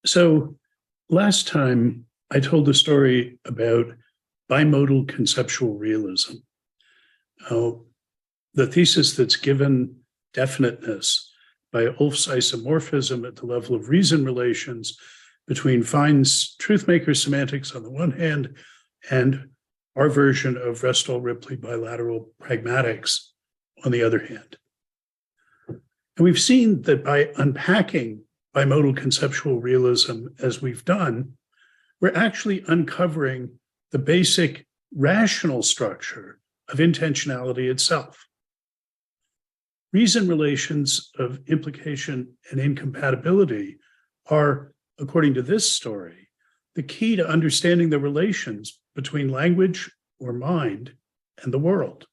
So last time I told the story about bimodal conceptual realism, the thesis that's given definiteness by Ulf's isomorphism at the level of reason relations between Fine's truthmaker semantics on the one hand and our version of Restall-Ripley bilateral pragmatics on the other hand. And we've seen that by unpacking bimodal conceptual realism as we've done, we're actually uncovering the basic rational structure of intentionality itself. Reason relations of implication and incompatibility are, according to this story, the key to understanding the relations between language or mind and the world.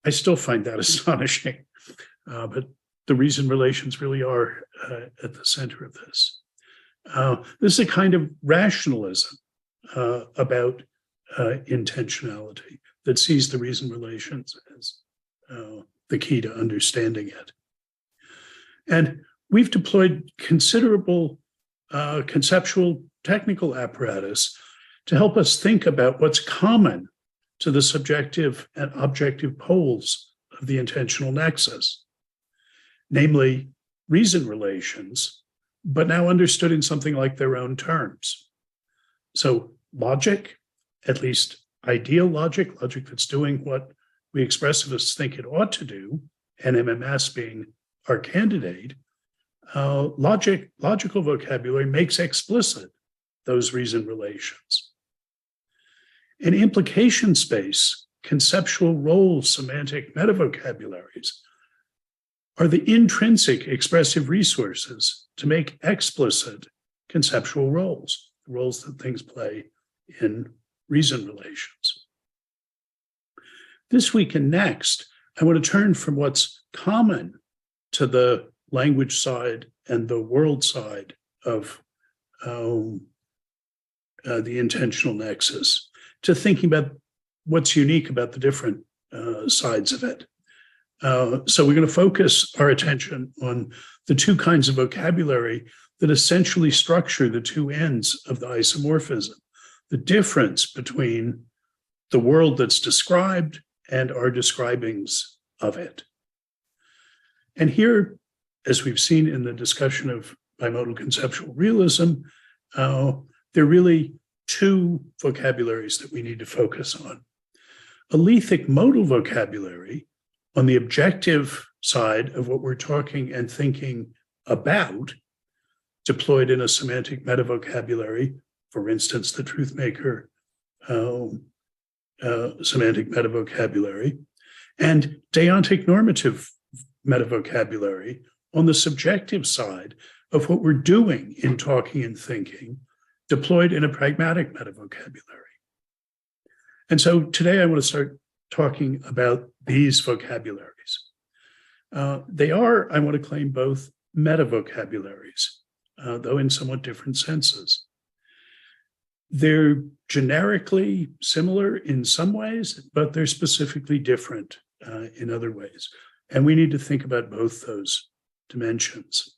I still find that astonishing, but the reason relations really are at the center of this. This is a kind of rationalism about intentionality that sees the reason relations as the key to understanding it. And we've deployed considerable conceptual technical apparatus to help us think about what's common to the subjective and objective poles of the intentional nexus, namely reason relations, but now understood in something like their own terms. So logic, at least ideal logic that's doing what we expressivists think it ought to do, and MMS being our candidate, logical vocabulary makes explicit those reason relations. In implication space, conceptual role semantic metavocabularies are the intrinsic expressive resources to make explicit conceptual roles, the roles that things play in reason relations. This week and next, I want to turn from what's common to the language side and the world side of the intentional nexus to thinking about what's unique about the different sides of it. So we're going to focus our attention on the two kinds of vocabulary that essentially structure the two ends of the isomorphism, the difference between the world that's described and our describings of it. And here, as we've seen in the discussion of bimodal conceptual realism, there are really two vocabularies that we need to focus on. Alethic modal vocabulary on the objective side of what we're talking and thinking about, deployed in a semantic metavocabulary, for instance, the truthmaker semantic metavocabulary, and deontic normative metavocabulary on the subjective side of what we're doing in talking and thinking, deployed in a pragmatic metavocabulary. And so today I want to start talking about these vocabularies. They are, I want to claim, both metavocabularies, though in somewhat different senses. They're generically similar in some ways, but they're specifically different in other ways. And we need to think about both those dimensions.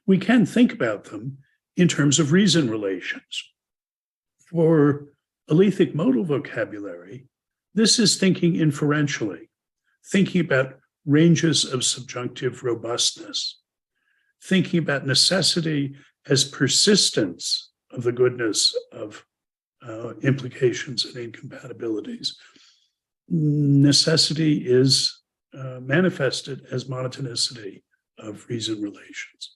We can think about them in terms of reason relations. For Alethic modal vocabulary, this is thinking inferentially, thinking about ranges of subjunctive robustness, thinking about necessity as persistence of the goodness of implications and incompatibilities. Necessity is manifested as monotonicity of reason relations.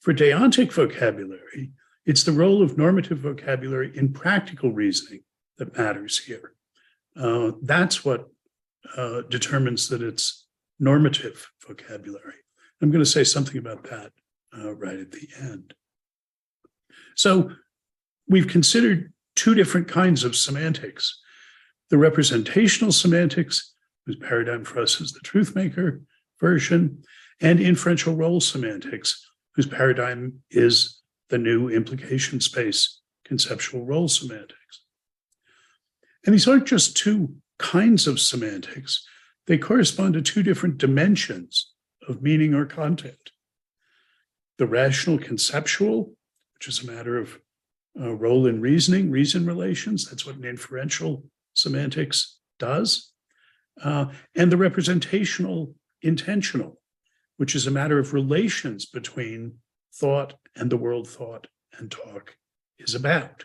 For deontic vocabulary, it's the role of normative vocabulary in practical reasoning that matters here. That's what determines that it's normative vocabulary. I'm going to say something about that right at the end. So we've considered two different kinds of semantics: the representational semantics, whose paradigm for us is the truthmaker version, and inferential role semantics, whose paradigm is the new implication space conceptual role semantics. And these aren't just two kinds of semantics, they correspond to two different dimensions of meaning or content. the rational conceptual, which is a matter of role in reasoning, reason relations. That's what an inferential semantics does. And the representational intentional, which is a matter of relations between thought and the world thought and talk is about.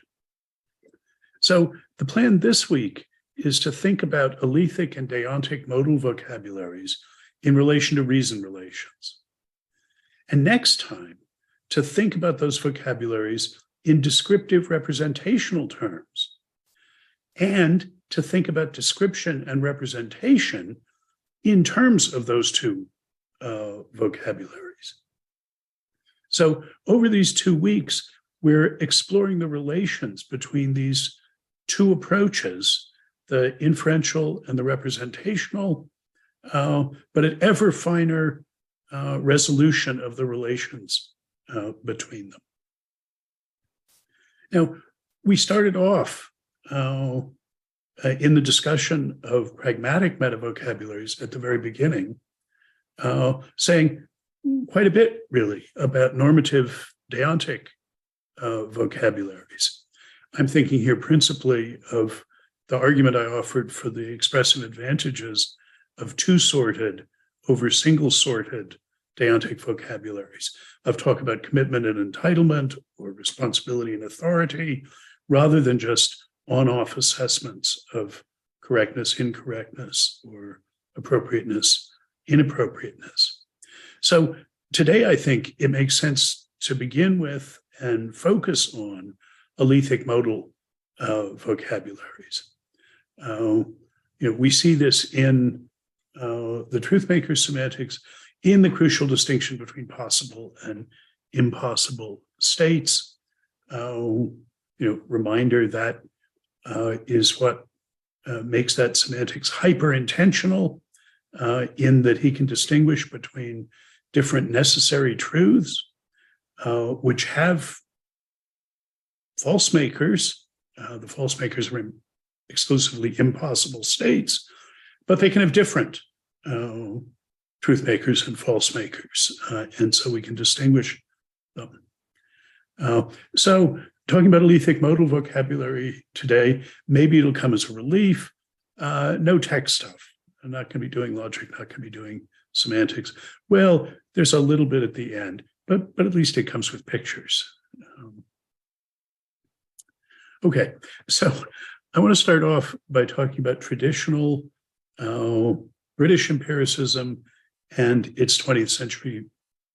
So the plan this week is to think about alethic and deontic modal vocabularies in relation to reason relations. And next time, to think about those vocabularies in descriptive representational terms, and to think about description and representation in terms of those two vocabularies. So over these 2 weeks, we're exploring the relations between these two approaches, the inferential and the representational, but at ever finer resolution of the relations between them. Now, we started off in the discussion of pragmatic metavocabularies at the very beginning, saying quite a bit, really, about normative deontic vocabularies. I'm thinking here principally of the argument I offered for the expressive advantages of two-sorted over single-sorted deontic vocabularies. I've talked about commitment and entitlement or responsibility and authority, rather than just on-off assessments of correctness, incorrectness, or appropriateness, inappropriateness. So today, I think it makes sense to begin with and focus on alethic modal vocabularies. We see this in the truth-maker semantics, in the crucial distinction between possible and impossible states. Reminder that is what makes that semantics hyper-intentional, in that he can distinguish between different necessary truths, which have false makers. The false makers are exclusively impossible states, but they can have different truth makers and false makers. And so we can distinguish them. So talking about alethic modal vocabulary today, maybe it'll come as a relief. No text stuff. I'm not going to be doing logic, not going to be doing semantics. Well, there's a little bit at the end, but at least it comes with pictures. Okay, so I want to start off by talking about traditional British empiricism and its 20th century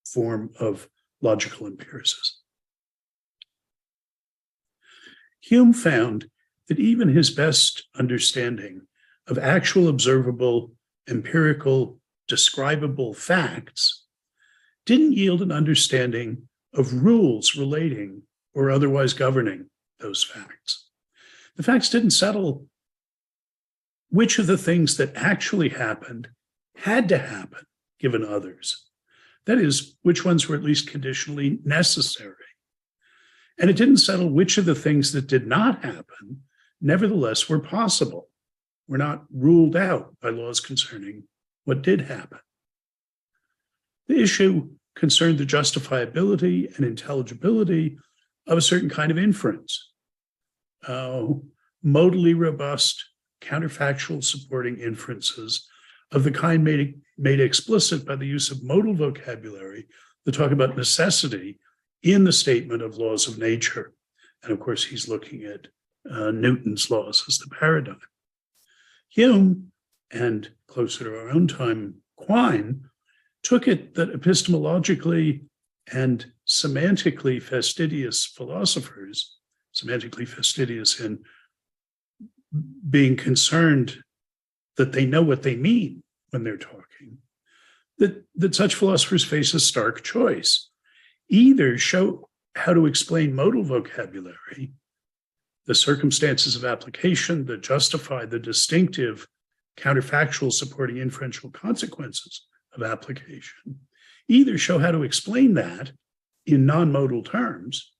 form of logical empiricism. Hume found that even his best understanding of actual observable, empirical, describable facts didn't yield an understanding of rules relating or otherwise governing those facts. The facts didn't settle which of the things that actually happened had to happen given others. That is, which ones were at least conditionally necessary. And it didn't settle which of the things that did not happen, nevertheless, were possible, were not ruled out by laws concerning what did happen. The issue concerned the justifiability and intelligibility of a certain kind of inference, modally robust, counterfactual supporting inferences of the kind made explicit by the use of modal vocabulary that talk about necessity in the statement of laws of nature. And of course, he's looking at Newton's laws as the paradigm. Hume, and closer to our own time, Quine, took it that epistemologically and semantically fastidious philosophers, semantically fastidious in being concerned that they know what they mean when they're talking, that such philosophers face a stark choice. Either show how to explain modal vocabulary, the circumstances of application that justify the distinctive counterfactual supporting inferential consequences of application, either show how to explain that in non-modal terms,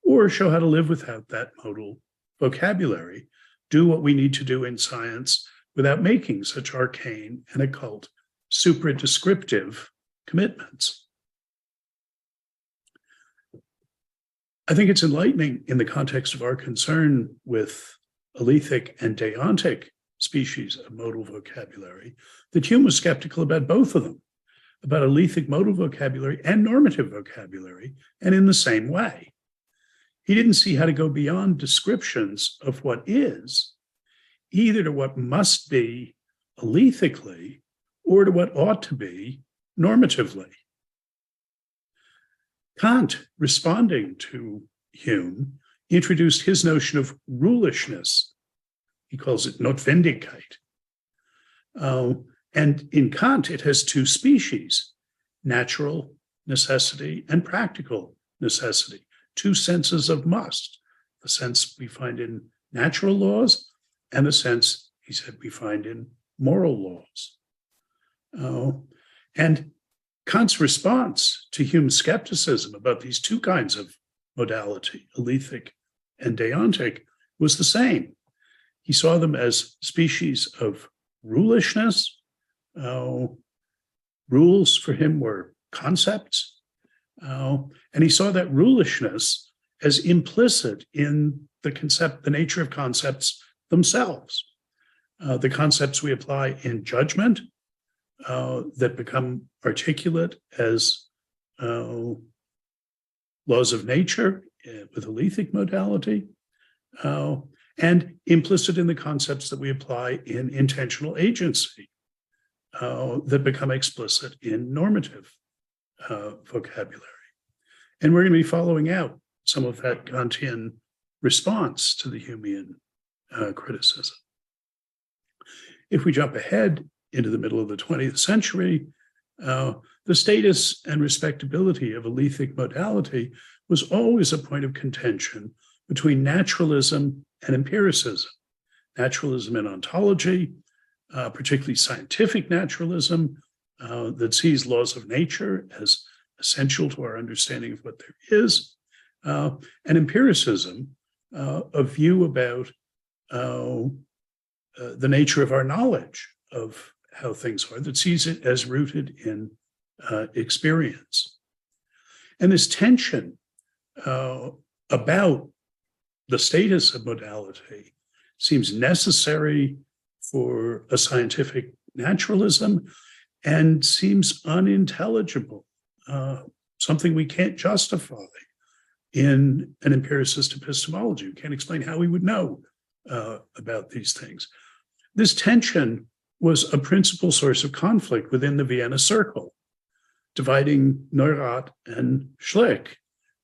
or show how to live without that modal vocabulary, do what we need to do in science without making such arcane and occult supra-descriptive commitments. I think it's enlightening in the context of our concern with Alethic and deontic species of modal vocabulary that Hume was skeptical about both of them, about Alethic modal vocabulary and normative vocabulary, and in the same way. He didn't see how to go beyond descriptions of what is, either to what must be alethically or to what ought to be normatively. Kant, responding to Hume, introduced his notion of rulishness. He calls it Notwendigkeit. And in Kant, it has two species, natural necessity and practical necessity, two senses of must, the sense we find in natural laws and the sense, he said, we find in moral laws. And Kant's response to Hume's skepticism about these two kinds of modality, alethic and deontic, was the same. He saw them as species of rulishness. Rules for him were concepts. And he saw that rulishness as implicit in the nature of concepts themselves. The concepts we apply in judgment that become articulate as laws of nature with alethic modality, and implicit in the concepts that we apply in intentional agency that become explicit in normative vocabulary. And we're going to be following out some of that Kantian response to the Humean criticism. If we jump ahead into the middle of the 20th century, the status and respectability of alethic modality was always a point of contention between naturalism and empiricism. Naturalism in ontology, particularly scientific naturalism, that sees laws of nature as essential to our understanding of what there is, and empiricism, a view about the nature of our knowledge of how things are, that sees it as rooted in experience. And this tension about the status of modality seems necessary for a scientific naturalism and seems unintelligible, something we can't justify in an empiricist epistemology. We can't explain how we would know about these things. This tension was a principal source of conflict within the Vienna Circle, dividing Neurath and Schlick.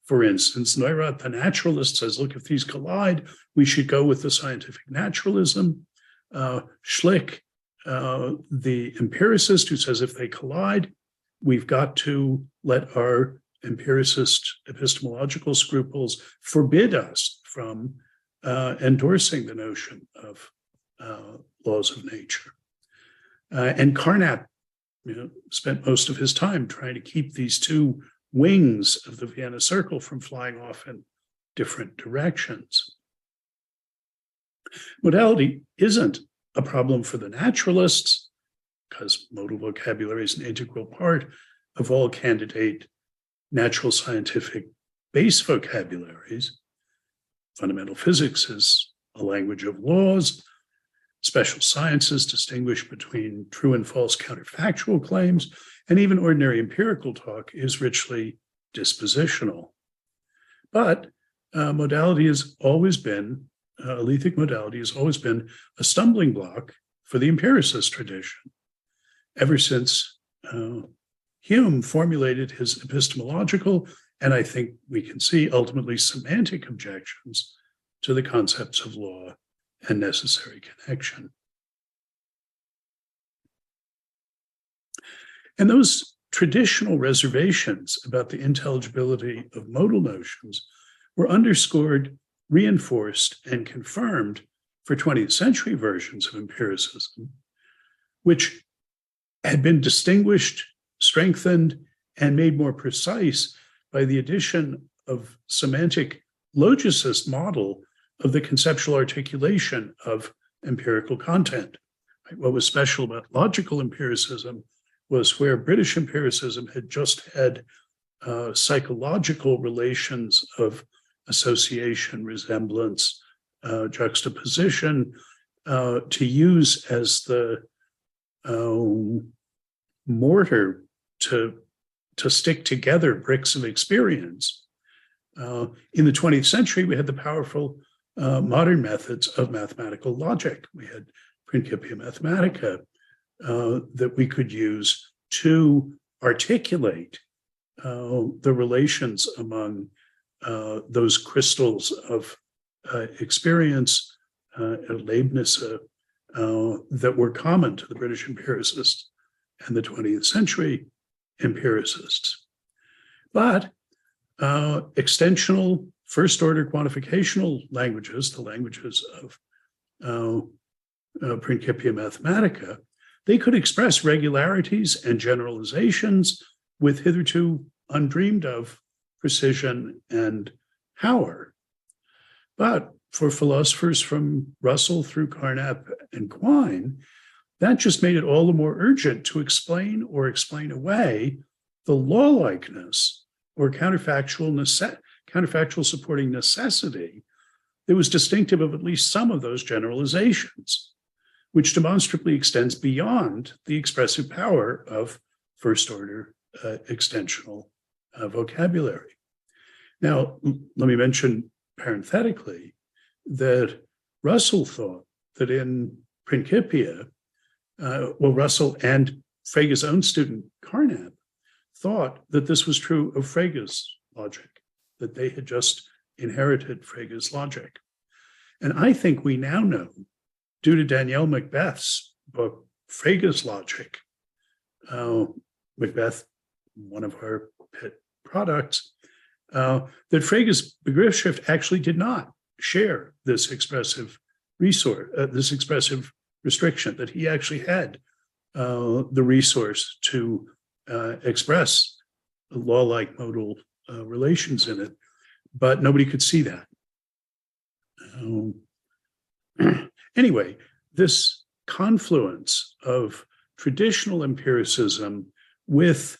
For instance, Neurath, the naturalist, says, look, if these collide, we should go with the scientific naturalism. Schlick, the empiricist, who says if they collide, we've got to let our empiricist epistemological scruples forbid us from endorsing the notion of laws of nature. And Carnap spent most of his time trying to keep these two wings of the Vienna Circle from flying off in different directions. Modality isn't a problem for the naturalists, because modal vocabulary is an integral part of all candidate natural scientific base vocabularies. Fundamental physics is a language of laws. Special sciences distinguish between true and false counterfactual claims, and even ordinary empirical talk is richly dispositional. But modality has always been, alethic modality has always been a stumbling block for the empiricist tradition. Ever since Hume formulated his epistemological, and I think we can see ultimately semantic objections to the concepts of law and necessary connection. And those traditional reservations about the intelligibility of modal notions were underscored, reinforced, and confirmed for 20th century versions of empiricism, which had been distinguished, strengthened, and made more precise by the addition of semantic logicist model of the conceptual articulation of empirical content. What was special about logical empiricism was where British empiricism had just had psychological relations of association, resemblance, juxtaposition, to use as the mortar to stick together bricks of experience. In the 20th century, we had the powerful modern methods of mathematical logic. We had Principia Mathematica that we could use to articulate the relations among those crystals of experience at Leibniz that were common to the British empiricists and the 20th century empiricists. But extensional first-order quantificational languages, the languages of Principia Mathematica, they could express regularities and generalizations with hitherto undreamed of precision and power. But for philosophers from Russell through Carnap and Quine, that just made it all the more urgent to explain or explain away the law-likeness or counterfactual supporting necessity that was distinctive of at least some of those generalizations, which demonstrably extends beyond the expressive power of first-order extensional vocabulary. Now, let me mention parenthetically that Russell thought that in Principia, Russell and Frege's own student Carnap thought that this was true of Frege's logic, that they had just inherited Frege's logic. And I think we now know, due to Danielle Macbeth's book, Frege's Logic, Macbeth, one of our pet products, that Frege's Begriffsschrift actually did not share this expressive resource, this expressive restriction, that he actually had the resource to express law-like modal relations in it, but nobody could see that. Anyway, this confluence of traditional empiricism with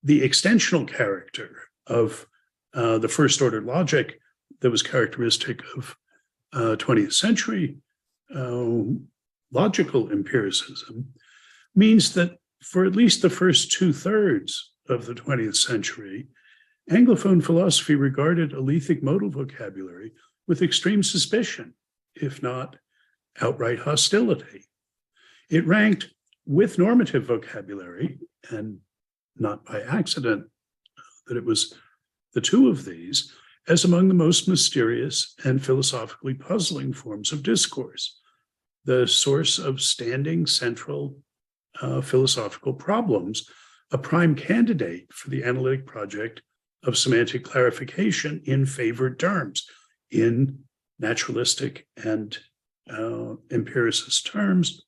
the extensional character of the first-order logic that was characteristic of 20th century logical empiricism means that for at least the first two-thirds of the 20th century, Anglophone philosophy regarded Alethic modal vocabulary with extreme suspicion, if not outright hostility. It ranked with normative vocabulary, and not by accident that it was the two of these, as among the most mysterious and philosophically puzzling forms of discourse, the source of standing central philosophical problems, a prime candidate for the analytic project of semantic clarification in favored terms, in naturalistic and empiricist terms,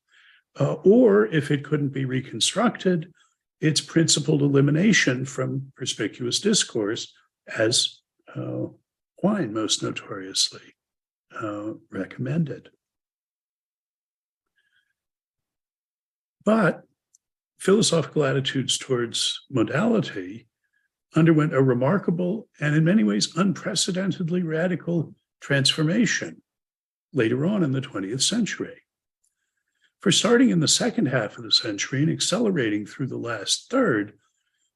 or if it couldn't be reconstructed, its principled elimination from perspicuous discourse, as Quine most notoriously recommended. But philosophical attitudes towards modality underwent a remarkable and in many ways unprecedentedly radical transformation later on in the 20th century. For starting in the second half of the century and accelerating through the last third,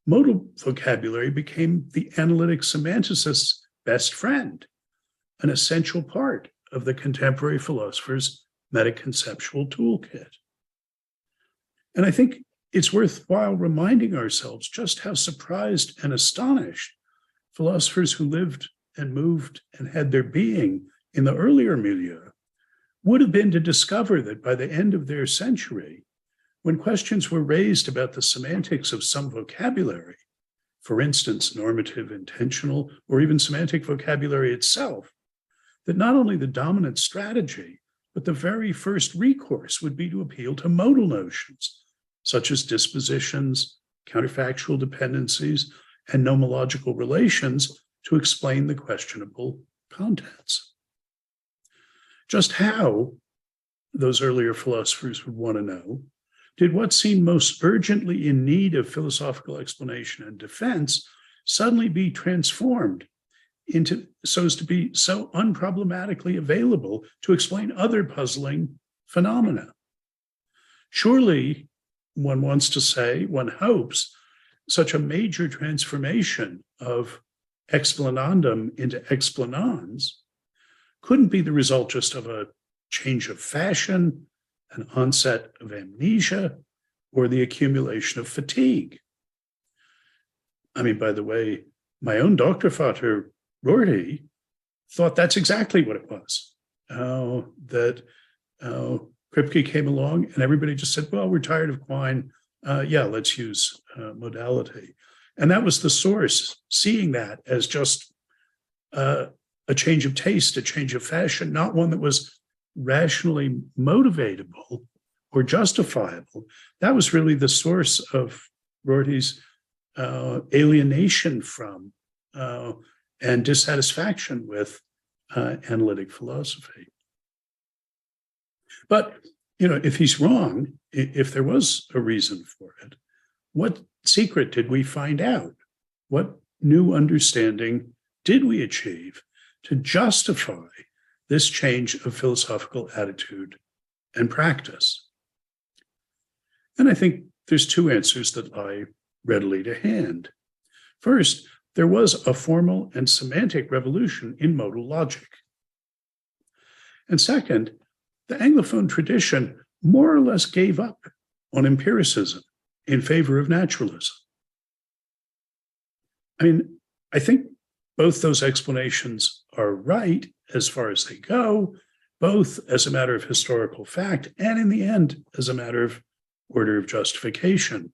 modal vocabulary became the analytic semanticist's best friend, an essential part of the contemporary philosopher's metaconceptual toolkit. And I think it's worthwhile reminding ourselves just how surprised and astonished philosophers who lived and moved and had their being in the earlier milieu would have been to discover that by the end of their century, when questions were raised about the semantics of some vocabulary, for instance, normative, intentional, or even semantic vocabulary itself, that not only the dominant strategy, but the very first recourse would be to appeal to modal notions, such as dispositions, counterfactual dependencies, and nomological relations to explain the questionable contents. Just how, those earlier philosophers would want to know, did what seemed most urgently in need of philosophical explanation and defense suddenly be transformed so as to be so unproblematically available to explain other puzzling phenomena. Surely, one wants to say, one hopes, such a major transformation of explanandum into explanans couldn't be the result just of a change of fashion, an onset of amnesia, or the accumulation of fatigue. I mean, by the way, my own Doktorvater, Rorty, thought that's exactly what it was. That Kripke came along and everybody just said, well, we're tired of Quine. Let's use modality. And that was the source, seeing that as just a change of taste, a change of fashion, not one that was rationally motivatable or justifiable. That was really the source of Rorty's alienation from and dissatisfaction with analytic philosophy. But, if he's wrong, if there was a reason for it, what secret did we find out? What new understanding did we achieve to justify this change of philosophical attitude and practice? And I think there's two answers that lie readily to hand. First, there was a formal and semantic revolution in modal logic. And second, the Anglophone tradition more or less gave up on empiricism in favor of naturalism. I mean, I think both those explanations are right as far as they go, both as a matter of historical fact and in the end as a matter of order of justification.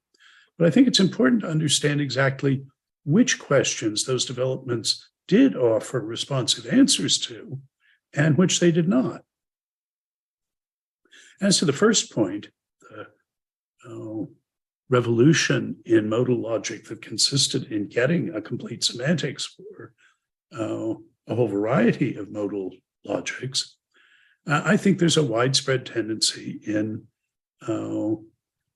But I think it's important to understand exactly which questions those developments did offer responsive answers to and which they did not. As to the first point, the revolution in modal logic that consisted in getting a complete semantics for a whole variety of modal logics, I think there's a widespread tendency in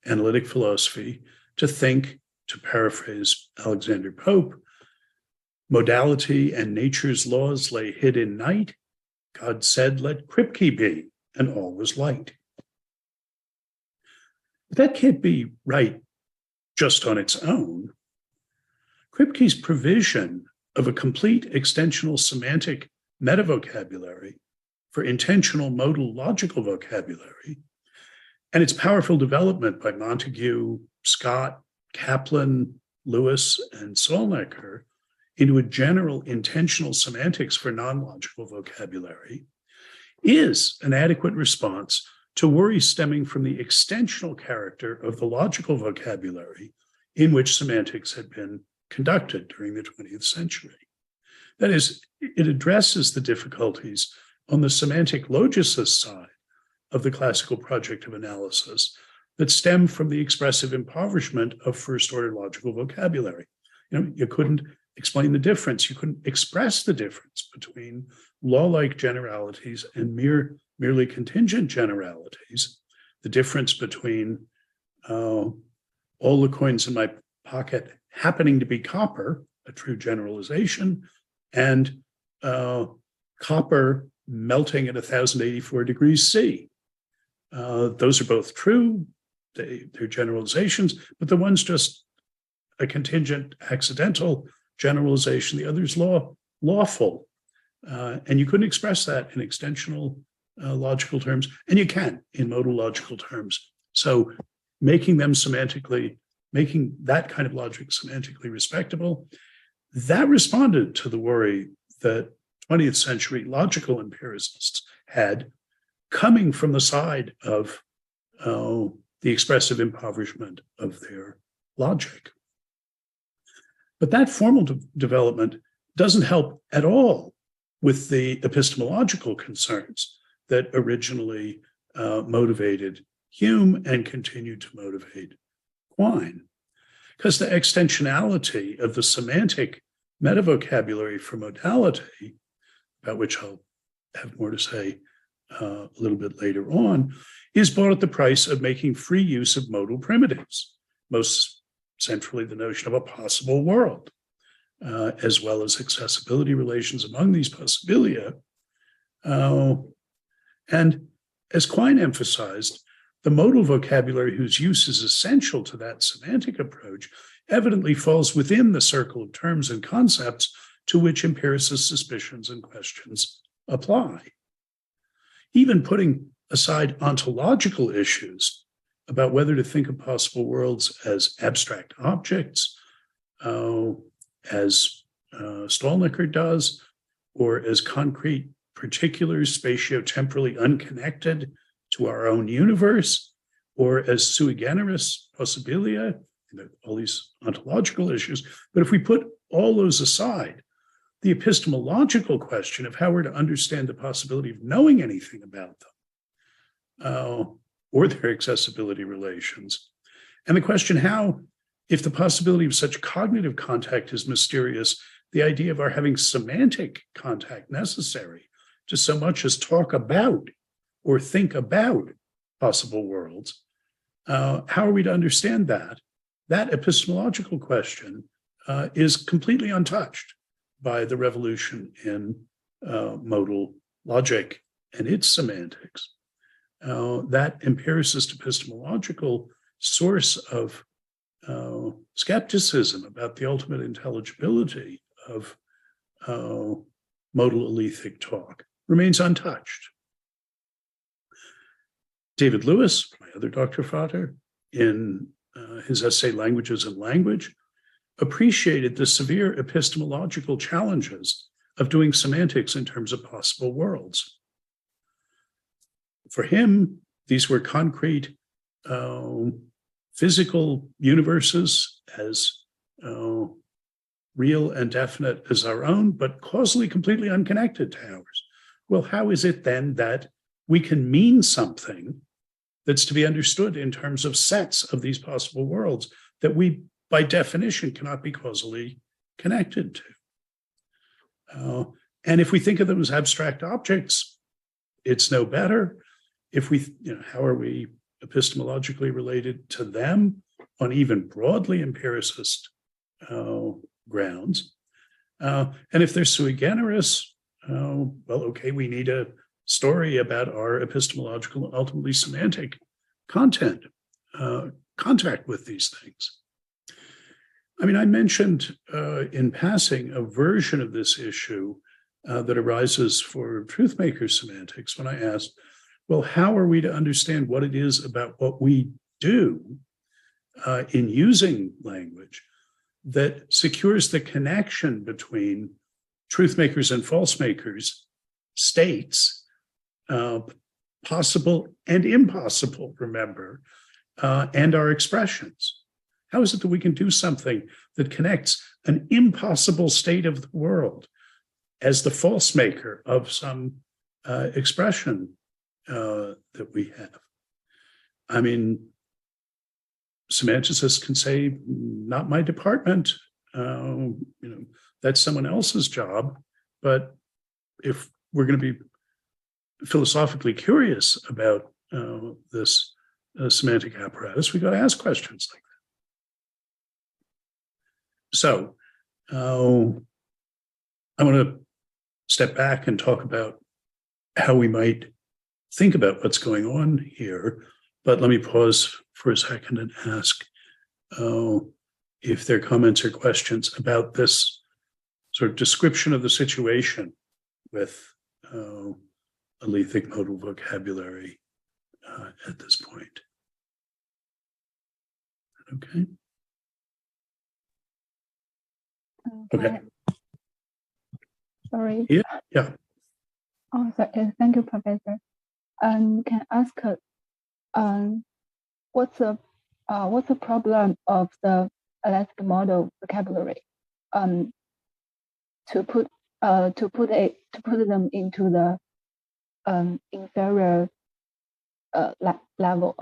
analytic philosophy to think, to paraphrase Alexander Pope, modality and nature's laws lay hid in night. God said, let Kripke be, and all was light. But that can't be right just on its own. Kripke's provision of a complete extensional semantic metavocabulary for intentional modal logical vocabulary, and its powerful development by Montague, Scott, Kaplan, Lewis, and Solnecker into a general intentional semantics for non-logical vocabulary is an adequate response to worries stemming from the extensional character of the logical vocabulary in which semantics had been conducted during the 20th century. That is, it addresses the difficulties on the semantic logicist side of the classical project of analysis that stem from the expressive impoverishment of first-order logical vocabulary. You couldn't explain the difference. You couldn't express the difference between law-like generalities and merely contingent generalities, the difference between all the coins in my pocket happening to be copper, a true generalization, and copper melting at 1084 degrees C. Those are both true, they're generalizations, but the one's just a contingent accidental generalization, the other's lawful. And you couldn't express that in extensional logical terms, and you can in modal logical terms. So making that kind of logic semantically respectable, that responded to the worry that 20th century logical empiricists had coming from the side of the expressive impoverishment of their logic. But that formal development doesn't help at all with the epistemological concerns that originally motivated Hume and continued to motivate Quine. Because the extensionality of the semantic metavocabulary for modality, about which I'll have more to say a little bit later on, is bought at the price of making free use of modal primitives, most centrally the notion of a possible world. as well as accessibility relations among these possibilia. And as Quine emphasized, the modal vocabulary whose use is essential to that semantic approach evidently falls within the circle of terms and concepts to which empiricist suspicions and questions apply. Even putting aside ontological issues about whether to think of possible worlds as abstract objects, as Stolnicker does, or as concrete particulars spatio-temporally unconnected to our own universe, or as sui generis possibilia, all these ontological issues. But if we put all those aside, the epistemological question of how we're to understand the possibility of knowing anything about them, or their accessibility relations, and the question how, if the possibility of such cognitive contact is mysterious, the idea of our having semantic contact necessary to so much as talk about or think about possible worlds, how are we to understand that? That epistemological question is completely untouched by the revolution in modal logic and its semantics. That empiricist epistemological source of skepticism about the ultimate intelligibility of modal alethic talk remains untouched. David Lewis, my other Dr. Frater, in his essay Languages and Language, appreciated the severe epistemological challenges of doing semantics in terms of possible worlds. For him, these were concrete physical universes as real and definite as our own, but causally completely unconnected to ours. Well, how is it then that we can mean something that's to be understood in terms of sets of these possible worlds that we, by definition, cannot be causally connected to? And if we think of them as abstract objects, it's no better. If we, how are we epistemologically related to them on even broadly empiricist grounds? And if they're sui generis, well, okay, we need a story about our epistemological and ultimately semantic contact with these things. I mean, I mentioned in passing a version of this issue that arises for truthmaker semantics when I asked, well, how are we to understand what it is about what we do in using language that secures the connection between truth makers and false makers, states, possible and impossible, remember, and our expressions? How is it that we can do something that connects an impossible state of the world as the false maker of some expression that we have? I mean, semanticists can say, not my department, that's someone else's job. But if we're going to be philosophically curious about this semantic apparatus, we got to ask questions like that. So I want to step back and talk about how we might think about what's going on here. But let me pause for a second and ask if there are comments or questions about this sort of description of the situation with Alethic modal vocabulary at this point. Okay. Okay. Sorry. Yeah. Oh, sorry. Thank you, Professor. Can I ask, what's the problem of the Alethic modal vocabulary? To put them into the inferior level.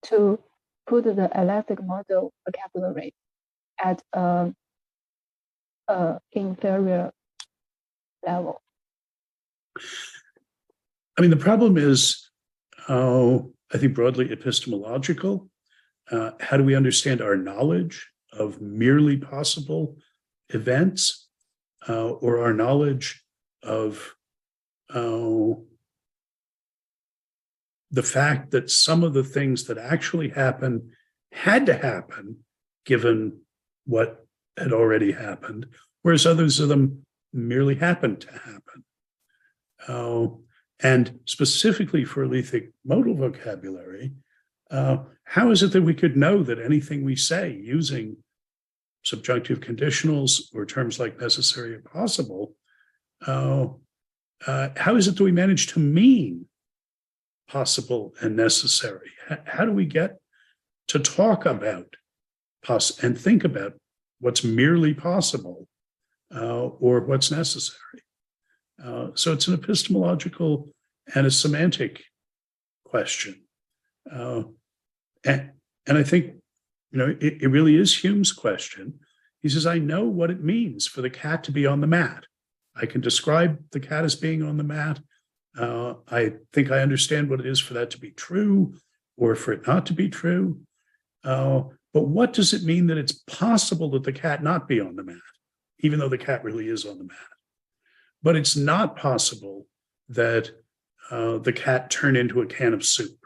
To put the Alethic modal vocabulary at inferior level. I mean, the problem is, I think, broadly epistemological. How do we understand our knowledge of merely possible events, or our knowledge of the fact that some of the things that actually happened had to happen given what had already happened, whereas others of them merely happened to happen. And specifically for Alethic modal vocabulary, how is it that we could know that anything we say using subjunctive conditionals or terms like necessary or possible, how is it that we manage to mean possible and necessary? How do we get to talk about and think about what's merely possible or what's necessary? So it's an epistemological and a semantic question. And I think, it really is Hume's question. He says, I know what it means for the cat to be on the mat. I can describe the cat as being on the mat. I think I understand what it is for that to be true or for it not to be true. But what does it mean that it's possible that the cat not be on the mat, even though the cat really is on the mat? But it's not possible that the cat turn into a can of soup.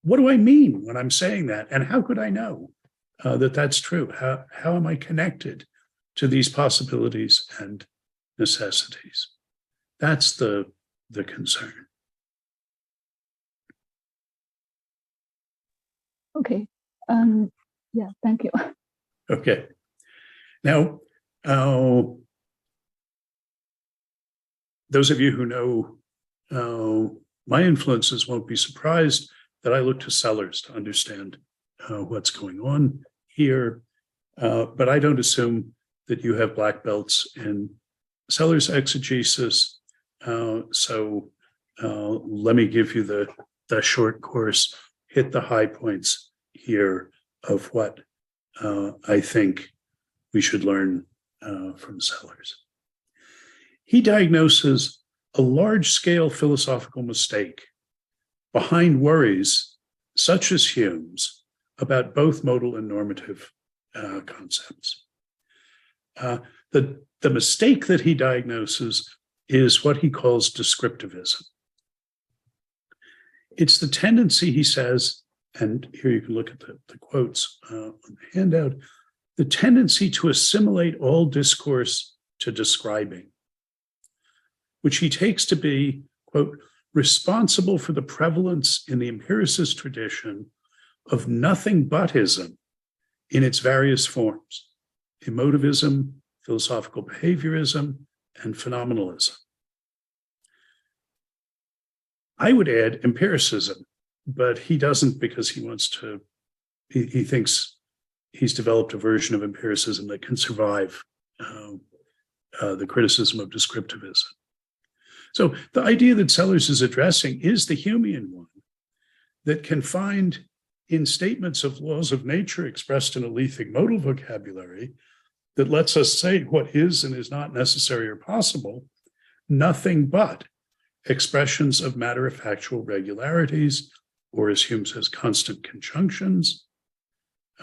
What do I mean when I'm saying that? And how could I know that that's true? How am I connected to these possibilities and necessities? That's the concern. Okay. Yeah, thank you. Okay. Now, those of you who know my influences won't be surprised that I look to Sellars to understand what's going on here. But I don't assume that you have black belts in Sellars exegesis. So let me give you the short course, hit the high points here of what I think we should learn from Sellars. He diagnoses a large-scale philosophical mistake behind worries such as Hume's about both modal and normative concepts. The mistake that he diagnoses is what he calls descriptivism. It's the tendency, he says, and here you can look at the quotes on the handout, the tendency to assimilate all discourse to describing, which he takes to be, quote, responsible for the prevalence in the empiricist tradition of nothing butism in its various forms, emotivism, philosophical behaviorism, and phenomenalism. I would add empiricism, but he doesn't because he thinks he's developed a version of empiricism that can survive the criticism of descriptivism. So the idea that Sellars is addressing is the Humean one that can find in statements of laws of nature expressed in Alethic modal vocabulary that lets us say what is and is not necessary or possible, nothing but expressions of matter-of-factual regularities, or as Hume says, constant conjunctions.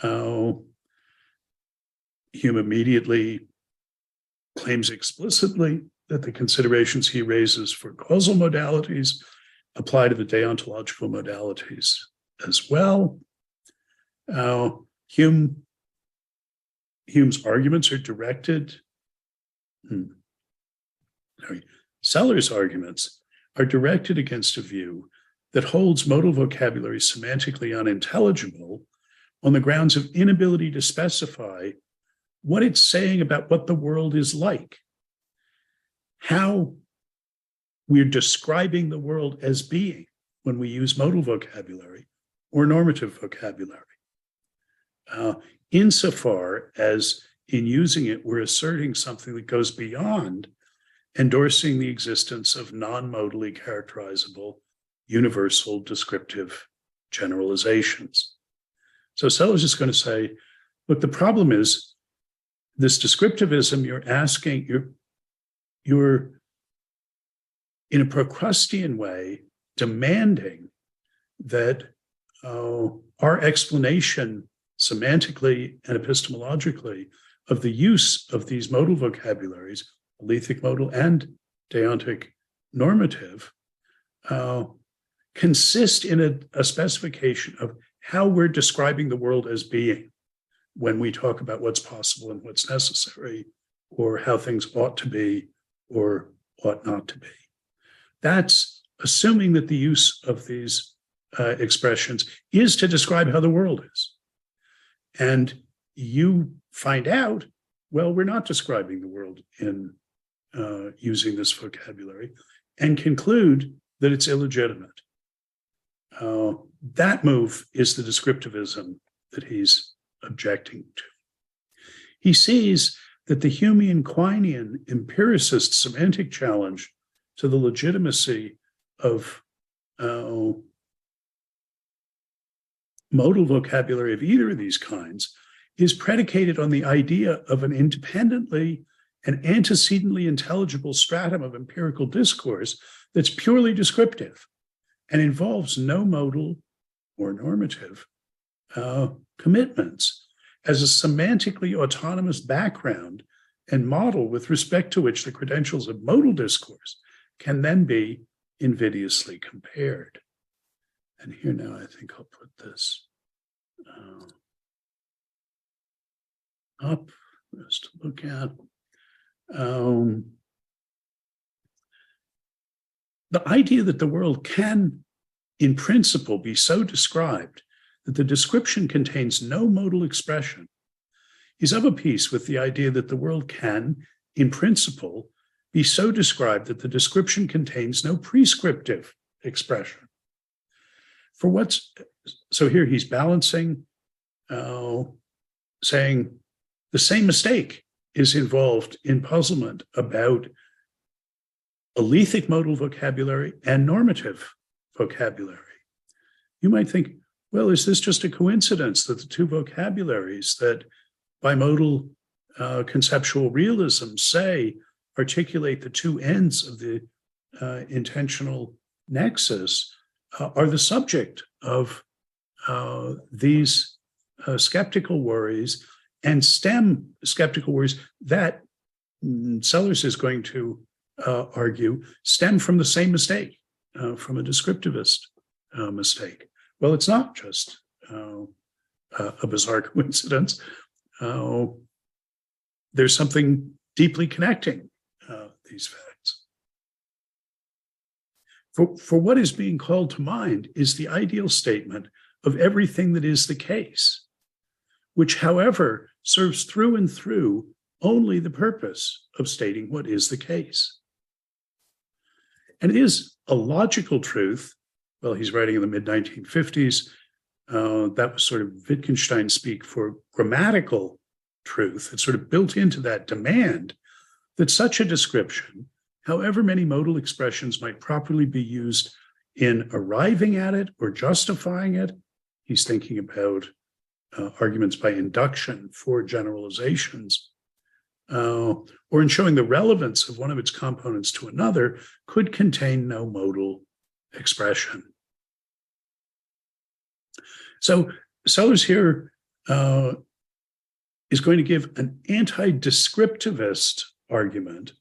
Hume immediately claims explicitly that the considerations he raises for causal modalities apply to the deontological modalities as well. Hume's arguments are directed. Sellars' arguments are directed against a view that holds modal vocabulary semantically unintelligible on the grounds of inability to specify what it's saying about what the world is like, how we're describing the world as being when we use modal vocabulary or normative vocabulary. Insofar as in using it, we're asserting something that goes beyond endorsing the existence of non-modally characterizable, universal descriptive generalizations. So Sellars is going to say, look, the problem is this descriptivism you're in a Procrustean way demanding that our explanation semantically and epistemologically of the use of these modal vocabularies, Alethic modal and deontic normative, consist in a specification of how we're describing the world as being when we talk about what's possible and what's necessary, or how things ought to be or ought not to be. That's assuming that the use of these expressions is to describe how the world is. And you find out, well, we're not describing the world in using this vocabulary, and conclude that it's illegitimate. That move is the descriptivism that he's objecting to. He sees that the Humean-Quinean empiricist semantic challenge to the legitimacy of modal vocabulary of either of these kinds is predicated on the idea of an independently and antecedently intelligible stratum of empirical discourse that's purely descriptive and involves no modal or normative commitments as a semantically autonomous background and model with respect to which the credentials of modal discourse can then be invidiously compared. And here now I think I'll put this up for us to look at. The idea that the world can, in principle, be so described that the description contains no modal expression is of a piece with the idea that the world can, in principle, be so described that the description contains no prescriptive expression. So here he's balancing, saying the same mistake is involved in puzzlement about Alethic modal vocabulary and normative vocabulary. You might think, well, is this just a coincidence that the two vocabularies that bimodal conceptual realism say articulate the two ends of the intentional nexus are the subject of these skeptical worries and stem skeptical worries that Sellers is going to argue stem from the same mistake, from a descriptivist mistake. Well, it's not just a bizarre coincidence. There's something deeply connecting these facts. For what is being called to mind is the ideal statement of everything that is the case, which, however, serves through and through only the purpose of stating what is the case. And it is a logical truth. Well, he's writing in the mid-1950s. That was sort of Wittgenstein speak for grammatical truth. It's sort of built into that demand that such a description, however many modal expressions might properly be used in arriving at it or justifying it. He's thinking about arguments by induction for generalizations, or in showing the relevance of one of its components to another, could contain no modal expression. So Sellers here is going to give an anti-descriptivist argument,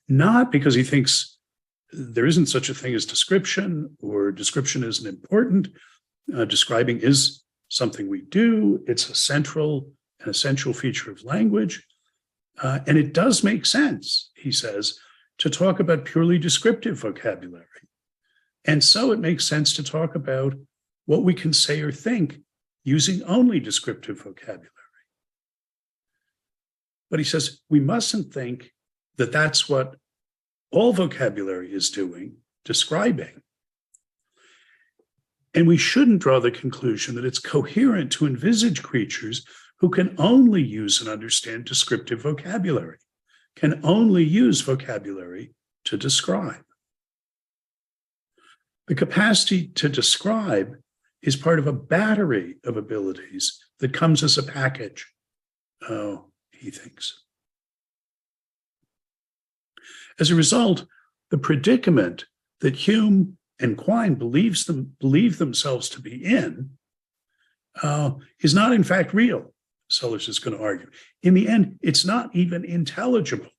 not because he thinks there isn't such a thing as description or description isn't important. Describing is something we do. It's an essential feature of language. And it does make sense, he says, to talk about purely descriptive vocabulary. And so it makes sense to talk about what we can say or think using only descriptive vocabulary. But he says we mustn't think that that's what all vocabulary is doing, describing. And we shouldn't draw the conclusion that it's coherent to envisage creatures who can only use and understand descriptive vocabulary, can only use vocabulary to describe. The capacity to describe is part of a battery of abilities that comes as a package, he thinks. As a result, the predicament that Hume and Quine believe themselves to be in is not in fact real, Sellers is going to argue. In the end, it's not even intelligible,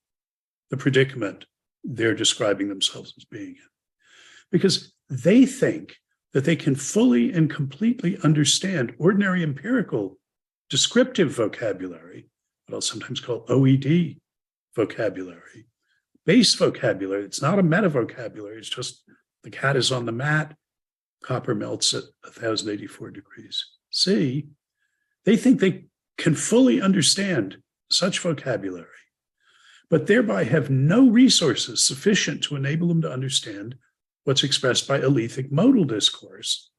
the predicament they're describing themselves as being in, because they think that they can fully and completely understand ordinary empirical descriptive vocabulary, what I'll sometimes call OED vocabulary, base vocabulary. It's not a metavocabulary. It's just the cat is on the mat, copper melts at 1084 degrees C. They think they can fully understand such vocabulary, but thereby have no resources sufficient to enable them to understand what's expressed by Alethic modal discourse,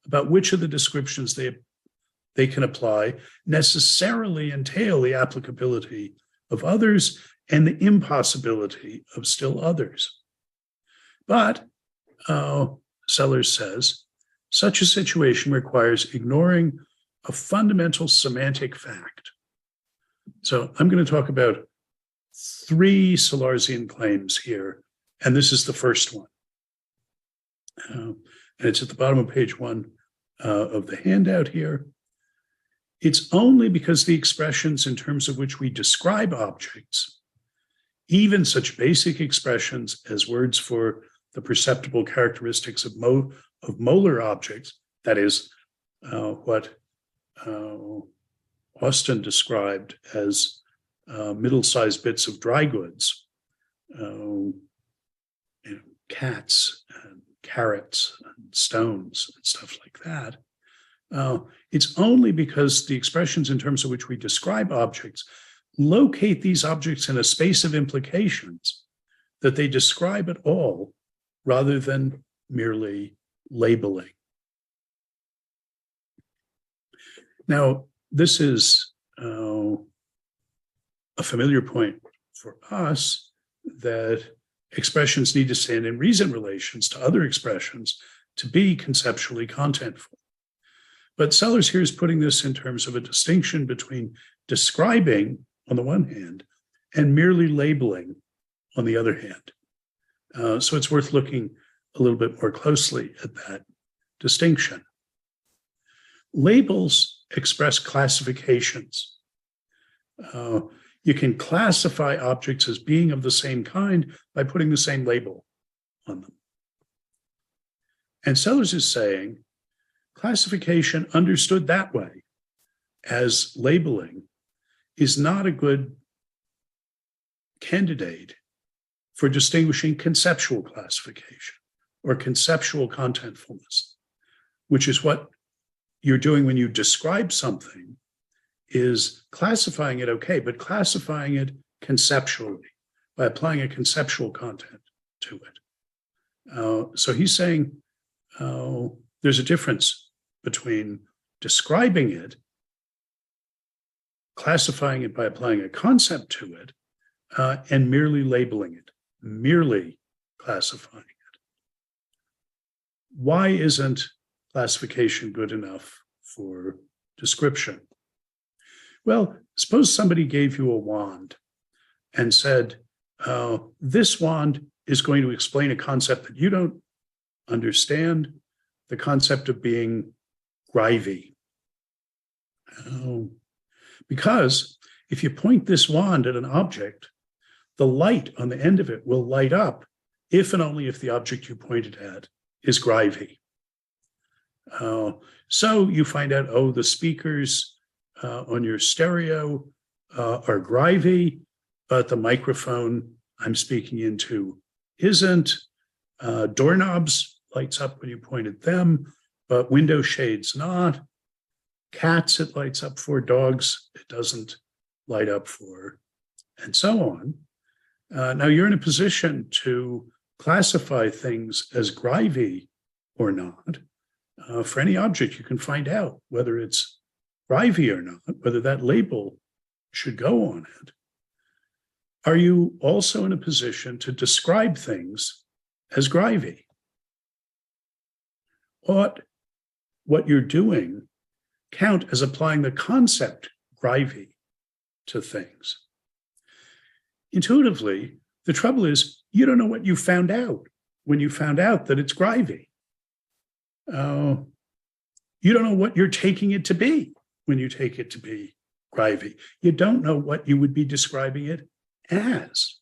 about which of the descriptions they can apply necessarily entail the applicability of others and the impossibility of still others. But, Sellers says, such a situation requires ignoring a fundamental semantic fact. So I'm going to talk about 3 Solarzian claims here, and this is the first one. And it's at the bottom of page 1 of the handout here. It's only because the expressions in terms of which we describe objects, even such basic expressions as words for the perceptible characteristics of molar objects, that is what Austin described as middle-sized bits of dry goods, cats and carrots and stones and stuff like that. It's only because the expressions in terms of which we describe objects locate these objects in a space of implications that they describe at all, rather than merely labeling. Now, this is a familiar point for us, that expressions need to stand in reason relations to other expressions to be conceptually contentful. But Sellers here is putting this in terms of a distinction between describing on the one hand and merely labeling on the other hand. So it's worth looking a little bit more closely at that distinction. Labels express classifications. You can classify objects as being of the same kind by putting the same label on them. And Sellers is saying classification understood that way, as labeling, is not a good candidate for distinguishing conceptual classification or conceptual contentfulness, which is what you're doing when you describe something, is classifying it, okay, but classifying it conceptually by applying a conceptual content to it. So he's saying there's a difference between describing it, classifying it by applying a concept to it, and merely labeling it, merely classifying it. Why isn't classification good enough for description? Well, suppose somebody gave you a wand and said, this wand is going to explain a concept that you don't understand, the concept of being grivey. Because if you point this wand at an object, the light on the end of it will light up if and only if the object you pointed at is grivey. So you find out, the speakers on your stereo are grivey, but the microphone I'm speaking into isn't. Doorknobs lights up when you point at them, but window shades not. Cats it lights up for, dogs it doesn't light up for, and so on. Now you're in a position to classify things as grivey or not. For any object, you can find out whether it's grivey or not, whether that label should go on it. Are you also in a position to describe things as grivey? Ought what you're doing count as applying the concept grivey to things? Intuitively, the trouble is you don't know what you found out when you found out that it's grivey. You don't know what you're taking it to be when you take it to be grivey. You don't know what you would be describing it as.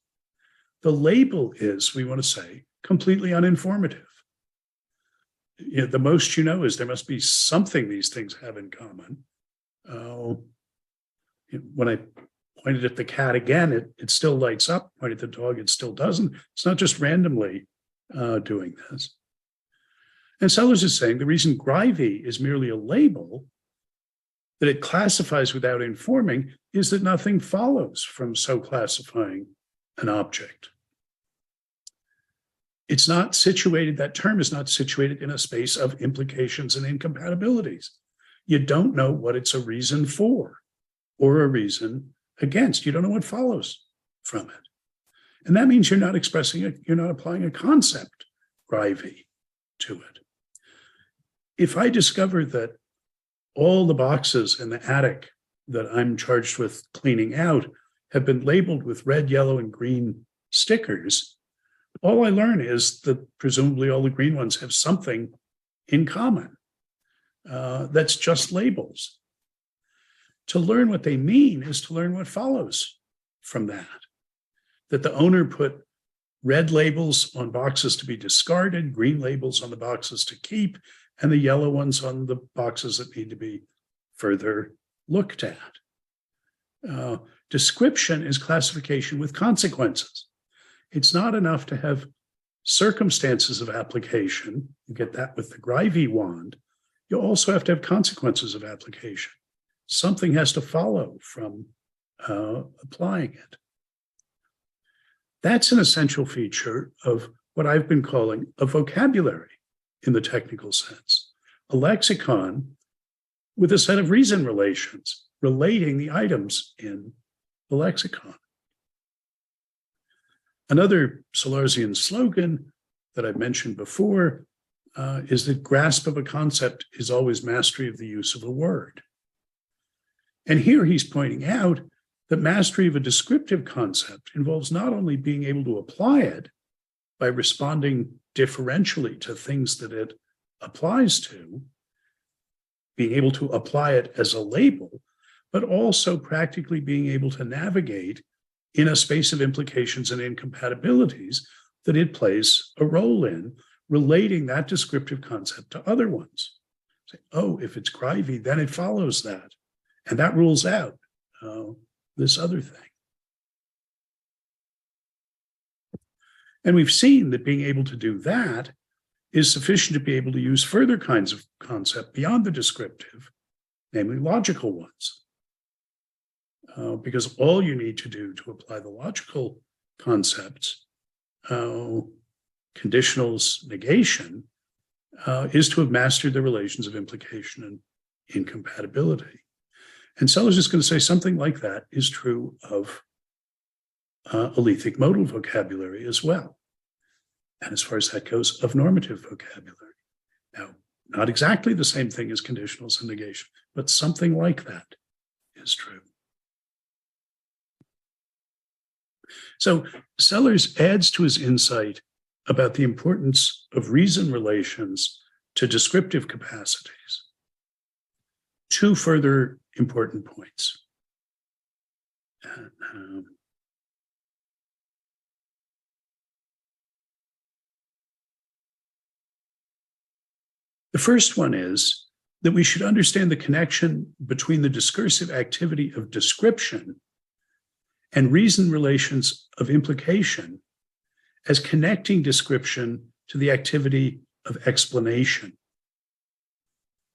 The label is, we want to say, completely uninformative. The most you know is there must be something these things have in common. When I pointed at the cat again, it still lights up. Pointed at the dog, it still doesn't. It's not just randomly doing this. And Sellers is saying the reason grivey is merely a label, that it classifies without informing, is that nothing follows from so classifying an object. It's not situated, that term is not situated in a space of implications and incompatibilities. You don't know what it's a reason for or a reason against. You don't know what follows from it. And that means you're not expressing it, you're not applying a concept, grivey, to it. If I discover that all the boxes in the attic that I'm charged with cleaning out have been labeled with red, yellow, and green stickers, all I learn is that presumably all the green ones have something in common. That's just labels. To learn what they mean is to learn what follows from that. That the owner put red labels on boxes to be discarded, green labels on the boxes to keep, and the yellow ones on the boxes that need to be further looked at. Description is classification with consequences. It's not enough to have circumstances of application. You get that with the grivey wand. You also have to have consequences of application. Something has to follow from applying it. That's an essential feature of what I've been calling a vocabulary in the technical sense, a lexicon with a set of reason relations relating the items in the lexicon. Another Solarzian slogan that I've mentioned before is that grasp of a concept is always mastery of the use of a word. And here he's pointing out that mastery of a descriptive concept involves not only being able to apply it by responding differentially to things that it applies to, being able to apply it as a label, but also practically being able to navigate in a space of implications and incompatibilities that it plays a role in, relating that descriptive concept to other ones. Say, oh, if it's grivey, then it follows that. And that rules out this other thing. And we've seen that being able to do that is sufficient to be able to use further kinds of concept beyond the descriptive, namely logical ones. Because all you need to do to apply the logical concepts, conditionals, negation, is to have mastered the relations of implication and incompatibility. And Sellers is going to say something like that is true of Alethic modal vocabulary as well. And as far as that goes, of normative vocabulary. Now, not exactly the same thing as conditionals and negation, but something like that is true. So Sellers adds to his insight about the importance of reason relations to descriptive capacities two further important points. The first one is that we should understand the connection between the discursive activity of description and reason relations of implication as connecting description to the activity of explanation.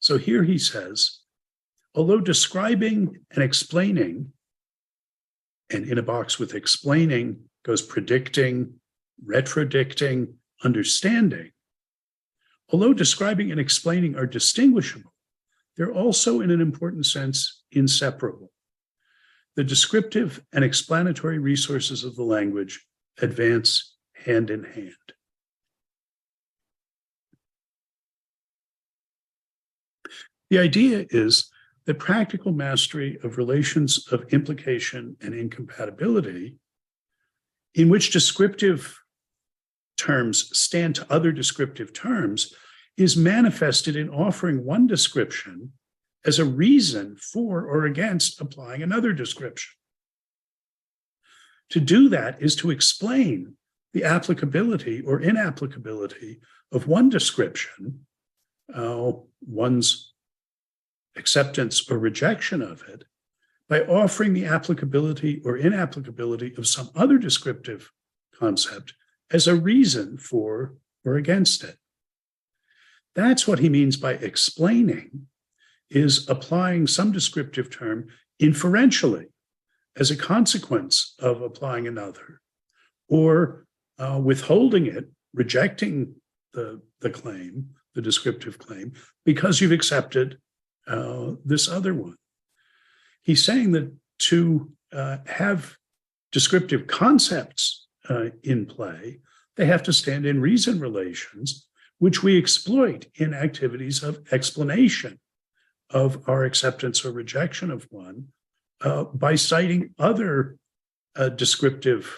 So here he says, although describing and explaining, and in a box with explaining goes predicting, retrodicting, understanding, although describing and explaining are distinguishable, they're also in an important sense inseparable. The descriptive and explanatory resources of the language advance hand in hand. The idea is that practical mastery of relations of implication and incompatibility, in which descriptive terms stand to other descriptive terms is manifested in offering one description as a reason for or against applying another description. To do that is to explain the applicability or inapplicability of one description, one's acceptance or rejection of it, by offering the applicability or inapplicability of some other descriptive concept as a reason for or against it. That's what he means by explaining, is applying some descriptive term inferentially as a consequence of applying another, or withholding it, rejecting the claim, the descriptive claim, because you've accepted this other one. He's saying that to have descriptive concepts in play, they have to stand in reason relations, which we exploit in activities of explanation of our acceptance or rejection of one by citing other descriptive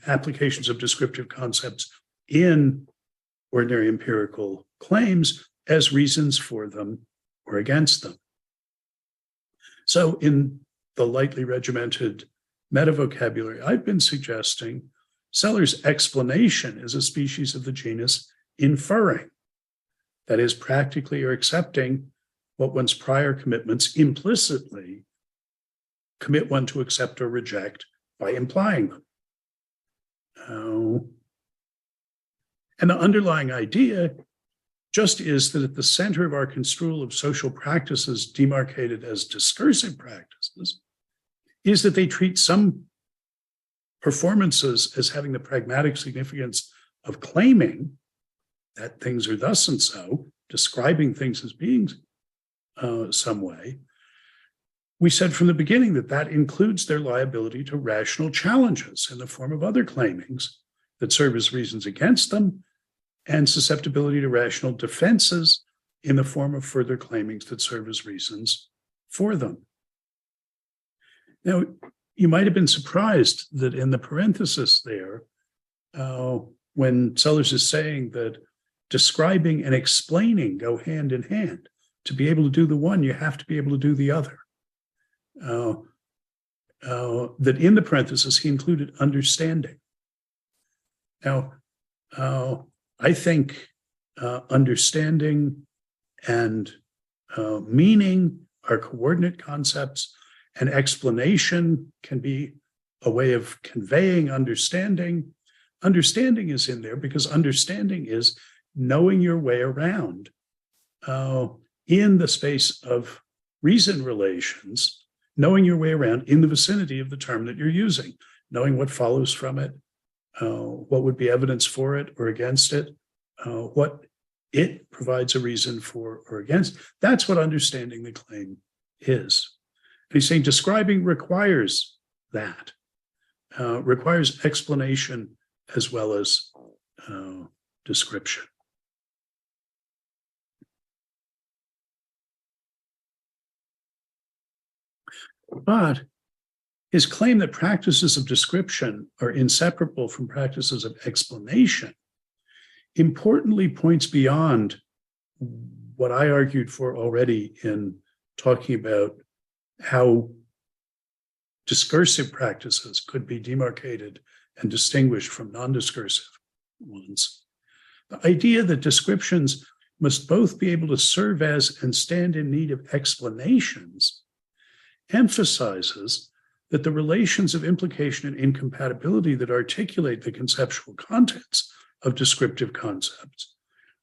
applications of descriptive concepts in ordinary empirical claims as reasons for them or against them. So in the lightly regimented metavocabulary, I've been suggesting Sellers' explanation is a species of the genus inferring, that is, practically or accepting what one's prior commitments implicitly commit one to accept or reject by implying them. And the underlying idea just is that at the center of our construal of social practices demarcated as discursive practices is that they treat some performances as having the pragmatic significance of claiming that things are thus and so, describing things as being some way. We said from the beginning that that includes their liability to rational challenges in the form of other claimings that serve as reasons against them, and susceptibility to rational defenses in the form of further claimings that serve as reasons for them. Now, you might have been surprised that in the parenthesis there, when Sellers is saying that describing and explaining go hand in hand, to be able to do the one, you have to be able to do the other. That in the parenthesis, he included understanding. Now, I think understanding and meaning are coordinate concepts, and explanation can be a way of conveying understanding. Understanding is in there because understanding is knowing your way around in the space of reason relations, knowing your way around in the vicinity of the term that you're using, knowing what follows from it, what would be evidence for it or against it, what it provides a reason for or against. That's what understanding the claim is. And he's saying describing requires that, requires explanation as well as description. But his claim that practices of description are inseparable from practices of explanation importantly points beyond what I argued for already in talking about how discursive practices could be demarcated and distinguished from non-discursive ones. The idea that descriptions must both be able to serve as and stand in need of explanations emphasizes that the relations of implication and incompatibility that articulate the conceptual contents of descriptive concepts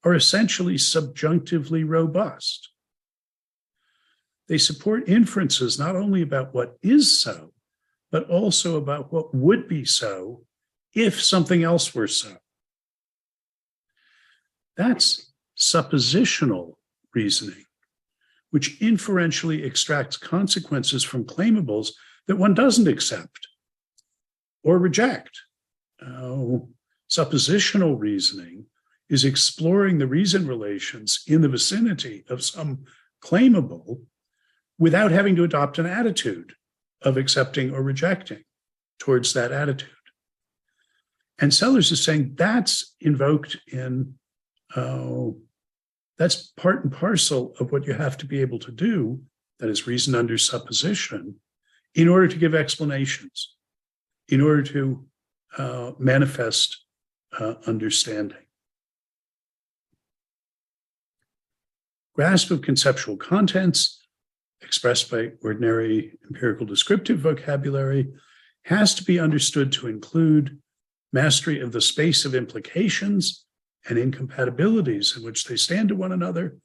are essentially subjunctively robust. They support inferences not only about what is so, but also about what would be so if something else were so. That's suppositional reasoning, which inferentially extracts consequences from claimables that one doesn't accept or reject. Suppositional reasoning is exploring the reason relations in the vicinity of some claimable without having to adopt an attitude of accepting or rejecting towards that attitude. And Sellers is saying that's invoked in, that's part and parcel of what you have to be able to do, that is reason under supposition, in order to give explanations, in order to manifest understanding. Grasp of conceptual contents expressed by ordinary empirical descriptive vocabulary has to be understood to include mastery of the space of implications and incompatibilities in which they stand to one another.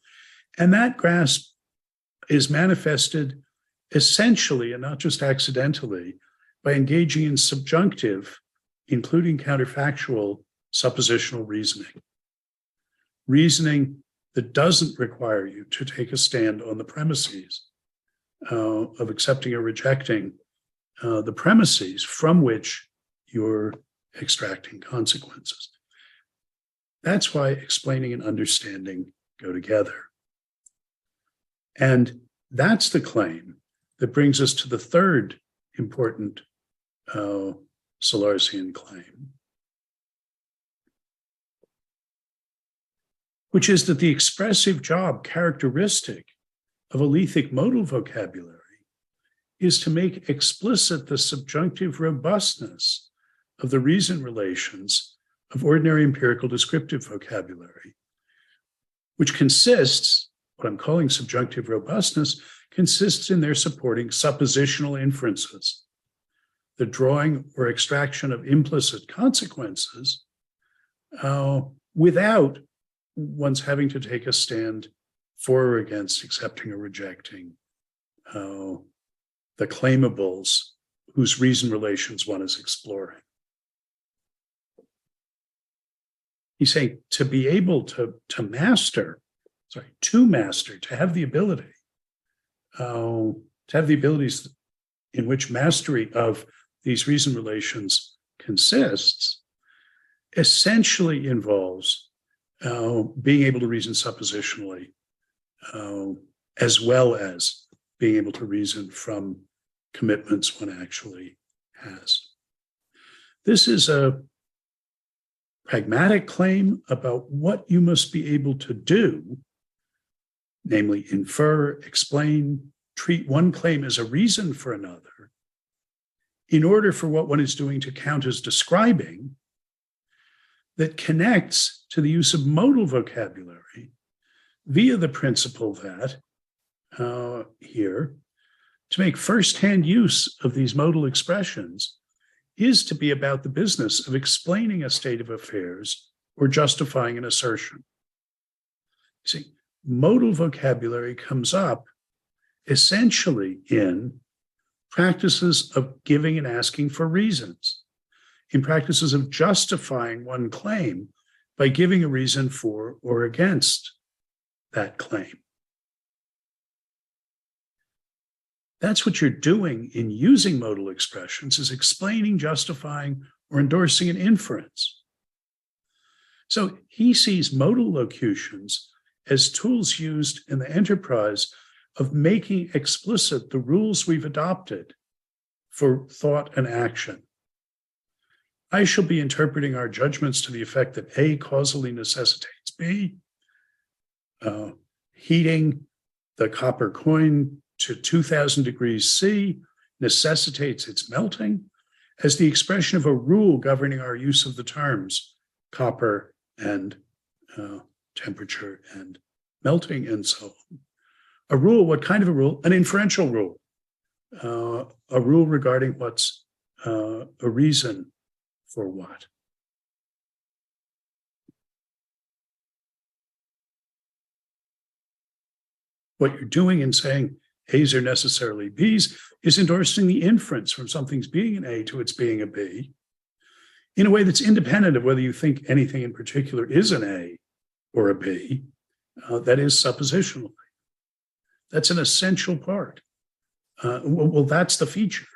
And that grasp is manifested essentially, and not just accidentally, by engaging in subjunctive, including counterfactual, suppositional reasoning. Reasoning that doesn't require you to take a stand on the premises of accepting or rejecting the premises from which you're extracting consequences. That's why explaining and understanding go together. And that's the claim that brings us to the third important Solarzian claim, which is that the expressive job characteristic of Alethic modal vocabulary is to make explicit the subjunctive robustness of the reason relations of ordinary empirical descriptive vocabulary, which consists, what I'm calling subjunctive robustness, consists in their supporting suppositional inferences, the drawing or extraction of implicit consequences without one's having to take a stand for or against accepting or rejecting the claimables whose reason relations one is exploring. He's saying to be able to master, to have the ability, to have the abilities in which mastery of these reason relations consists, essentially involves being able to reason suppositionally, as well as being able to reason from commitments one actually has. This is a pragmatic claim about what you must be able to do, namely infer, explain, treat one claim as a reason for another, in order for what one is doing to count as describing, that connects to the use of modal vocabulary via the principle that here, to make firsthand use of these modal expressions is to be about the business of explaining a state of affairs or justifying an assertion. See, modal vocabulary comes up essentially in practices of giving and asking for reasons, in practices of justifying one claim by giving a reason for or against that claim. That's what you're doing in using modal expressions, is explaining, justifying, or endorsing an inference. So he sees modal locutions as tools used in the enterprise of making explicit the rules we've adopted for thought and action. I shall be interpreting our judgments to the effect that A causally necessitates B, heating the copper coin to 2000 degrees C necessitates its melting, as the expression of a rule governing our use of the terms copper and temperature and melting and so on. A rule, what kind of a rule? An inferential rule, a rule regarding what's a reason for what. What you're doing in saying A's are necessarily B's is endorsing the inference from something's being an A to its being a B in a way that's independent of whether you think anything in particular is an A or a B. That is suppositionally. That's an essential part. Well, that's the feature.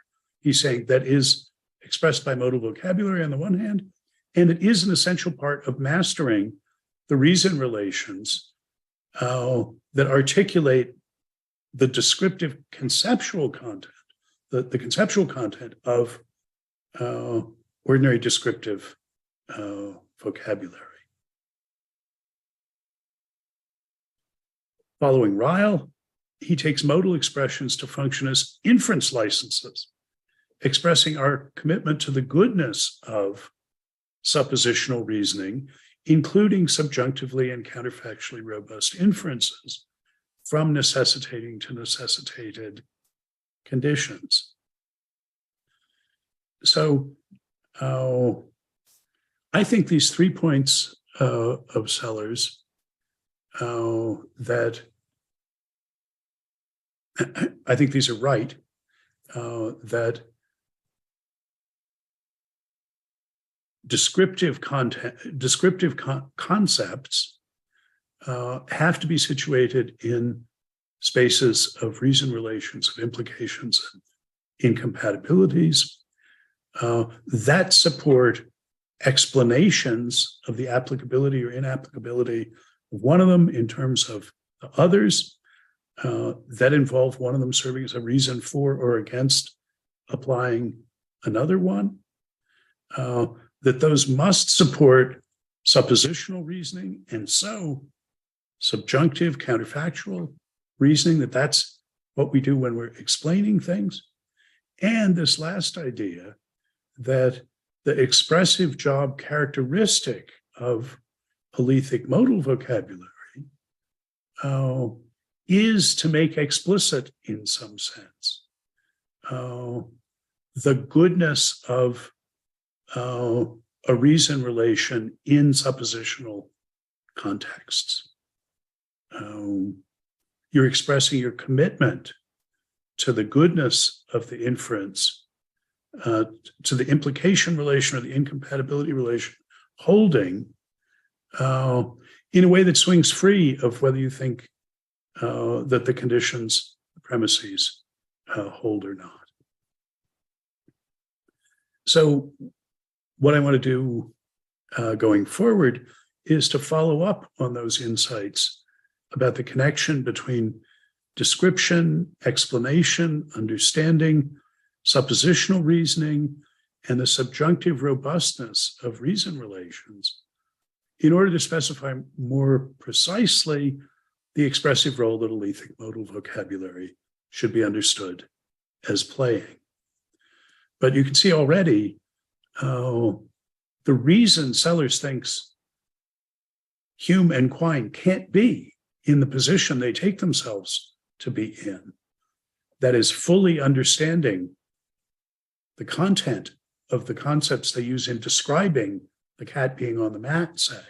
He's saying that is expressed by modal vocabulary on the one hand, and it is an essential part of mastering the reason relations that articulate the descriptive conceptual content, the conceptual content of ordinary descriptive vocabulary. Following Ryle, he takes modal expressions to function as inference licenses, expressing our commitment to the goodness of suppositional reasoning, including subjunctively and counterfactually robust inferences from necessitating to necessitated conditions. So I think these 3 points of Sellers that I think these are right, that descriptive concepts have to be situated in spaces of reason relations, of implications and incompatibilities that support explanations of the applicability or inapplicability of one of them in terms of the others, that involve one of them serving as a reason for or against applying another one, that those must support suppositional reasoning, and so subjunctive, counterfactual reasoning, that's what we do when we're explaining things. And this last idea that the expressive job characteristic of Alethic modal vocabulary is to make explicit, in some sense, the goodness of a reason relation in suppositional contexts. You're expressing your commitment to the goodness of the inference, to the implication relation or the incompatibility relation holding in a way that swings free of whether you think that the conditions, the premises hold or not. So what I want to do going forward is to follow up on those insights about the connection between description, explanation, understanding, suppositional reasoning, and the subjunctive robustness of reason relations in order to specify more precisely the expressive role that Alethic modal vocabulary should be understood as playing. But you can see already the reason Sellers thinks Hume and Quine can't be in the position they take themselves to be in, that is fully understanding the content of the concepts they use in describing the cat being on the mat, say,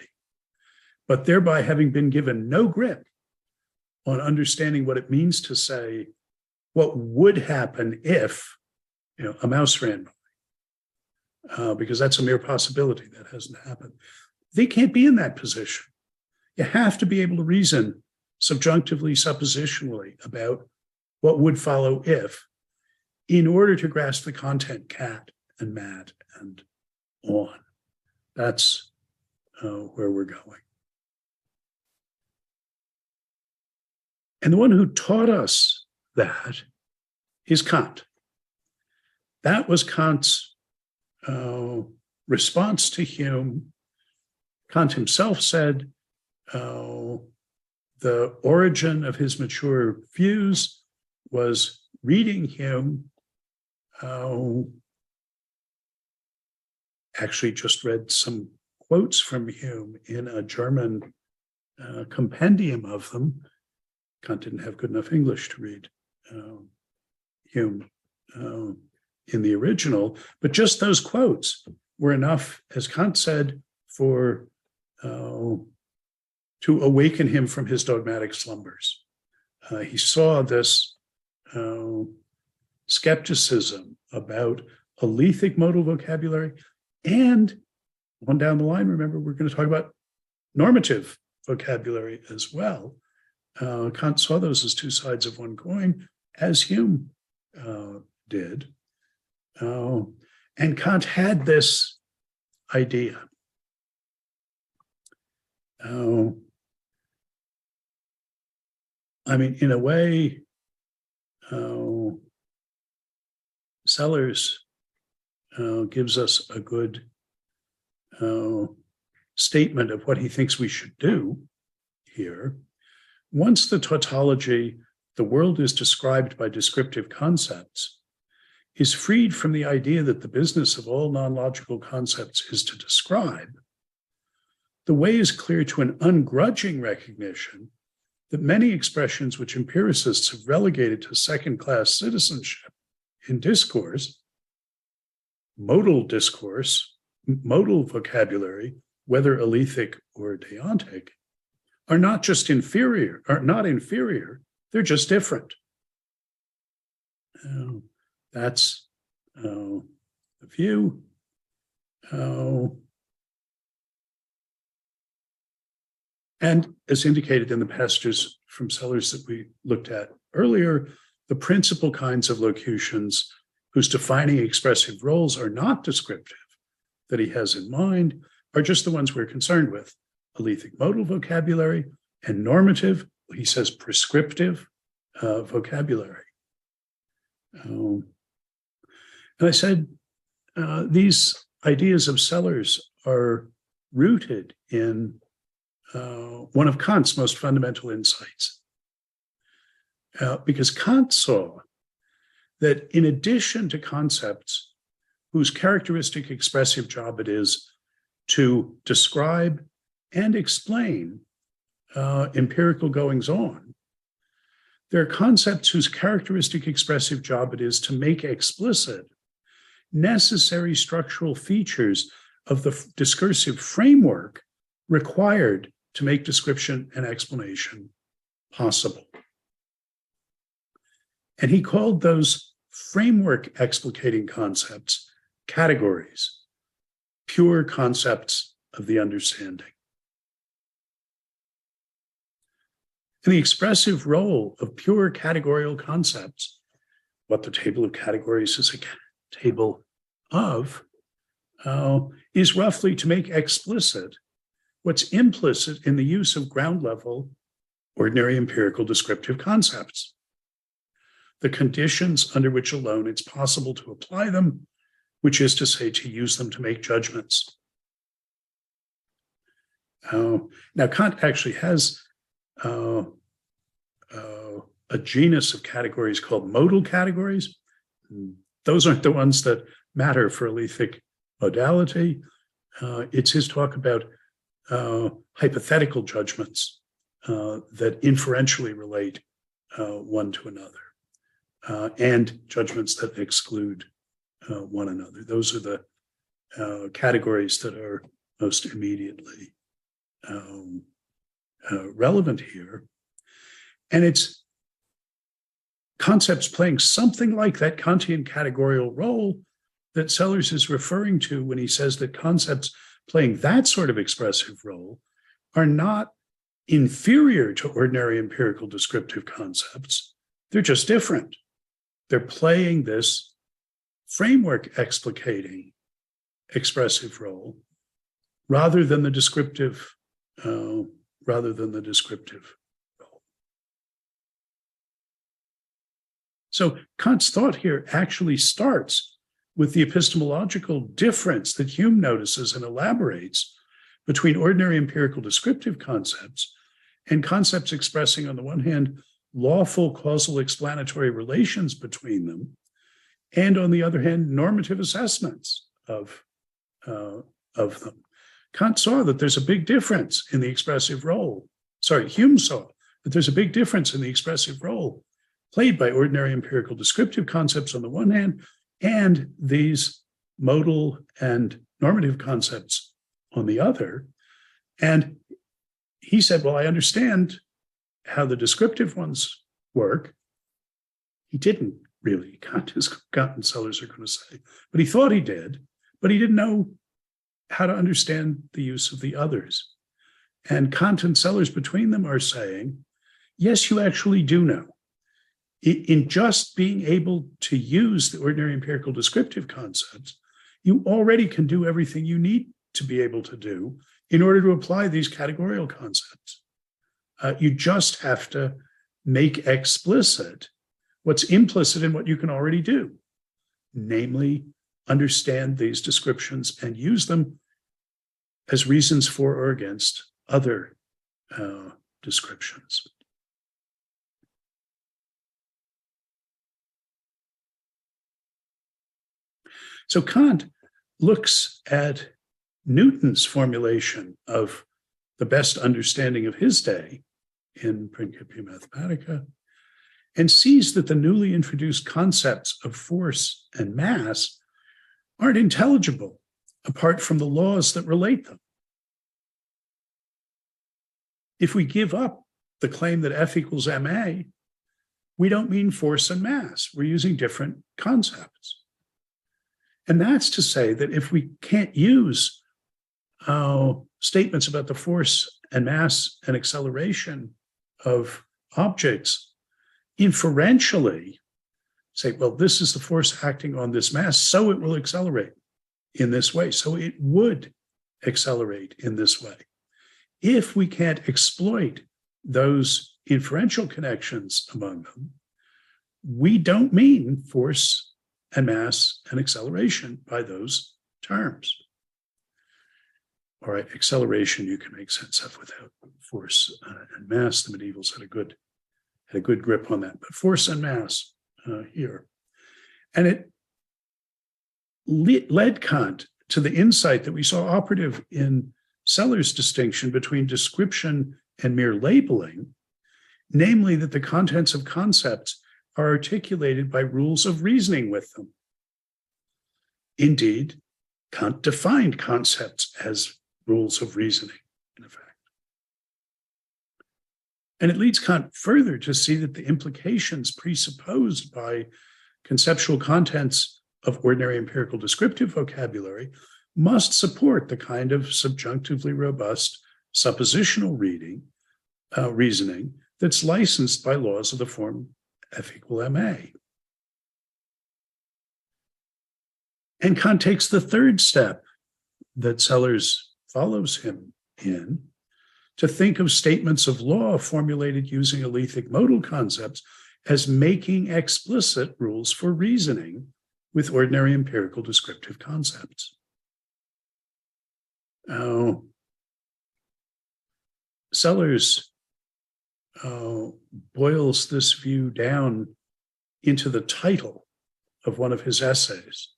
but thereby having been given no grip on understanding what it means to say what would happen if, a mouse ran by, because that's a mere possibility that hasn't happened. They can't be in that position. You have to be able to reason subjunctively, suppositionally about what would follow if, in order to grasp the content cat and mat and on. That's where we're going. And the one who taught us that is Kant. That was Kant's response to Hume. Kant himself said the origin of his mature views was reading Hume. Actually just read some quotes from Hume in a German compendium of them. Kant didn't have good enough English to read Hume in the original, but just those quotes were enough, as Kant said, for to awaken him from his dogmatic slumbers. He saw this skepticism about Alethic modal vocabulary, and on down the line, remember, we're going to talk about normative vocabulary as well. Kant saw those as two sides of one coin, as Hume did. And Kant had this idea. In a way, Sellers gives us a good statement of what he thinks we should do here. Once the tautology, the world is described by descriptive concepts, is freed from the idea that the business of all non-logical concepts is to describe, the way is clear to an ungrudging recognition that many expressions which empiricists have relegated to second-class citizenship in discourse, modal discourse, modal vocabulary, whether Alethic or deontic, are not just inferior, are not inferior, they're just different. That's the view. And as indicated in the passages from Sellars that we looked at earlier, the principal kinds of locutions whose defining expressive roles are not descriptive that he has in mind are just the ones we're concerned with. Alethic modal vocabulary and normative, he says prescriptive vocabulary. And I said these ideas of Sellars are rooted in one of Kant's most fundamental insights. Because Kant saw that in addition to concepts whose characteristic expressive job it is to describe and explain empirical goings-on, there are concepts whose characteristic expressive job it is to make explicit necessary structural features of the discursive framework required to make description and explanation possible. And he called those framework explicating concepts categories, pure concepts of the understanding. And the expressive role of pure categorical concepts, what the table of categories is a table of, is roughly to make explicit what's implicit in the use of ground level, ordinary empirical descriptive concepts, the conditions under which alone it's possible to apply them, which is to say, to use them to make judgments. Now, Kant actually has a genus of categories called modal categories. Those aren't the ones that matter for Alethic modality. It's his talk about hypothetical judgments that inferentially relate one to another, and judgments that exclude one another. Those are the categories that are most immediately relevant here. And it's concepts playing something like that Kantian categorical role that Sellars is referring to when he says that concepts playing that sort of expressive role are not inferior to ordinary empirical descriptive concepts. They're just different. They're playing this framework explicating expressive role rather than the descriptive role. So Kant's thought here actually starts with the epistemological difference that Hume notices and elaborates between ordinary empirical descriptive concepts and concepts expressing, on the one hand, lawful causal explanatory relations between them, and on the other hand, normative assessments of them. Kant saw that there's a big difference in the expressive role. Hume saw that there's a big difference in the expressive role played by ordinary empirical descriptive concepts on the one hand, and these modal and normative concepts on the other. And he said, well, I understand how the descriptive ones work. He didn't really, Kant and Sellars are going to say, but he thought he did, but he didn't know how to understand the use of the others. And Kant and Sellars between them are saying, yes, you actually do know. In just being able to use the ordinary empirical descriptive concepts, you already can do everything you need to be able to do in order to apply these categorical concepts. You just have to make explicit what's implicit in what you can already do, namely, understand these descriptions and use them as reasons for or against other descriptions. So Kant looks at Newton's formulation of the best understanding of his day in Principia Mathematica and sees that the newly introduced concepts of force and mass aren't intelligible apart from the laws that relate them. If we give up the claim that F equals ma, we don't mean force and mass. We're using different concepts. And that's to say that if we can't use statements about the force and mass and acceleration of objects inferentially, say, well, this is the force acting on this mass, so it will accelerate in this way. So it would accelerate in this way. If we can't exploit those inferential connections among them, we don't mean force and mass and acceleration by those terms. All right, acceleration you can make sense of without force and mass. The medievals had a good grip on that, but force and mass here. And it led Kant to the insight that we saw operative in Seller's distinction between description and mere labeling, namely that the contents of concepts are articulated by rules of reasoning with them. Indeed, Kant defined concepts as rules of reasoning, in effect. And it leads Kant further to see that the implications presupposed by conceptual contents of ordinary empirical descriptive vocabulary must support the kind of subjunctively robust suppositional reasoning that's licensed by laws of the form F equal ma. And Kant takes the third step that Sellers follows him in to think of statements of law formulated using Alethic modal concepts as making explicit rules for reasoning with ordinary empirical descriptive concepts. Sellers boils this view down into the title of one of his essays,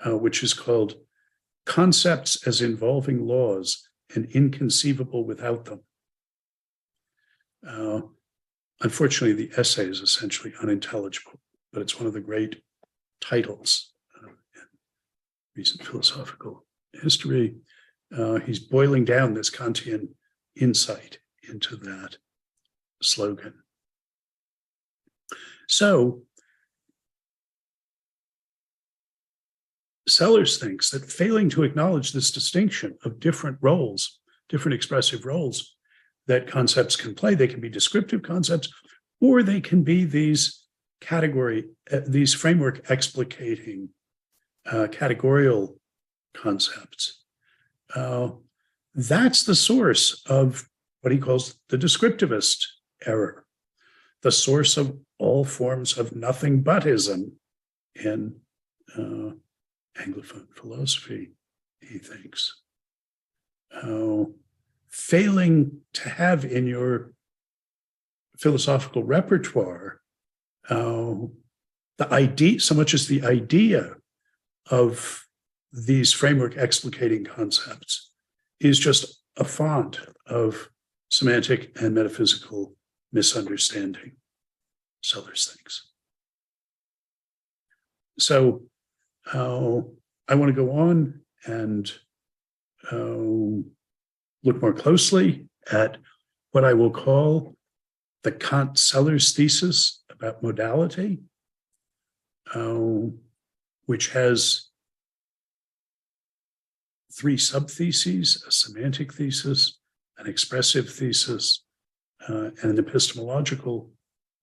which is called Concepts as Involving Laws and Inconceivable Without Them. Unfortunately, the essay is essentially unintelligible, but it's one of the great titles in recent philosophical history. He's boiling down this Kantian insight into that slogan. So, Sellers thinks that failing to acknowledge this distinction of different roles, different expressive roles that concepts can play, they can be descriptive concepts, or they can be these these framework explicating categorical concepts. That's the source of what he calls the descriptivist error, the source of all forms of nothing butism in Anglophone philosophy, he thinks. Failing to have in your philosophical repertoire the idea, so much as the idea of these framework explicating concepts, is just a font of semantic and metaphysical misunderstanding, Sellers thinks. So I want to go on and look more closely at what I will call the Kant-Sellers thesis about modality, which has three subtheses: a semantic thesis, an expressive thesis, and an epistemological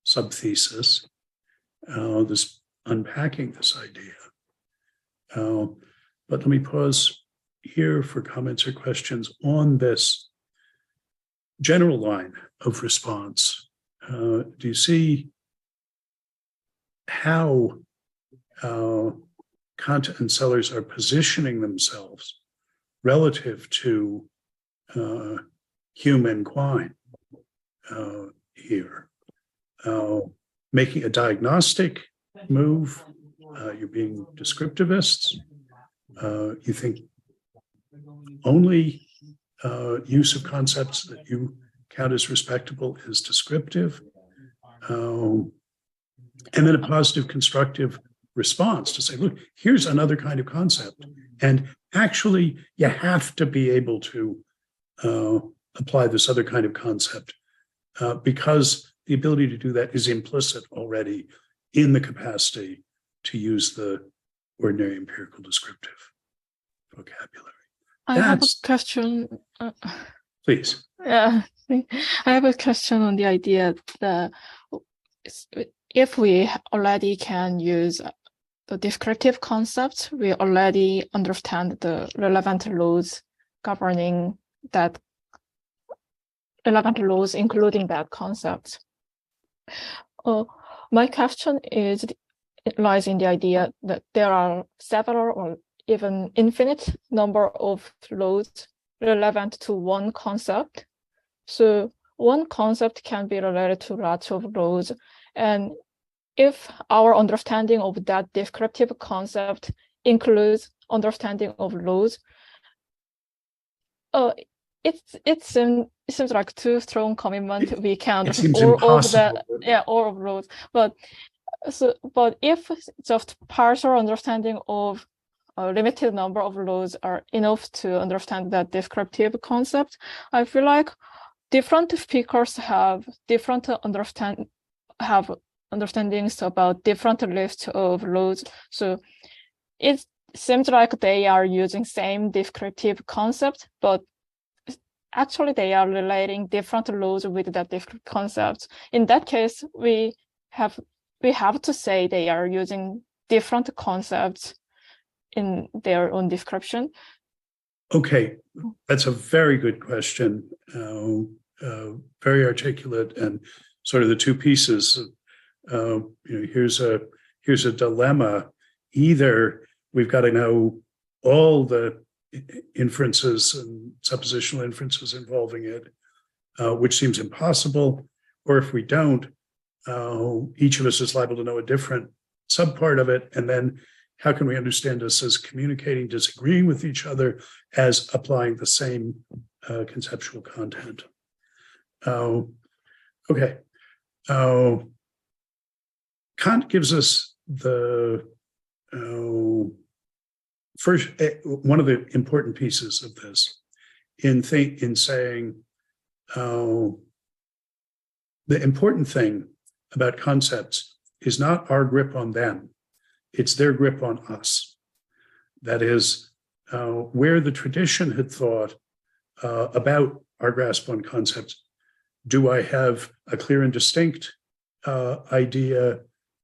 subthesis. This unpacking this idea. But let me pause here for comments or questions on this general line of response. Do you see how Kant and Sellers are positioning themselves relative to human quine here. Making a diagnostic move, you're being descriptivists. You think only use of concepts that you count as respectable is descriptive. And then a positive, constructive response to say, look, here's another kind of concept. And actually, you have to be able to apply this other kind of concept because the ability to do that is implicit already in the capacity to use the ordinary empirical descriptive vocabulary. I have a question. Please. Yeah, I have a question on the idea that if we already can use the descriptive concepts, we already understand the relevant laws governing that, relevant laws including that concept. My question lies in the idea that there are several or even infinite number of laws relevant to one concept. So one concept can be related to lots of laws. And if our understanding of that descriptive concept includes understanding of laws, it seems like too strong commitment. We can all of laws. But if just partial understanding of a limited number of laws are enough to understand that descriptive concept, I feel like different speakers have different understandings about different lists of laws. So it seems like they are using same descriptive concept, but actually they are relating different laws with that descriptive concept. In that case, we have to say they are using different concepts in their own description. Okay, that's a very good question. Very articulate, and sort of the two pieces. Here's a dilemma. Either we've got to know all the inferences and suppositional inferences involving it, which seems impossible, or if we don't, each of us is liable to know a different subpart of it, and then how can we understand us as communicating, disagreeing with each other, as applying the same conceptual content? Okay. Kant gives us the first one of the important pieces of this in saying the important thing about concepts is not our grip on them. It's their grip on us. That is, where the tradition had thought about our grasp on concepts. Do I have a clear and distinct idea?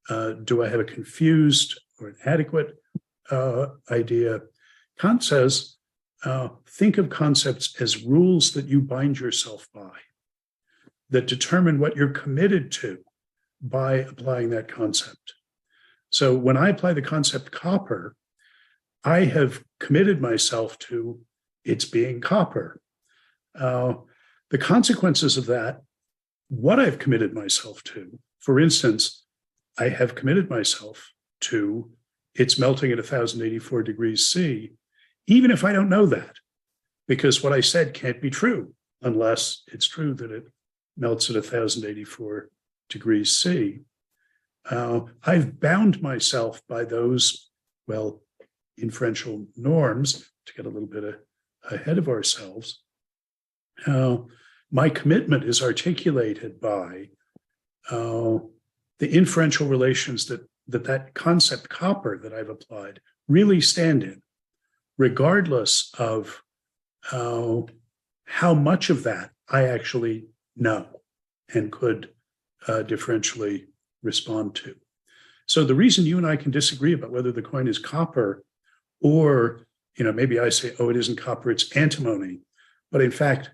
Do I have a confused or inadequate idea? Kant says, think of concepts as rules that you bind yourself by, that determine what you're committed to by applying that concept. So when I apply the concept copper, I have committed myself to its being copper. The consequences of that, what I've committed myself to, for instance, I have committed myself to its melting at 1084 degrees C, even if I don't know that, because what I said can't be true unless it's true that it melts at 1084 degrees C. I've bound myself by those, inferential norms, to get a little bit ahead of ourselves. My commitment is articulated by the inferential relations that concept copper that I've applied really stand in, regardless of how much of that I actually know and could differentially respond to. So the reason you and I can disagree about whether the coin is copper, or maybe I say, oh, it isn't copper, it's antimony, but in fact,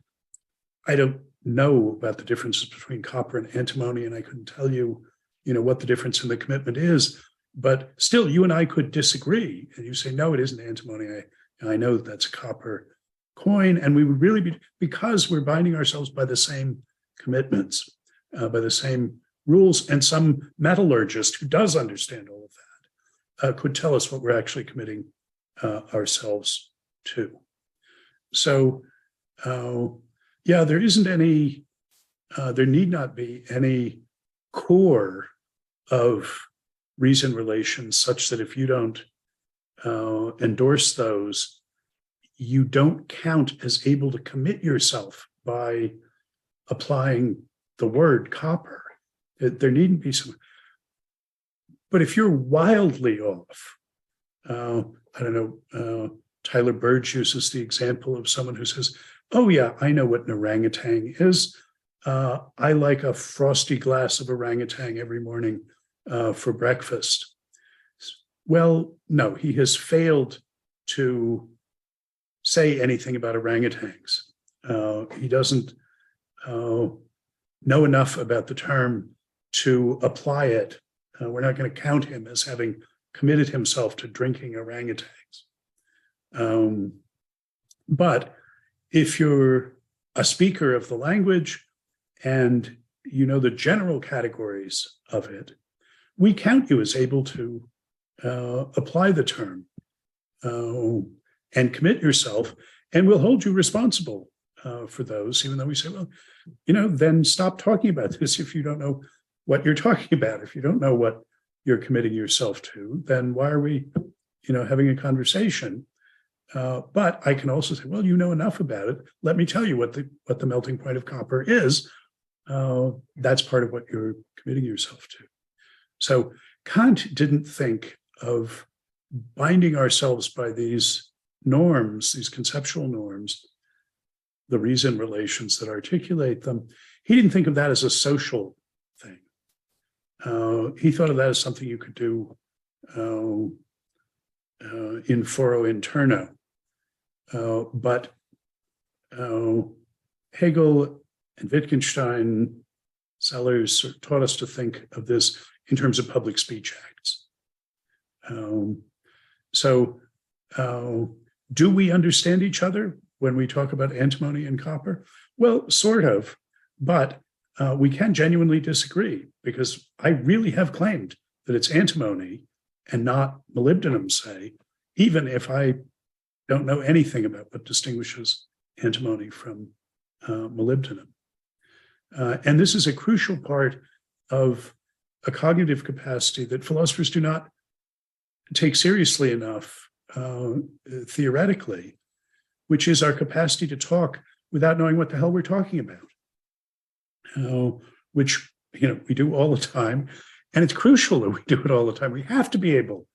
I don't know about the differences between copper and antimony, and I couldn't tell you, what the difference in the commitment is. But still, you and I could disagree, and you say, no, it isn't antimony, I know that's a copper coin, and we would really be, because we're binding ourselves by the same commitments, by the same rules, and some metallurgist who does understand all of that could tell us what we're actually committing ourselves to. So, yeah, there isn't any, there need not be any core of reason relations such that if you don't endorse those, you don't count as able to commit yourself by applying the word copper. There needn't be some. But if you're wildly off, I don't know, Tyler Burge uses the example of someone who says, oh yeah, I know what an orangutan is. I like a frosty glass of orangutan every morning for breakfast. Well, no, he has failed to say anything about orangutans. He doesn't know enough about the term to apply it. We're not going to count him as having committed himself to drinking orangutans. But if you're a speaker of the language and you know the general categories of it, we count you as able to apply the term and commit yourself, and we'll hold you responsible for those, even though we say, well, then stop talking about this if you don't know what you're talking about. If you don't know what you're committing yourself to, then why are we, having a conversation? But I can also say, well, you know enough about it. Let me tell you what the melting point of copper is. That's part of what you're committing yourself to. So Kant didn't think of binding ourselves by these norms, these conceptual norms, the reason relations that articulate them. He didn't think of that as a social thing. He thought of that as something you could do in foro interno. But Hegel and Wittgenstein, Sellers taught us to think of this in terms of public speech acts. So do we understand each other when we talk about antimony and copper? Well, sort of, but we can genuinely disagree, because I really have claimed that it's antimony and not molybdenum, say, even if I don't know anything about what distinguishes antimony from molybdenum. And this is a crucial part of a cognitive capacity that philosophers do not take seriously enough theoretically, which is our capacity to talk without knowing what the hell we're talking about, which we do all the time. And it's crucial that we do it all the time. We have to be able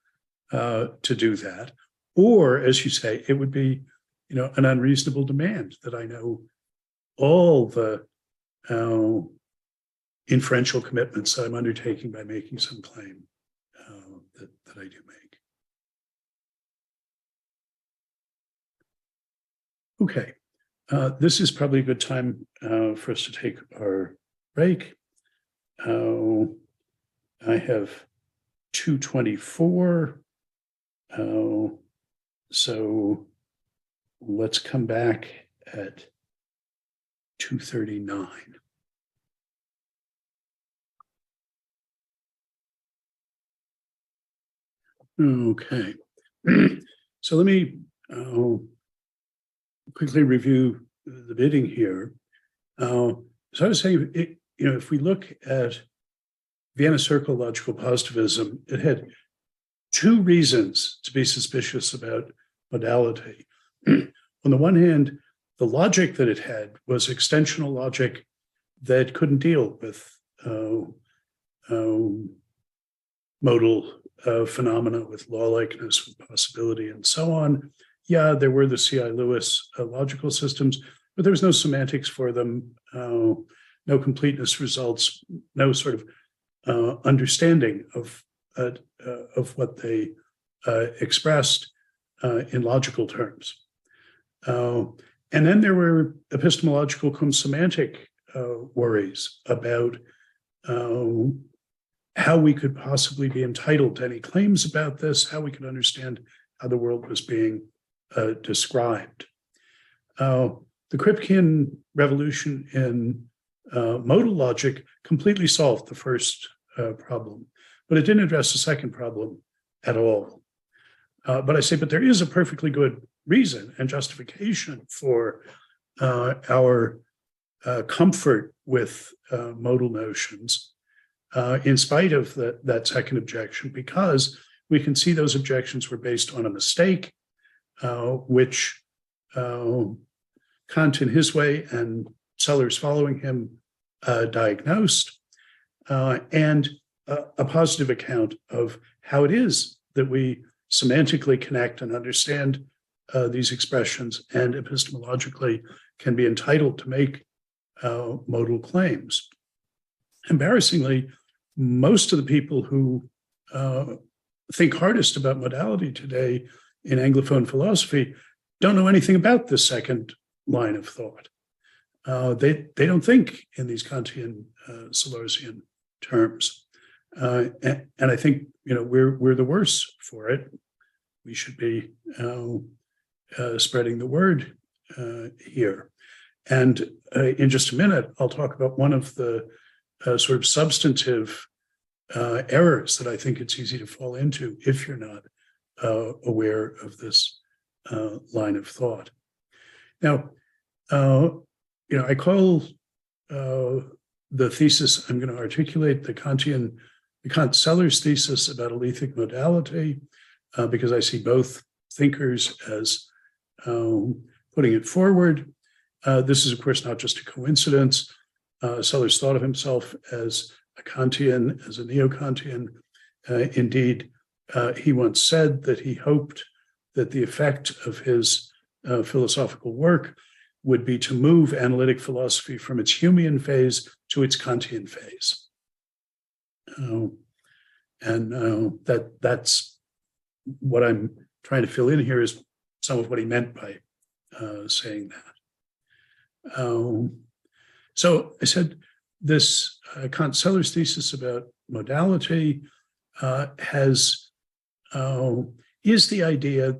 to do that. Or, as you say, it would be, an unreasonable demand that I know all the inferential commitments that I'm undertaking by making some claim that I do make. Okay, this is probably a good time for us to take our break. I have 2:24. So let's come back at 2:39. Okay. So let me quickly review the bidding here. So I was saying, if we look at Vienna Circle logical positivism, it had two reasons to be suspicious about modality. On the one hand, the logic that it had was extensional logic that couldn't deal with modal phenomena with law likeness, with possibility, and so on. Yeah, there were the C.I. Lewis logical systems, but there was no semantics for them, no completeness results, no sort of understanding of what they expressed in logical terms. And then there were epistemological cum semantic worries about how we could possibly be entitled to any claims about this, how we could understand how the world was being described. The Kripkean revolution in modal logic completely solved the first problem, but it didn't address the second problem at all. But there is a perfectly good reason and justification for our comfort with modal notions, in spite of that second objection, because we can see those objections were based on a mistake, which Kant in his way and Sellars following him diagnosed, and a positive account of how it is that we semantically connect and understand these expressions, and epistemologically can be entitled to make modal claims. Embarrassingly, most of the people who think hardest about modality today in Anglophone philosophy don't know anything about this second line of thought. They don't think in these Kantian Solarzian terms, and I think we're the worse for it. We should be spreading the word here. And in just a minute, I'll talk about one of the sort of substantive errors that I think it's easy to fall into if you're not aware of this line of thought. Now, I call the thesis I'm going to articulate the Kant-Sellars thesis about Alethic modality, because I see both thinkers as putting it forward. This is, of course, not just a coincidence. Sellars thought of himself as a Kantian, as a neo-Kantian. Indeed, he once said that he hoped that the effect of his philosophical work would be to move analytic philosophy from its Humean phase to its Kantian phase. That's what I'm trying to fill in here, is some of what he meant by saying that. So I said this Kant-Sellars thesis about modality is the idea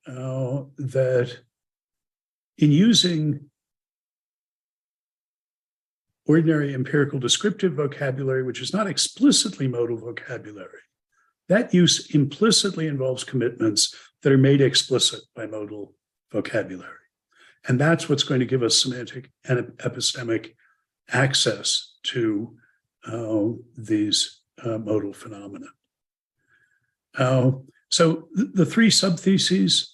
that in using ordinary empirical descriptive vocabulary, which is not explicitly modal vocabulary, that use implicitly involves commitments that are made explicit by modal vocabulary. And that's what's going to give us semantic and epistemic access to these modal phenomena. So the three subtheses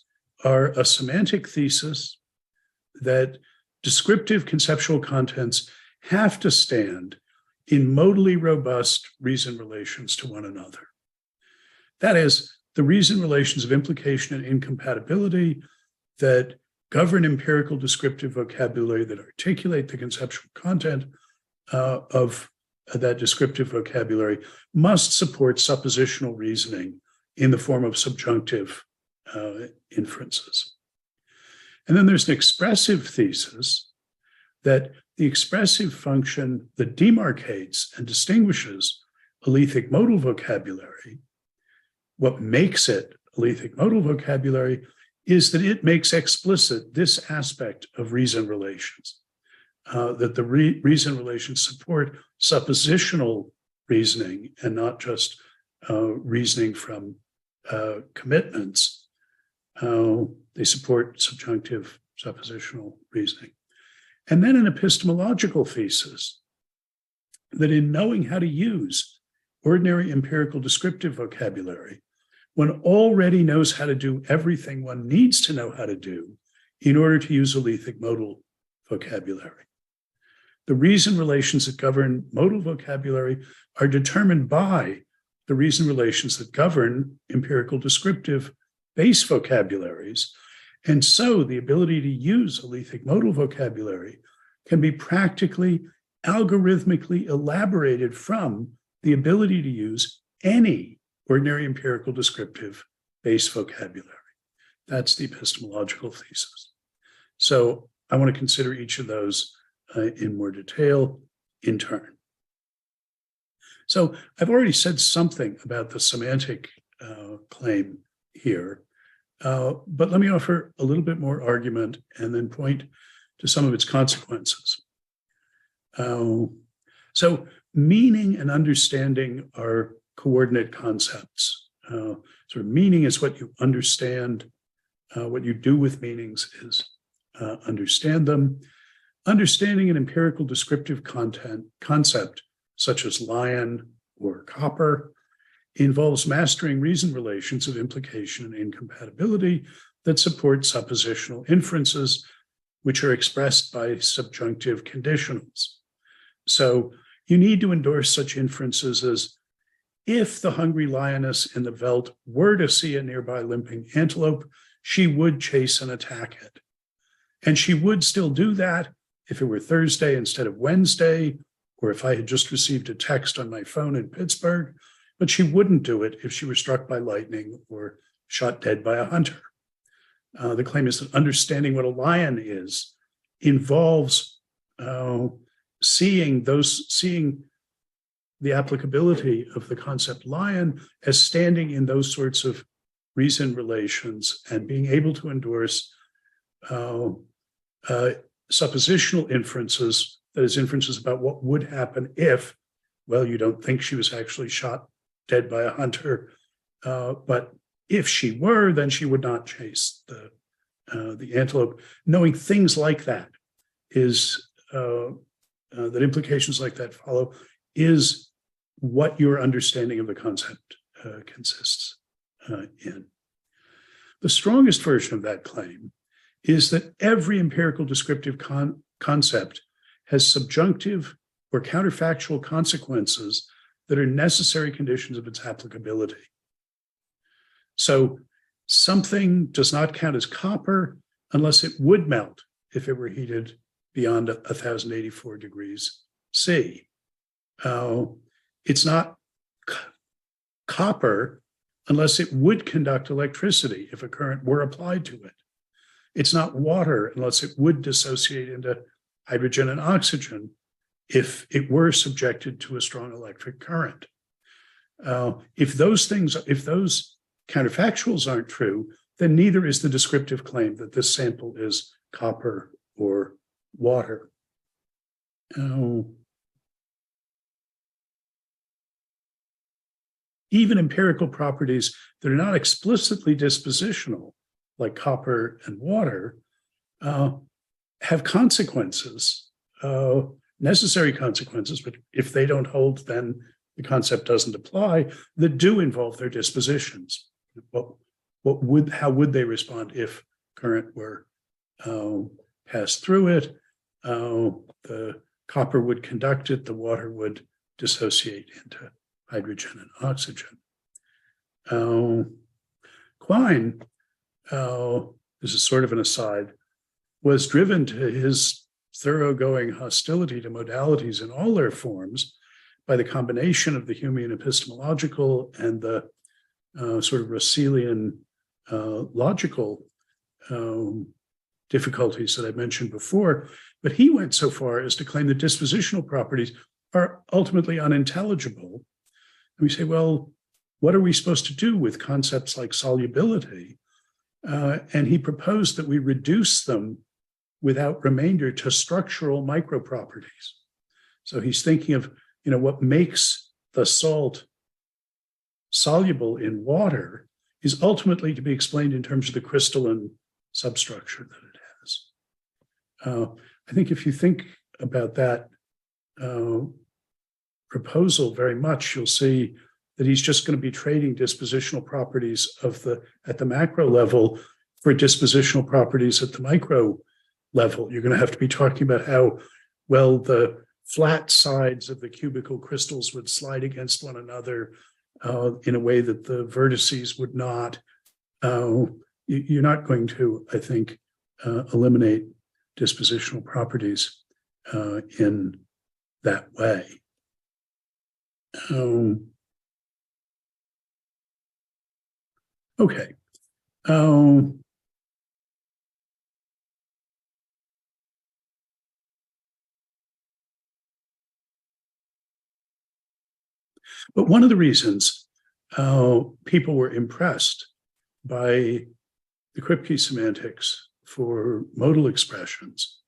are a semantic thesis that descriptive conceptual contents have to stand in modally robust reason relations to one another. That is, the reason relations of implication and incompatibility that govern empirical descriptive vocabulary, that articulate the conceptual content of that descriptive vocabulary, must support suppositional reasoning in the form of subjunctive inferences. And then there's an expressive thesis that the expressive function that demarcates and distinguishes Alethic modal vocabulary, what makes it Alethic modal vocabulary, is that it makes explicit this aspect of reason relations, that the reason relations support suppositional reasoning and not just reasoning from commitments. They support subjunctive suppositional reasoning. And then an epistemological thesis that in knowing how to use ordinary empirical descriptive vocabulary, one already knows how to do everything one needs to know how to do in order to use Alethic modal vocabulary. The reason relations that govern modal vocabulary are determined by the reason relations that govern empirical descriptive base vocabularies. And so the ability to use Alethic modal vocabulary can be practically, algorithmically elaborated from the ability to use any ordinary empirical descriptive base vocabulary. That's the epistemological thesis. So I want to consider each of those in more detail in turn. So I've already said something about the semantic claim here. But let me offer a little bit more argument and then point to some of its consequences. So meaning and understanding are coordinate concepts. Sort of meaning is what you understand. What you do with meanings is understand them. Understanding an empirical descriptive concept, such as lion or copper, involves mastering reason relations of implication and incompatibility that support suppositional inferences, which are expressed by subjunctive conditionals. So you need to endorse such inferences as, if the hungry lioness in the veldt were to see a nearby limping antelope, she would chase and attack it. And she would still do that if it were Thursday instead of Wednesday, or if I had just received a text on my phone in Pittsburgh, but she wouldn't do it if she were struck by lightning or shot dead by a hunter. The claim is that understanding what a lion is involves seeing the applicability of the concept lion as standing in those sorts of reason relations and being able to endorse suppositional inferences, that is, inferences about what would happen if, well, you don't think she was actually shot dead by a hunter, but if she were, then she would not chase the antelope. Knowing things like that is that implications like that follow is what your understanding of the concept consists in. The strongest version of that claim is that every empirical descriptive concept has subjunctive or counterfactual consequences that are necessary conditions of its applicability. So something does not count as copper unless it would melt if it were heated beyond 1084 degrees C. It's not copper unless it would conduct electricity if a current were applied to it. It's not water unless it would dissociate into hydrogen and oxygen if it were subjected to a strong electric current. If those counterfactuals aren't true, then neither is the descriptive claim that this sample is copper or water. Even empirical properties that are not explicitly dispositional, like copper and water, have consequences, necessary consequences, but if they don't hold, then the concept doesn't apply, that do involve their dispositions. How would they respond if current were passed through it? The copper would conduct it, the water would dissociate into hydrogen and oxygen. Quine, this is sort of an aside, was driven to his thoroughgoing hostility to modalities in all their forms by the combination of the Humean epistemological and the sort of Russellian logical difficulties that I mentioned before. But he went so far as to claim that dispositional properties are ultimately unintelligible. And we say, well, what are we supposed to do with concepts like solubility? And he proposed that we reduce them without remainder to structural microproperties. So he's thinking of, what makes the salt soluble in water is ultimately to be explained in terms of the crystalline substructure that it has. I think if you think about that proposal very much, you'll see that he's just going to be trading dispositional properties at the macro level for dispositional properties at the micro level. You're going to have to be talking about how well the flat sides of the cubical crystals would slide against one another in a way that the vertices would not. You're not going to, I think, eliminate dispositional properties in that way. Okay. But one of the reasons people were impressed by the Kripke semantics for modal expressions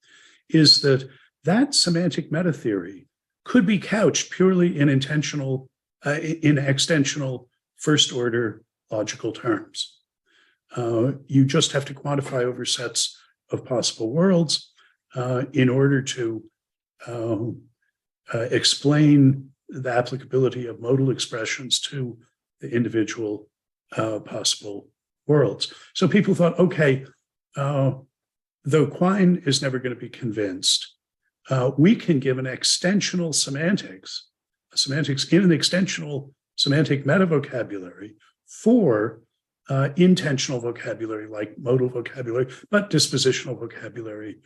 is that that semantic meta theory could be couched purely in extensional first order logical terms. You just have to quantify over sets of possible worlds in order to explain the applicability of modal expressions to the individual possible worlds. So people thought, okay, though Quine is never going to be convinced, we can give an extensional semantics in an extensional semantic metavocabulary for intentional vocabulary like modal vocabulary, but dispositional vocabulary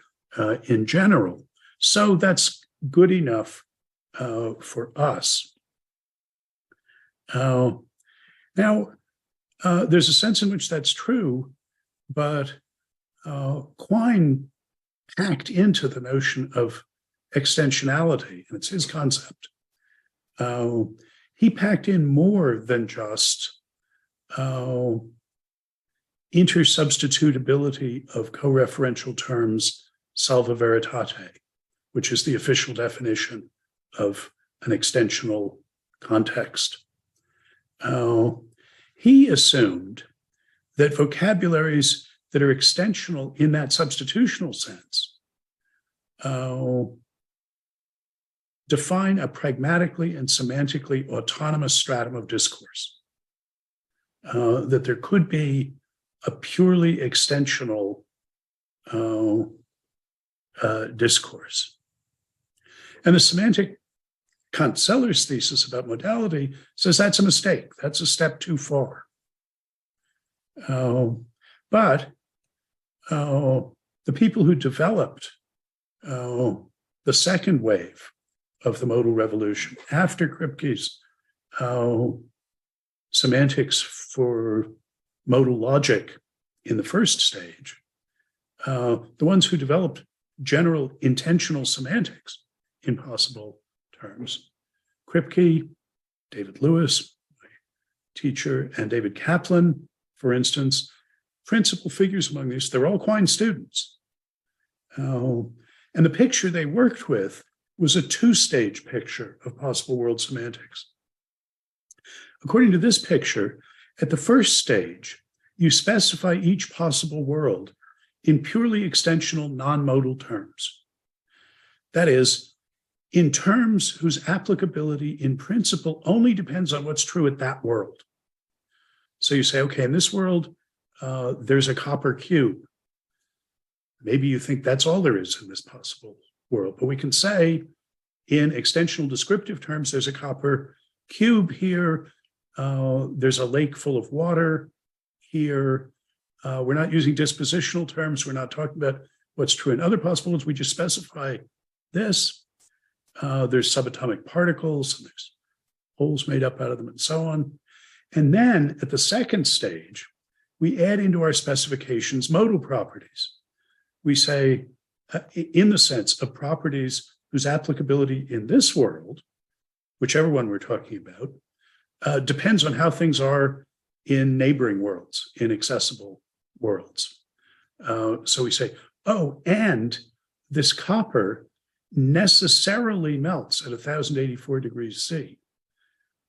in general. So that's good enough for us. Now, there's a sense in which that's true, but Quine packed into the notion of extensionality, and it's his concept. He packed in more than just intersubstitutability of coreferential terms salva veritate, which is the official definition of an extensional context. He assumed that vocabularies that are extensional in that substitutional sense define a pragmatically and semantically autonomous stratum of discourse, that there could be a purely extensional discourse. And the semantic Kant-Sellers thesis about modality says that's a mistake. That's a step too far. But the people who developed the second wave of the modal revolution after Kripke's semantics for modal logic in the first stage, the ones who developed general intentional semantics in possible terms, Kripke, David Lewis, my teacher, and David Kaplan, for instance, principal figures among these, they're all Quine students. And the picture they worked with was a two-stage picture of possible world semantics. According to this picture, at the first stage, you specify each possible world in purely extensional non-modal terms. That is, in terms whose applicability in principle only depends on what's true at that world. So you say, okay, in this world, there's a copper cube. Maybe you think that's all there is in this possible world, but we can say in extensional descriptive terms, there's a copper cube here. There's a lake full of water here. We're not using dispositional terms. We're not talking about what's true in other possible ones. We just specify this. There's subatomic particles, and there's holes made up out of them, and so on. And then at the second stage, we add into our specifications modal properties. We say, in the sense of properties whose applicability in this world, whichever one we're talking about, depends on how things are in neighboring worlds, in accessible worlds. So we say, oh, and this copper necessarily melts at 1084 degrees C.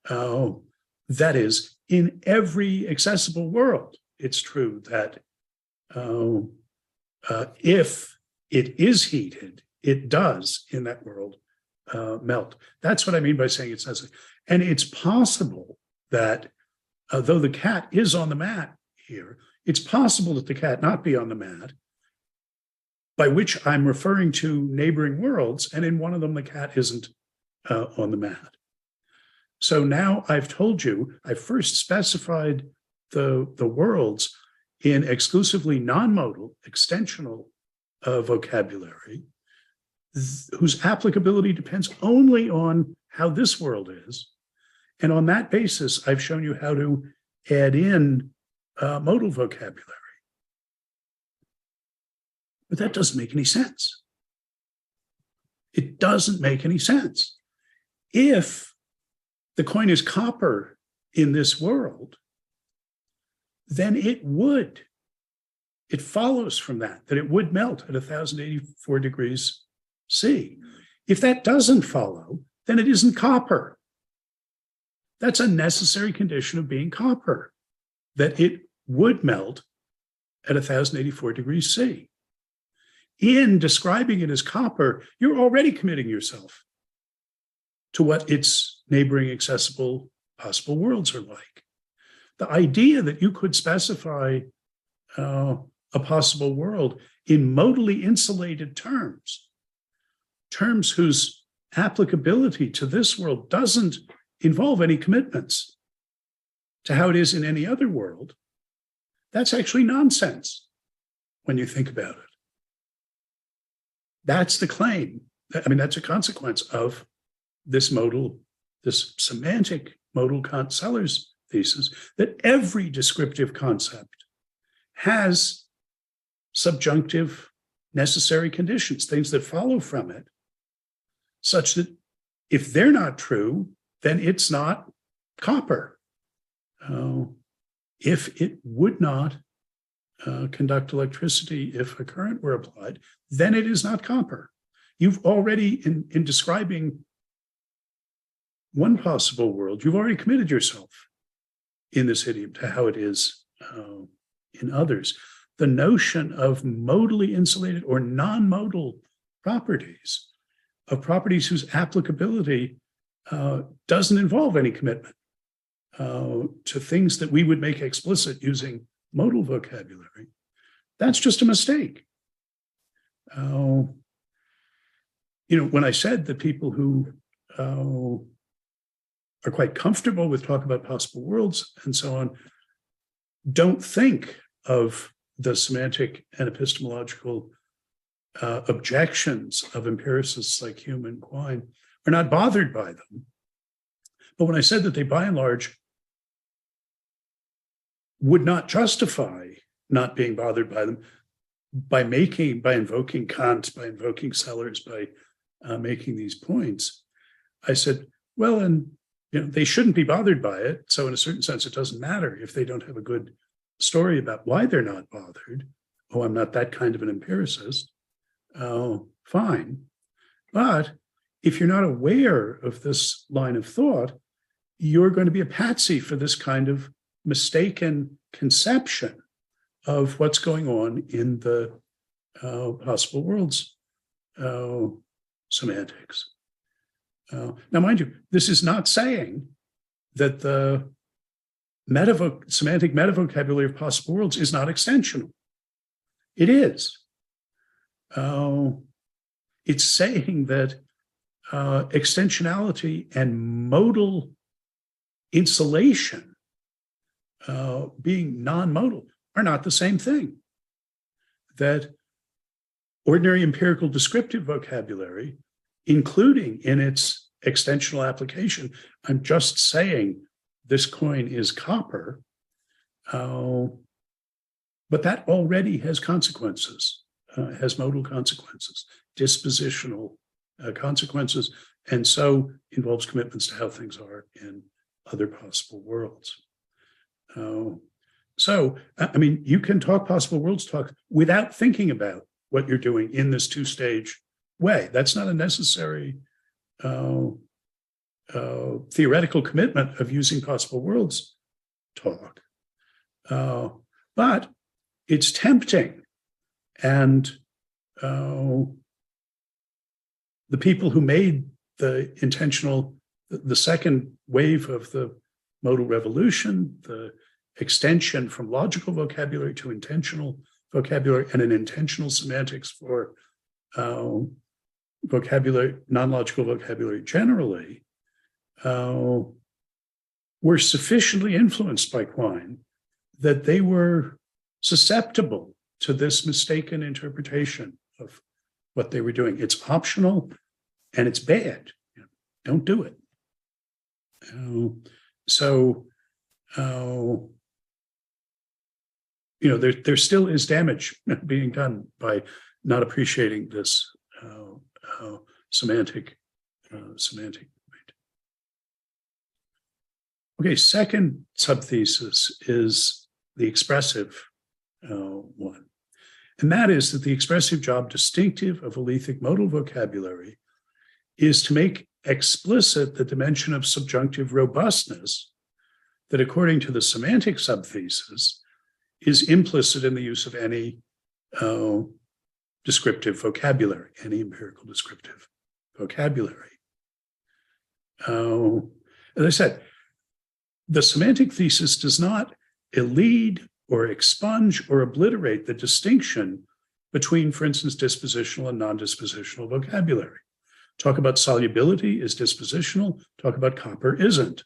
That is, in every accessible world, it's true that if it is heated, it does in that world melt. That's what I mean by saying it's necessary. And it's possible that though the cat is on the mat here, it's possible that the cat not be on the mat, by which I'm referring to neighboring worlds, and in one of them, the cat isn't on the mat. So now I've told you, I first specified the worlds in exclusively non-modal, extensional vocabulary, whose applicability depends only on how this world is. And on that basis, I've shown you how to add in modal vocabulary. But that doesn't make any sense. It doesn't make any sense. If the coin is copper in this world, then it would it follows from that it would melt at 1084 degrees C. If that doesn't follow, then it isn't copper. That's a necessary condition of being copper, that it would melt at 1084 degrees C. In describing it as copper, you're already committing yourself to what its neighboring accessible possible worlds are like. The idea that you could specify a possible world in modally insulated terms whose applicability to this world doesn't involve any commitments to how it is in any other world, that's actually nonsense when you think about it. That's the claim. I mean, that's a consequence of this semantic modal Kant-Sellers thesis, that every descriptive concept has subjunctive necessary conditions, things that follow from it, such that if they're not true, then it's not copper. If it would not conduct electricity if a current were applied, then it is not copper. You've already, in describing one possible world, you've already committed yourself in this idiom to how it is in others. The notion of modally insulated or non-modal properties, of properties whose applicability doesn't involve any commitment to things that we would make explicit using modal vocabulary, that's just a mistake. When I said that people who are quite comfortable with talking about possible worlds and so on don't think of the semantic and epistemological objections of empiricists like Hume and Quine, are not bothered by them. But when I said that they, by and large, would not justify not being bothered by them by invoking Kant, by invoking Sellers, by making these points, I said, well, and they shouldn't be bothered by it. So in a certain sense, it doesn't matter if they don't have a good story about why they're not bothered. Oh, I'm not that kind of an empiricist. Fine. But if you're not aware of this line of thought, you're going to be a patsy for this kind of mistaken conception of what's going on in the possible worlds semantics. Now, mind you, this is not saying that the semantic metavocabulary of possible worlds is not extensional. It is. It's saying that extensionality and modal insulation, being non-modal, are not the same thing. That ordinary empirical descriptive vocabulary, including in its extensional application, I'm just saying this coin is copper, but that already has consequences, has modal consequences, dispositional consequences, and so involves commitments to how things are in other possible worlds. So, I mean, you can talk possible worlds talk without thinking about what you're doing in this two-stage way. That's not a necessary theoretical commitment of using possible worlds talk. But it's tempting. And the people who made the second wave of the modal revolution, the extension from logical vocabulary to intentional vocabulary and an intentional semantics for vocabulary, non-logical vocabulary generally, were sufficiently influenced by Quine that they were susceptible to this mistaken interpretation of what they were doing. It's optional and it's bad. Don't do it. There still is damage being done by not appreciating this semantic point. Okay, second subthesis is the expressive one. And that is that the expressive job distinctive of Alethic modal vocabulary is to make explicit the dimension of subjunctive robustness that, according to the semantic subthesis, is implicit in the use of any descriptive vocabulary, any empirical descriptive vocabulary. As I said, the semantic thesis does not elide or expunge or obliterate the distinction between, for instance, dispositional and non-dispositional vocabulary. Talk about solubility is dispositional, talk about copper isn't.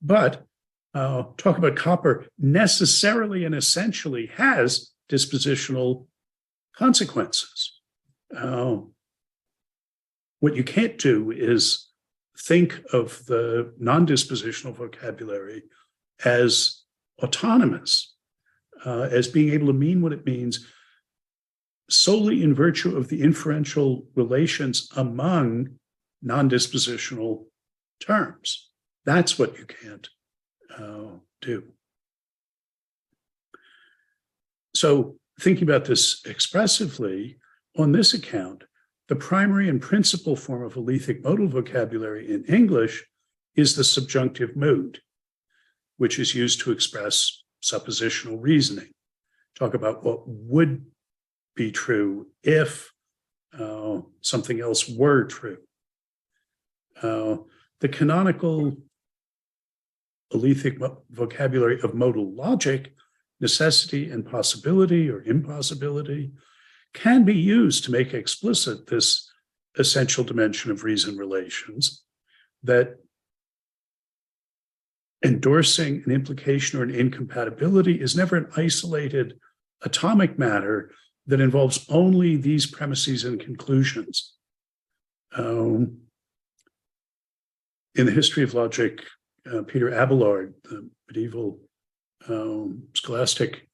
But talk about copper necessarily and essentially has dispositional consequences. What you can't do is think of the non-dispositional vocabulary as autonomous, as being able to mean what it means solely in virtue of the inferential relations among non-dispositional terms. That's what you can't do. So thinking about this expressively, on this account, the primary and principal form of Alethic modal vocabulary in English is the subjunctive mood, which is used to express suppositional reasoning. Talk about what would be true if something else were true. The canonical Alethic vocabulary of modal logic, necessity and possibility or impossibility, can be used to make explicit this essential dimension of reason relations, that endorsing an implication or an incompatibility is never an isolated atomic matter that involves only these premises and conclusions. In the history of logic, Peter Abelard, the medieval scholastic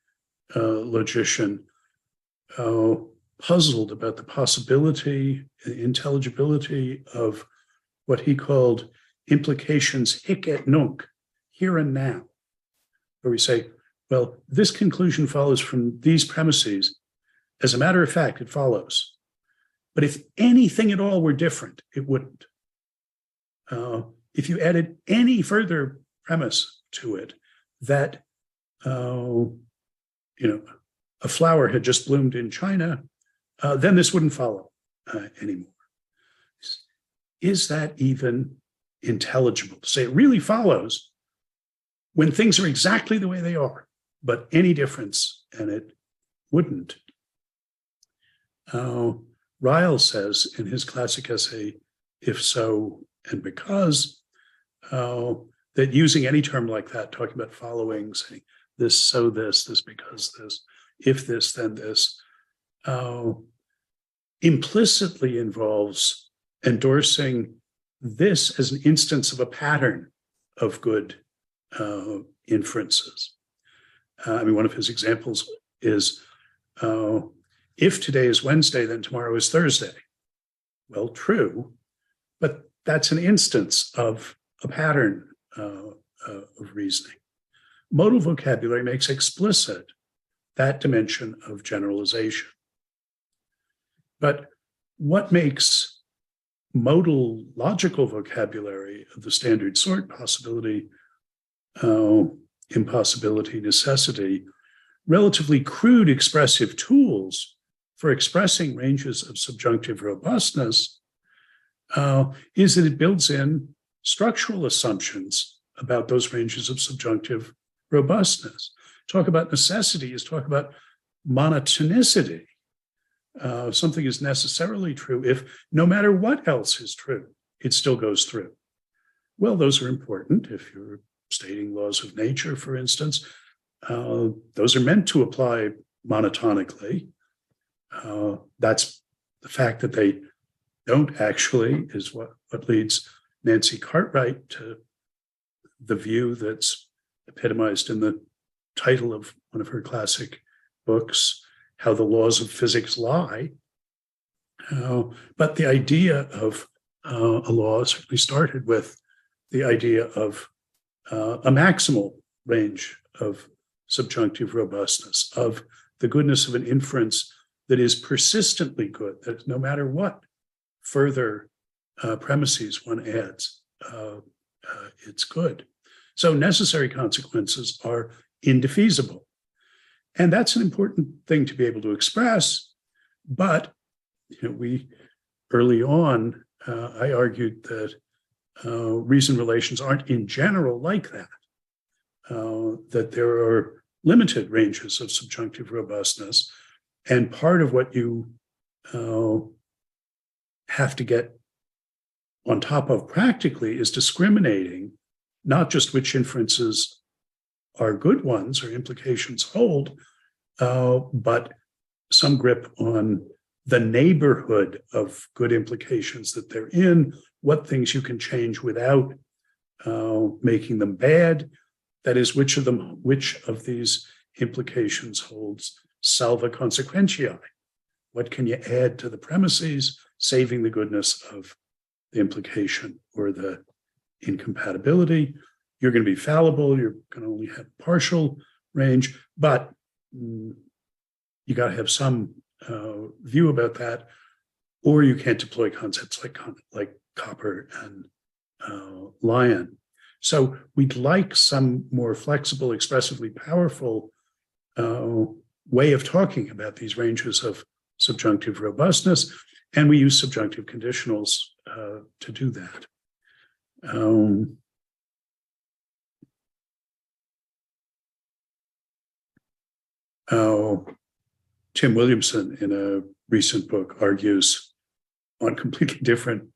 logician, puzzled about the possibility, intelligibility of what he called implications hic et nunc, here and now, where we say, well, this conclusion follows from these premises. As a matter of fact, it follows. But if anything at all were different, it wouldn't. If you added any further premise to it that, a flower had just bloomed in China, then this wouldn't follow anymore. Is that even intelligible? To say it really follows when things are exactly the way they are, but any difference, and it wouldn't. Ryle says in his classic essay, If So and Because, that using any term like that, talking about following, saying this, so this because this, if this, then this, implicitly involves endorsing this as an instance of a pattern of good inferences. One of his examples is, if today is Wednesday, then tomorrow is Thursday. Well, true, but that's an instance of a pattern of reasoning. Modal vocabulary makes explicit that dimension of generalization. But what makes modal logical vocabulary of the standard sort, possibility, impossibility, necessity, relatively crude expressive tools for expressing ranges of subjunctive robustness, is that it builds in structural assumptions about those ranges of subjunctive robustness. Talk about necessity is talk about monotonicity. Something is necessarily true if no matter what else is true, it still goes through. Well, those are important. If you're stating laws of nature, for instance, those are meant to apply monotonically. That's the fact that they don't actually is what leads Nancy Cartwright to the view that's epitomized in the title of one of her classic books, How the Laws of Physics Lie. But the idea of a law certainly started with the idea of a maximal range of subjunctive robustness, of the goodness of an inference that is persistently good, that no matter what further premises one adds, it's good. So necessary consequences are indefeasible. And that's an important thing to be able to express. But we early on, I argued that reason relations aren't in general like that, that there are limited ranges of subjunctive robustness. And part of what you have to get on top of practically is discriminating not just which inferences are good ones or implications hold, but some grip on the neighborhood of good implications that they're in, what things you can change without making them bad. That is, which of these implications holds salva consequentiae? What can you add to the premises, saving the goodness of the implication or the incompatibility? You're going to be fallible. You're going to only have partial range, but you got to have some view about that, or you can't deploy concepts like copper and lion. So we'd like some more flexible, expressively powerful way of talking about these ranges of subjunctive robustness, and we use subjunctive conditionals to do that. Tim Williamson, in a recent book, argues on completely different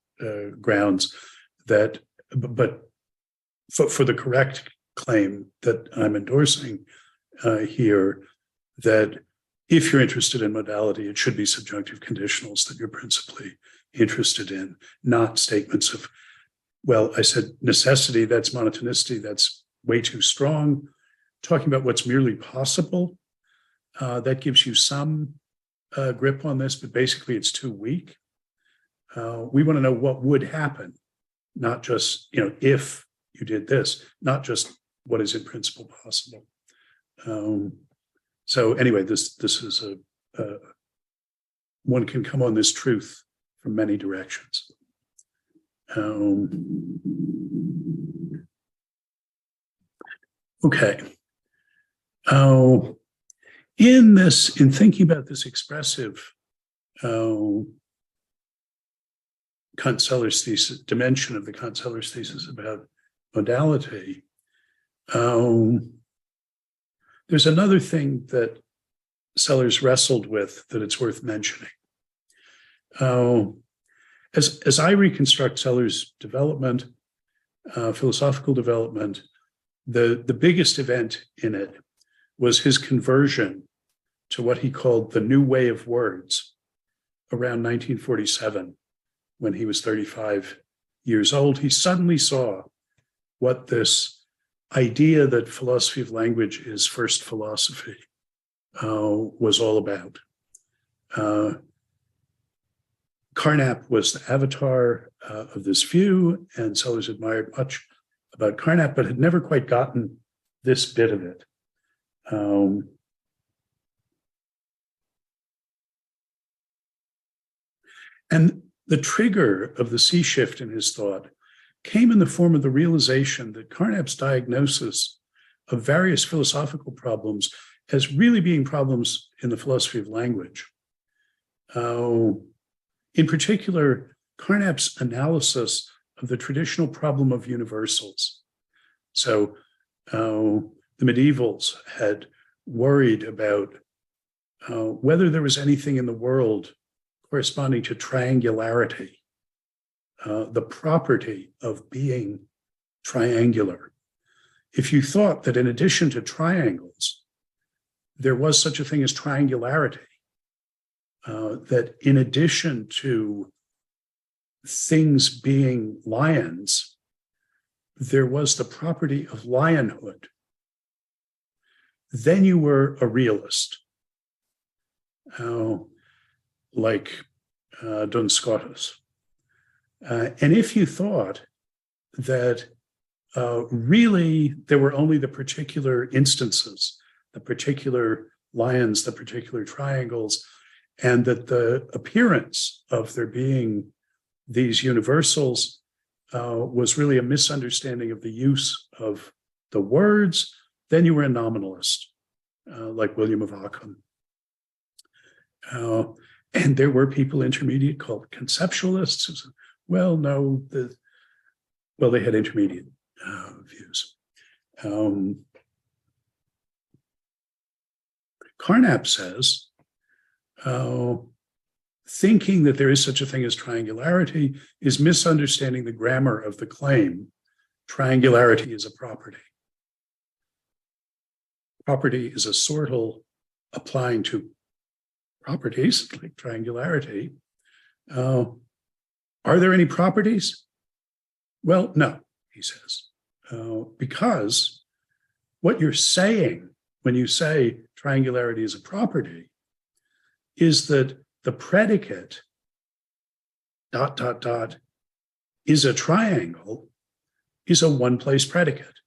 grounds that, but for the correct claim that I'm endorsing here, that if you're interested in modality, it should be subjunctive conditionals that you're principally interested in, not statements of, well, I said necessity, that's monotonicity, that's way too strong. Talking about what's merely possible, that gives you some grip on this, but basically it's too weak. We want to know what would happen, not just, if you did this, not just what is in principle possible. So anyway, this is one can come on this truth from many directions. Okay. In thinking about this expressive Kant-Sellers thesis, dimension of the Kant-Sellers thesis about modality, there's another thing that Sellers wrestled with that it's worth mentioning. As I reconstruct Sellers' development, philosophical development, the biggest event in it was his conversion to what he called the new way of words around 1947, when he was 35 years old. He suddenly saw what this idea that philosophy of language is first philosophy was all about. Carnap was the avatar of this view, and Sellers admired much about Carnap, but had never quite gotten this bit of it. And the trigger of the sea shift in his thought came in the form of the realization that Carnap's diagnosis of various philosophical problems as really being problems in the philosophy of language. In particular, Carnap's analysis of the traditional problem of universals. So the medievals had worried about whether there was anything in the world corresponding to triangularity, the property of being triangular. If you thought that in addition to triangles, there was such a thing as triangularity, that in addition to things being lions, there was the property of lionhood, then you were a realist, like Duns Scotus. And if you thought that really there were only the particular instances, the particular lions, the particular triangles, and that the appearance of there being these universals was really a misunderstanding of the use of the words, then you were a nominalist, like William of Ockham. And there were people intermediate called conceptualists who said, well, no, they had intermediate views. Carnap says, thinking that there is such a thing as triangularity is misunderstanding the grammar of the claim. Triangularity is a property. Property is a sortal applying to properties like triangularity. Are there any properties? Well, no, he says, because what you're saying when you say triangularity is a property is that the predicate ... is a triangle is a one-place predicate.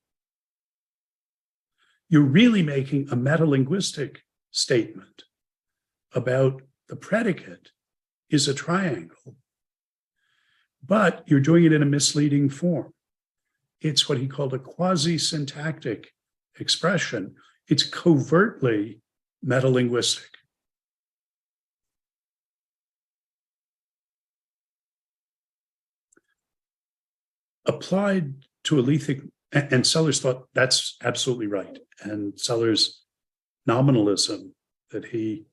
You're really making a metalinguistic statement about the predicate is a triangle, but you're doing it in a misleading form. It's what he called a quasi-syntactic expression. It's covertly metalinguistic. Applied to Alethic, and Sellers thought that's absolutely right. And Sellers' nominalism that he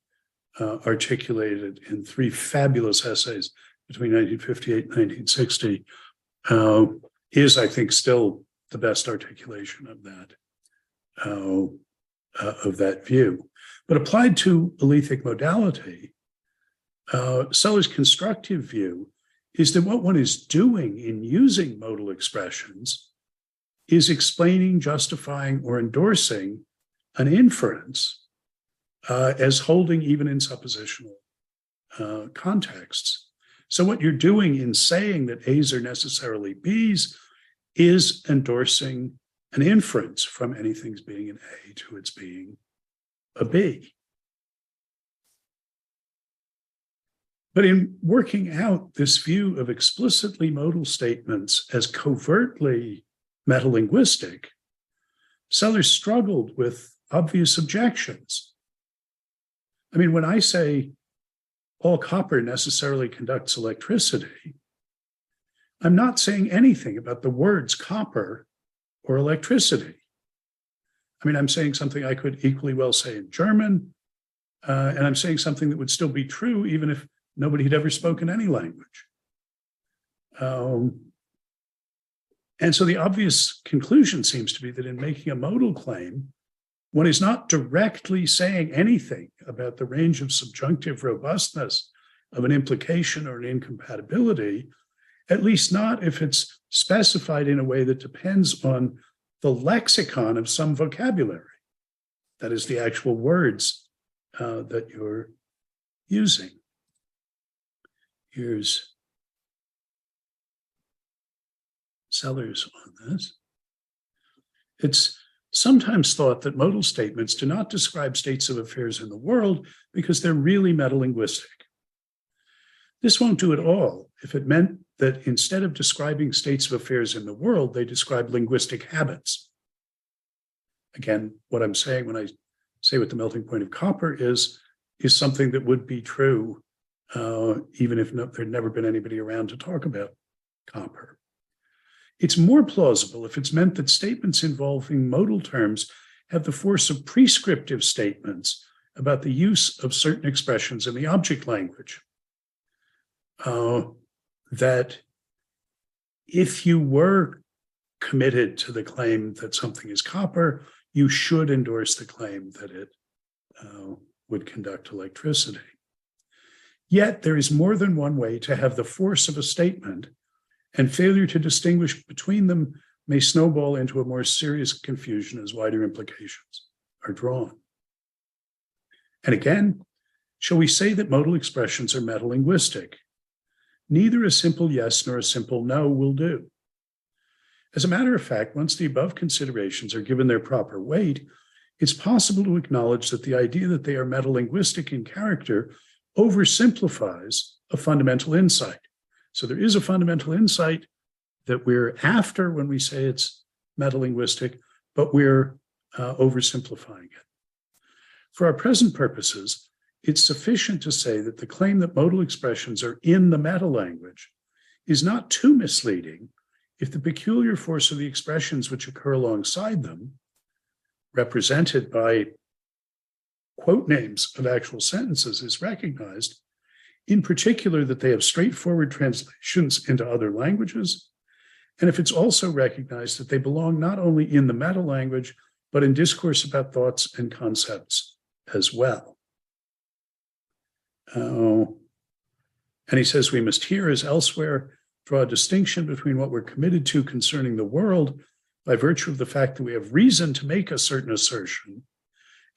articulated in 3 fabulous essays between 1958 and 1960 is, I think, still the best articulation of that view. But applied to Alethic modality, Sellers' constructive view is that what one is doing in using modal expressions is explaining, justifying, or endorsing an inference as holding even in suppositional contexts. So what you're doing in saying that A's are necessarily B's is endorsing an inference from anything's being an A to its being a B. But in working out this view of explicitly modal statements as covertly metalinguistic, Sellers struggled with obvious objections. I mean, when I say all copper necessarily conducts electricity, I'm not saying anything about the words copper or electricity. I mean, I'm saying something I could equally well say in German, and I'm saying something that would still be true even if nobody had ever spoken any language. And so the obvious conclusion seems to be that in making a modal claim, one is not directly saying anything about the range of subjunctive robustness of an implication or an incompatibility, at least not if it's specified in a way that depends on the lexicon of some vocabulary. That is the actual words that you're using. Here's Sellers on this. It's sometimes thought that modal statements do not describe states of affairs in the world because they're really metalinguistic. This won't do at all if it meant that instead of describing states of affairs in the world, they describe linguistic habits. Again, what I'm saying when I say what the melting point of copper is something that would be true even if there'd never been anybody around to talk about copper. It's more plausible if it's meant that statements involving modal terms have the force of prescriptive statements about the use of certain expressions in the object language. That if you were committed to the claim that something is copper, you should endorse the claim that it would conduct electricity. Yet there is more than one way to have the force of a statement, and failure to distinguish between them may snowball into a more serious confusion as wider implications are drawn. And again, shall we say that modal expressions are metalinguistic? Neither a simple yes nor a simple no will do. As a matter of fact, once the above considerations are given their proper weight, it's possible to acknowledge that the idea that they are metalinguistic in character oversimplifies a fundamental insight. So there is a fundamental insight that we're after when we say it's metalinguistic, but we're oversimplifying it. For our present purposes, it's sufficient to say that the claim that modal expressions are in the metalanguage is not too misleading if the peculiar force of the expressions which occur alongside them, represented by quote names of actual sentences, is recognized, in particular that they have straightforward translations into other languages, and if it's also recognized that they belong not only in the metalanguage, but in discourse about thoughts and concepts as well. And he says we must here, as elsewhere, draw a distinction between what we're committed to concerning the world by virtue of the fact that we have reason to make a certain assertion,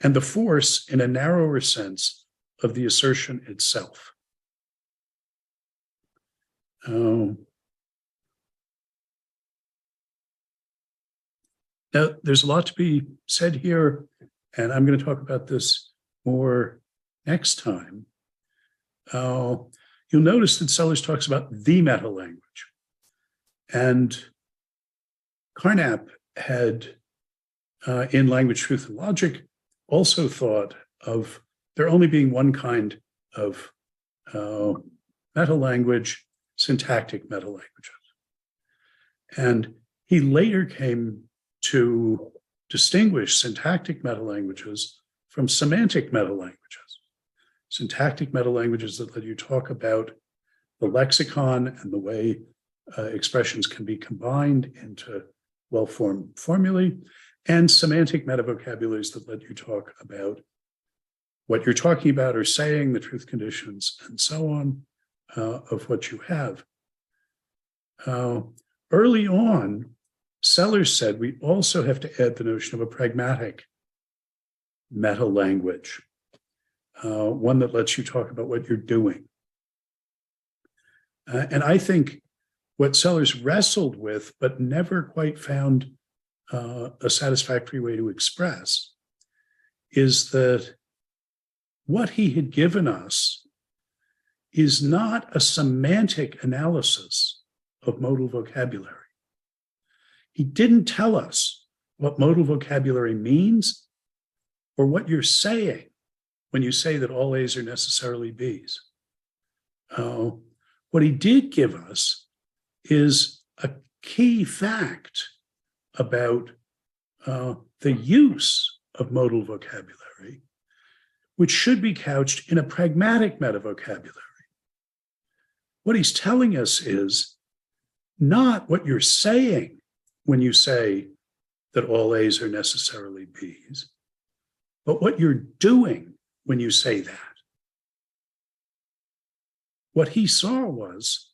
and the force, in a narrower sense, of the assertion itself. Now, there's a lot to be said here, and I'm going to talk about this more next time. You'll notice that Sellers talks about the metalanguage. And Carnap had, in Language, Truth, and Logic, also thought of there only being one kind of metalanguage, syntactic metalanguages. And he later came to distinguish syntactic metalanguages from semantic metalanguages. Syntactic metalanguages that let you talk about the lexicon and the way expressions can be combined into well-formed formulae, and semantic metavocabularies that let you talk about what you're talking about or saying, the truth conditions, and so on, of what you have. Early on, Sellers said we also have to add the notion of a pragmatic metalanguage, one that lets you talk about what you're doing. And I think what Sellers wrestled with, but never quite found a satisfactory way to express, is that what he had given us is not a semantic analysis of modal vocabulary. He didn't tell us what modal vocabulary means or what you're saying when you say that all A's are necessarily B's. What he did give us is a key fact about the use of modal vocabulary, which should be couched in a pragmatic metavocabulary. What he's telling us is not what you're saying when you say that all A's are necessarily B's, but what you're doing when you say that. What he saw was,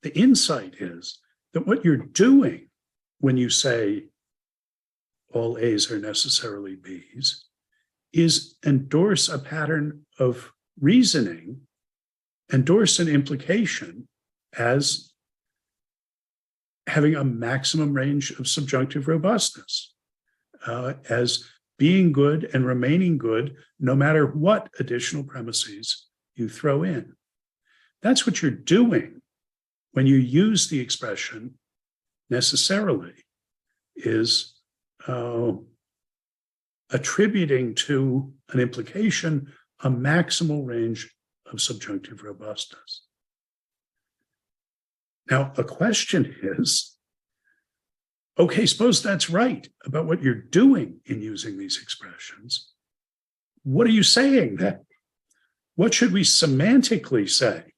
the insight is that what you're doing when you say all A's are necessarily B's is endorse a pattern of reasoning, endorse an implication as having a maximum range of subjunctive robustness, as being good and remaining good no matter what additional premises you throw in. That's what you're doing when you use the expression necessarily, is attributing to an implication a maximal range of subjunctive robustness. Now, a question is, okay, suppose that's right about what you're doing in using these expressions. What are you saying then? What should we semantically say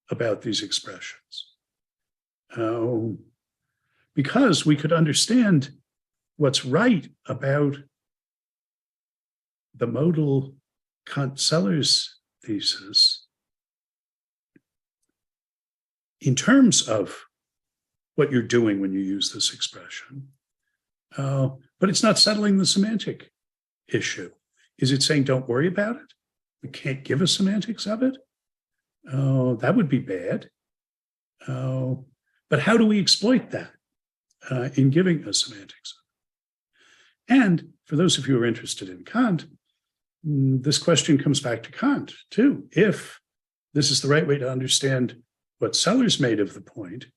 about these expressions? Because we could understand what's right about the modal Kant-Sellers thesis in terms of what you're doing when you use this expression, but it's not settling the semantic issue. Is it saying don't worry about it? We can't give a semantics of it? That would be bad. But how do we exploit that in giving a semantics? And for those of you who are interested in Kant, this question comes back to Kant too. If this is the right way to understand what Sellers made of the point,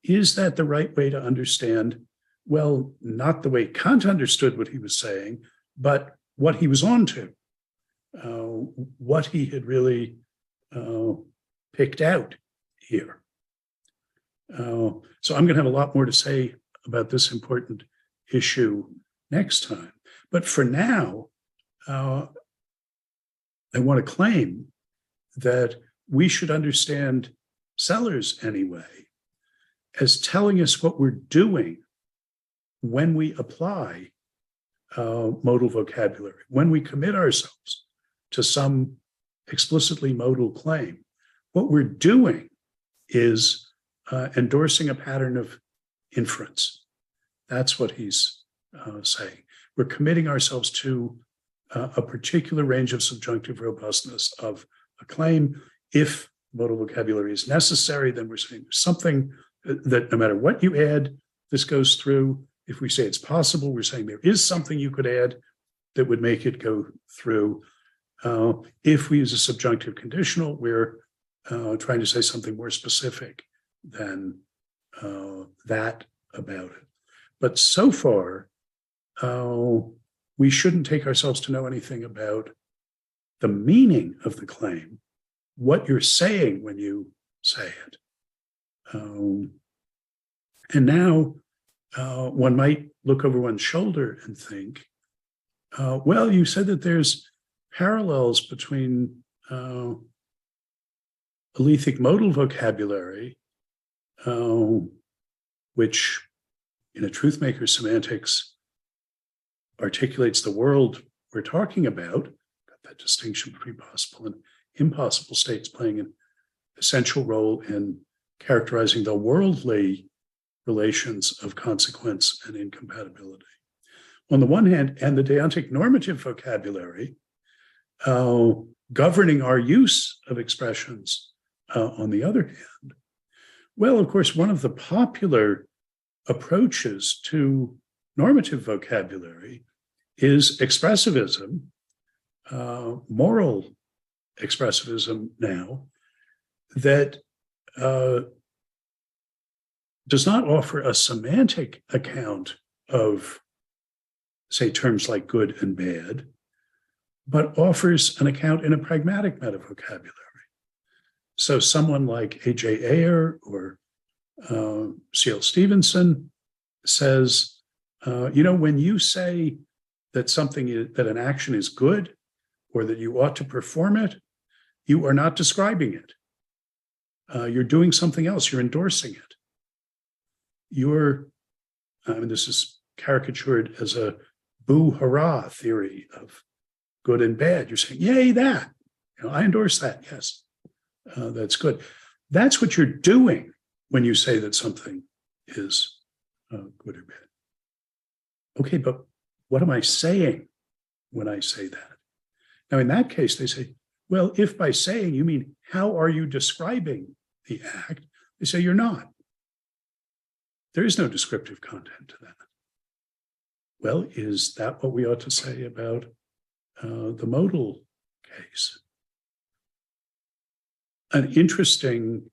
is that the right way to understand, well, not the way Kant understood what he was saying, but what he was on to, what he had really picked out here. So I'm going to have a lot more to say about this important issue next time. But for now, I want to claim that we should understand Sellers anyway as telling us what we're doing when we apply modal vocabulary, when we commit ourselves to some explicitly modal claim. What we're doing is endorsing a pattern of inference. That's what he's saying. We're committing ourselves to a particular range of subjunctive robustness of a claim. If modal vocabulary is necessary, then we're saying there's something that no matter what you add, this goes through. If we say it's possible, we're saying there is something you could add that would make it go through. If we use a subjunctive conditional, we're trying to say something more specific than that about it. But so far, we shouldn't take ourselves to know anything about the meaning of the claim, what you're saying when you say it. And now one might look over one's shoulder and think, well, you said that there's parallels between Alethic modal vocabulary, which in a truth-maker semantics articulates the world we're talking about, got that distinction between possible and impossible states playing an essential role in characterizing the worldly relations of consequence and incompatibility. On the one hand, and the deontic normative vocabulary, governing our use of expressions on the other hand. Well, of course, one of the popular approaches to normative vocabulary is expressivism, moral expressivism now, that does not offer a semantic account of, say, terms like good and bad, but offers an account in a pragmatic metavocabulary. So someone like A.J. Ayer or C.L. Stevenson says, when you say that that an action is good or that you ought to perform it, you are not describing it. You're doing something else. You're endorsing it. This is caricatured as a boo-hurrah theory of good and bad. You're saying, yay, that. I endorse that. Yes, that's good. That's what you're doing when you say that something is good or bad. Okay, but what am I saying when I say that? Now, in that case, they say, well, if by saying you mean, how are you describing the act? They say, you're not. There is no descriptive content to that. Well, is that what we ought to say about the modal case? An interesting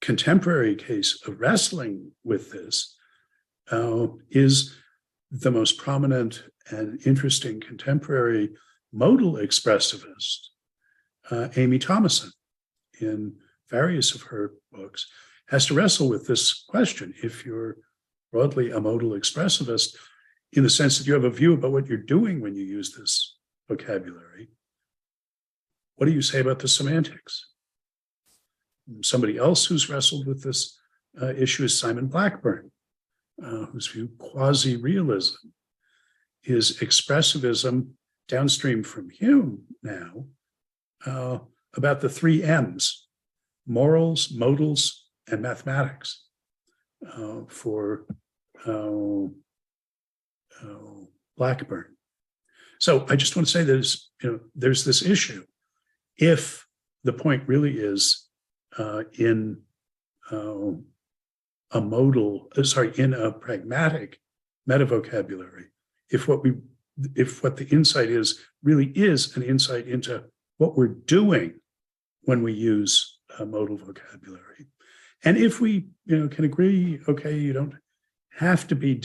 contemporary case of wrestling with this is the most prominent and interesting contemporary modal expressivist, Amy Thomason, in various of her books, has to wrestle with this question. If you're broadly a modal expressivist, in the sense that you have a view about what you're doing when you use this vocabulary, what do you say about the semantics? Somebody else who's wrestled with this issue is Simon Blackburn, whose view quasi-realism is expressivism downstream from Hume now about the three M's, morals, modals, and mathematics for Blackburn. So I just want to say there's this issue. If the point really is in a pragmatic metavocabulary, if what we if what the insight is really is an insight into what we're doing when we use modal vocabulary. And if we, can agree, okay, you don't have to be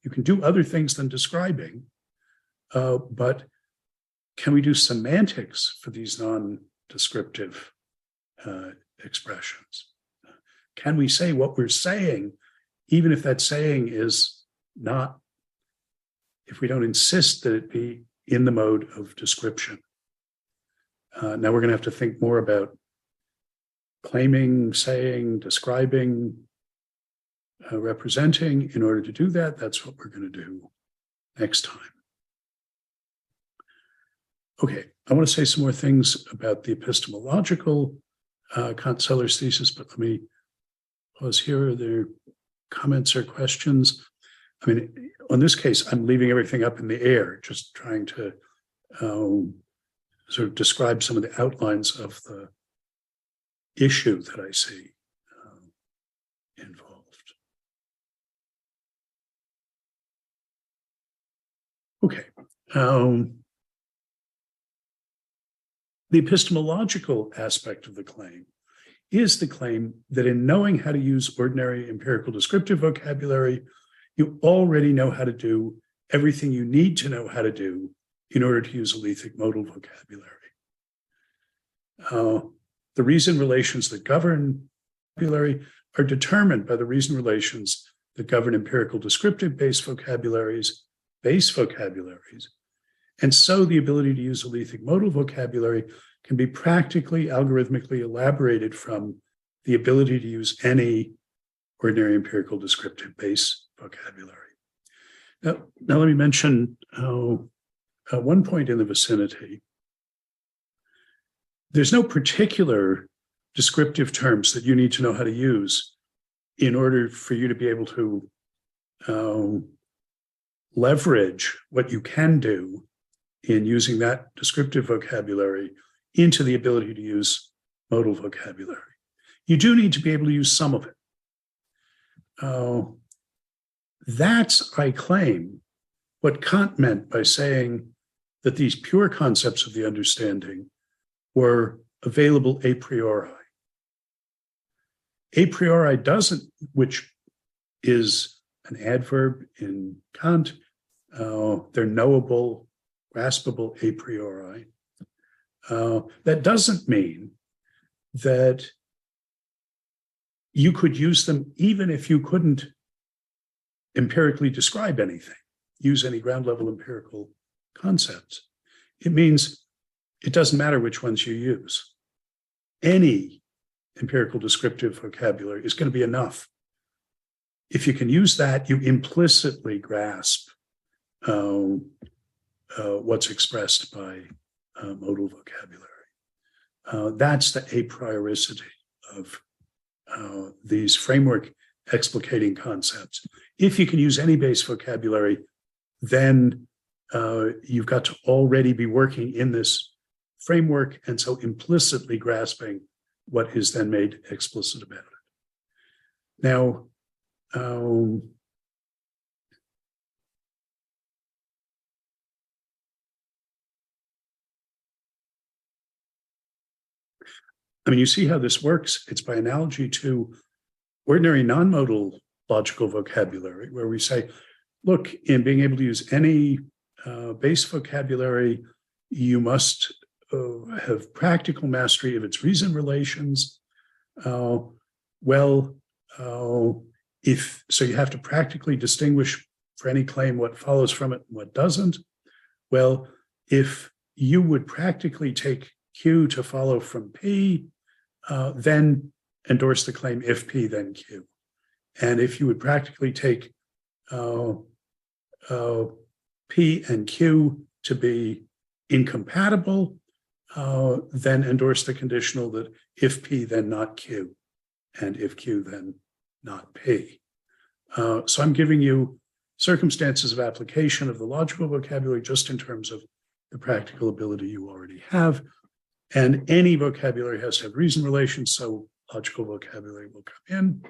you can do other things than describing, but can we do semantics for these non-descriptive expressions? Can we say what we're saying, even if that saying is not, if we don't insist that it be in the mode of description? Now we're going to have to think more about claiming, saying, describing, representing. In order to do that, that's what we're going to do next time. Okay, I want to say some more things about the epistemological Kant-Sellers thesis, but let me pause here. Are there comments or questions? I mean, on this case, I'm leaving everything up in the air, just trying to sort of describe some of the outlines of the issue that I see involved. Okay. The epistemological aspect of the claim is the claim that in knowing how to use ordinary empirical descriptive vocabulary, you already know how to do everything you need to know how to do in order to use Alethic modal vocabulary. The reason relations that govern vocabulary are determined by the reason relations that govern empirical descriptive base vocabularies. And so the ability to use Alethic modal vocabulary can be practically algorithmically elaborated from the ability to use any ordinary empirical descriptive base vocabulary. Now let me mention one point in the vicinity. There's no particular descriptive terms that you need to know how to use in order for you to be able to leverage what you can do in using that descriptive vocabulary into the ability to use modal vocabulary. You do need to be able to use some of it. That's, I claim, what Kant meant by saying that these pure concepts of the understanding were available a priori. A priori doesn't, which is an adverb in Kant, they're knowable, graspable a priori. That doesn't mean that you could use them even if you couldn't empirically describe anything, use any ground level empirical concepts. It means it doesn't matter which ones you use. Any empirical descriptive vocabulary is going to be enough. If you can use that, you implicitly grasp what's expressed by modal vocabulary. That's the a prioricity of these framework explicating concepts. If you can use any base vocabulary, then you've got to already be working in this framework, and so implicitly grasping what is then made explicit about it. Now, I mean, you see how this works. It's by analogy to ordinary non-modal logical vocabulary, where we say, look, in being able to use any base vocabulary, you must have practical mastery of its reason relations. So you have to practically distinguish for any claim what follows from it and what doesn't. Well, if you would practically take Q to follow from P, then endorse the claim if P, then Q. And if you would practically take P and Q to be incompatible, then endorse the conditional that if P, then not Q, and if Q, then not P. So I'm giving you circumstances of application of the logical vocabulary just in terms of the practical ability you already have. And any vocabulary has to have reason relations, so logical vocabulary will come in.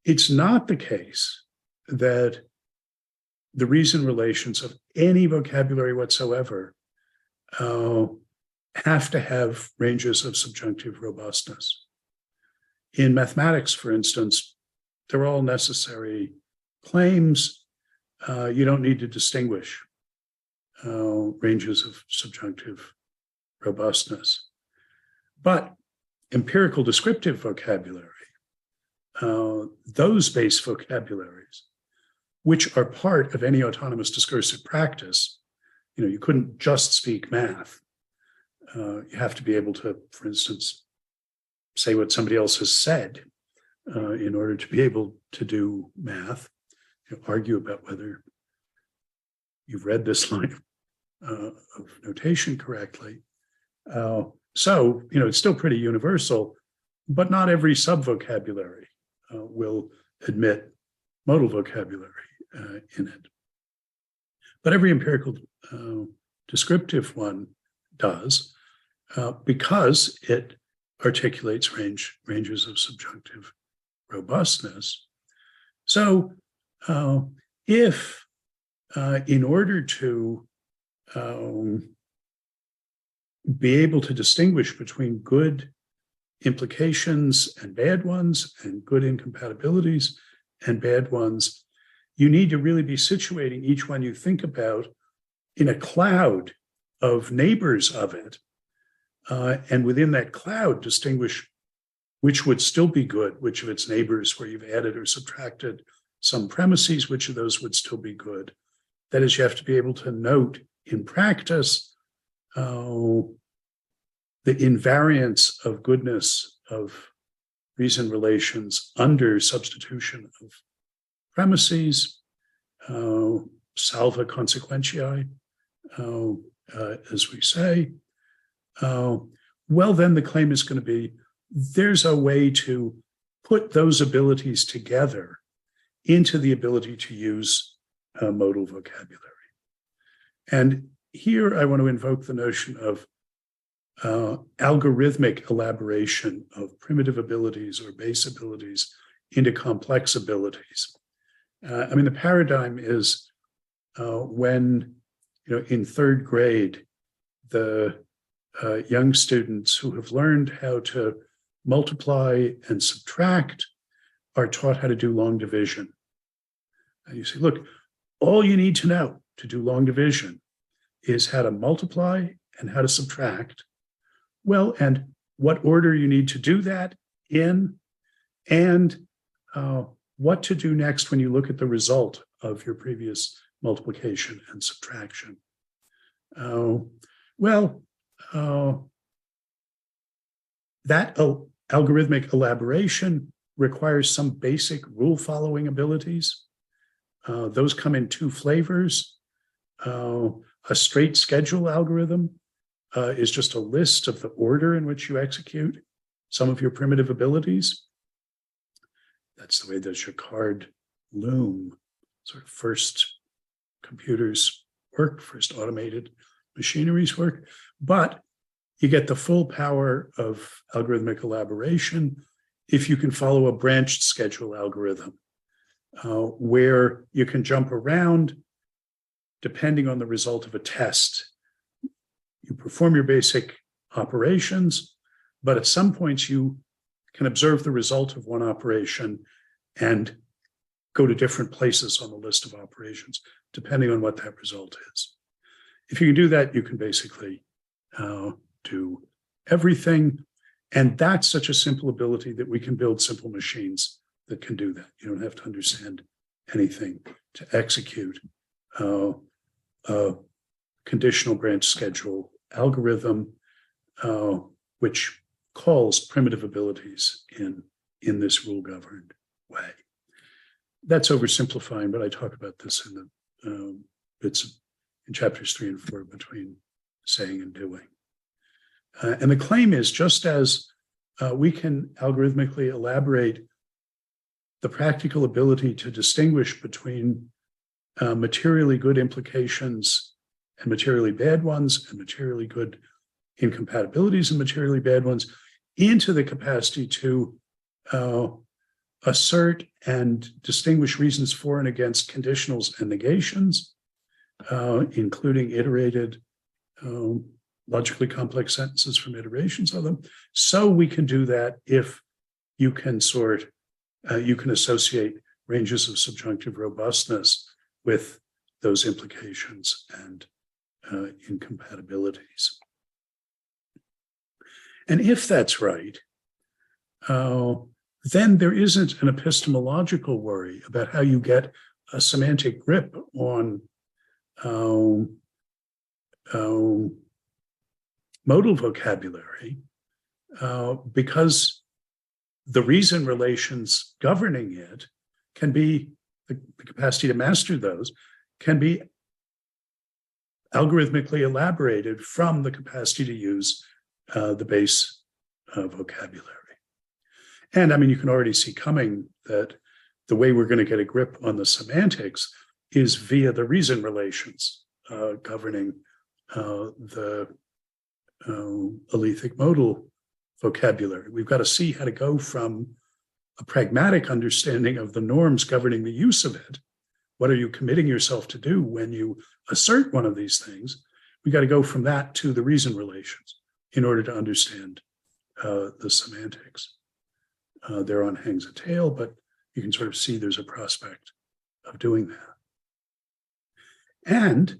It's not the case that the reason relations of any vocabulary whatsoever have to have ranges of subjunctive robustness. In mathematics, for instance, they're all necessary claims. You don't need to distinguish ranges of subjunctive robustness. But empirical descriptive vocabulary, those base vocabularies, which are part of any autonomous discursive practice, you couldn't just speak math. You have to be able to, for instance, say what somebody else has said in order to be able to do math. Argue about whether you've read this line of notation correctly. So, it's still pretty universal, but not every subvocabulary will admit modal vocabulary in it. But every empirical descriptive one does, because it articulates ranges of subjunctive robustness. So if in order to be able to distinguish between good implications and bad ones, and good incompatibilities and bad ones, you need to really be situating each one you think about in a cloud of neighbors of it. And within that cloud, distinguish which would still be good, which of its neighbors where you've added or subtracted some premises, which of those would still be good. That is, you have to be able to note in practice the invariance of goodness of reason relations under substitution of premises, salva consequentiae, as we say. Well, then the claim is going to be, there's a way to put those abilities together into the ability to use modal vocabulary. And here I want to invoke the notion of algorithmic elaboration of primitive abilities or base abilities into complex abilities. The paradigm is when, in third grade, the young students who have learned how to multiply and subtract are taught how to do long division. And you say, look, all you need to know to do long division is how to multiply and how to subtract. Well, and what order you need to do that in, and what to do next when you look at the result of your previous multiplication and subtraction. That algorithmic elaboration requires some basic rule-following abilities. Those come in two flavors. A straight schedule algorithm is just a list of the order in which you execute some of your primitive abilities. That's the way the Jacquard loom, sort of first computers work, first automated machineries work. But you get the full power of algorithmic elaboration if you can follow a branched schedule algorithm, where you can jump around depending on the result of a test. You perform your basic operations, but at some points you can observe the result of one operation and go to different places on the list of operations, depending on what that result is. If you can do that, you can basically do everything. And that's such a simple ability that we can build simple machines that can do that. You don't have to understand anything to execute a conditional branch schedule algorithm, which calls primitive abilities in this rule-governed way. That's oversimplifying, but I talk about this in the bits in chapters 3 and 4 between saying and doing. And the claim is, just as we can algorithmically elaborate the practical ability to distinguish between materially good implications and materially bad ones, and materially good incompatibilities and materially bad ones, into the capacity to assert and distinguish reasons for and against conditionals and negations, including iterated logically complex sentences from iterations of them. So we can do that if you can you can associate ranges of subjunctive robustness with those implications and incompatibilities. And if that's right, then there isn't an epistemological worry about how you get a semantic grip on modal vocabulary, because the reason relations governing it can be, the capacity to master those can be algorithmically elaborated from the capacity to use the base vocabulary. And I mean, you can already see coming that the way we're going to get a grip on the semantics is via the reason relations governing the Alethic modal vocabulary. We've got to see how to go from a pragmatic understanding of the norms governing the use of it. What are you committing yourself to do when you assert one of these things? We got to go from that to the reason relations in order to understand the semantics. Thereon hangs a tail, but you can sort of see there's a prospect of doing that. And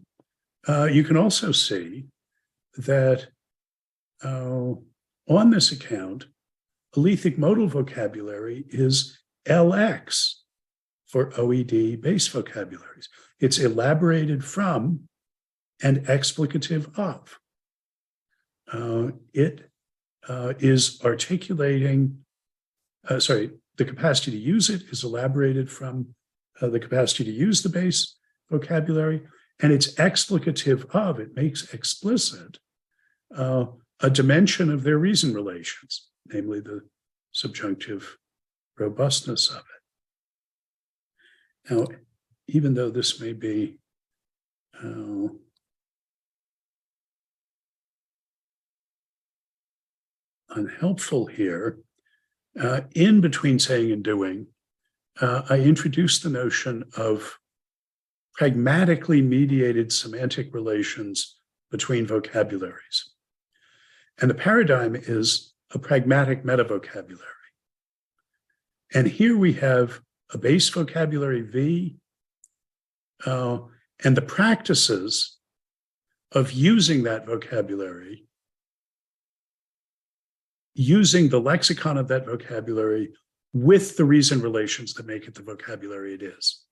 you can also see that on this account, Alethic modal vocabulary is LX for OED base vocabularies. It's elaborated from and explicative of. It is articulating, the capacity to use it is elaborated from the capacity to use the base vocabulary, and it's explicative of, it makes explicit a dimension of their reason relations, namely the subjunctive robustness of it. Now, even though this may be unhelpful here, in between saying and doing, I introduced the notion of pragmatically mediated semantic relations between vocabularies. And the paradigm is a pragmatic metavocabulary. And here we have a base vocabulary V, and the practices of using that vocabulary, using the lexicon of that vocabulary with the reason relations that make it the vocabulary it is.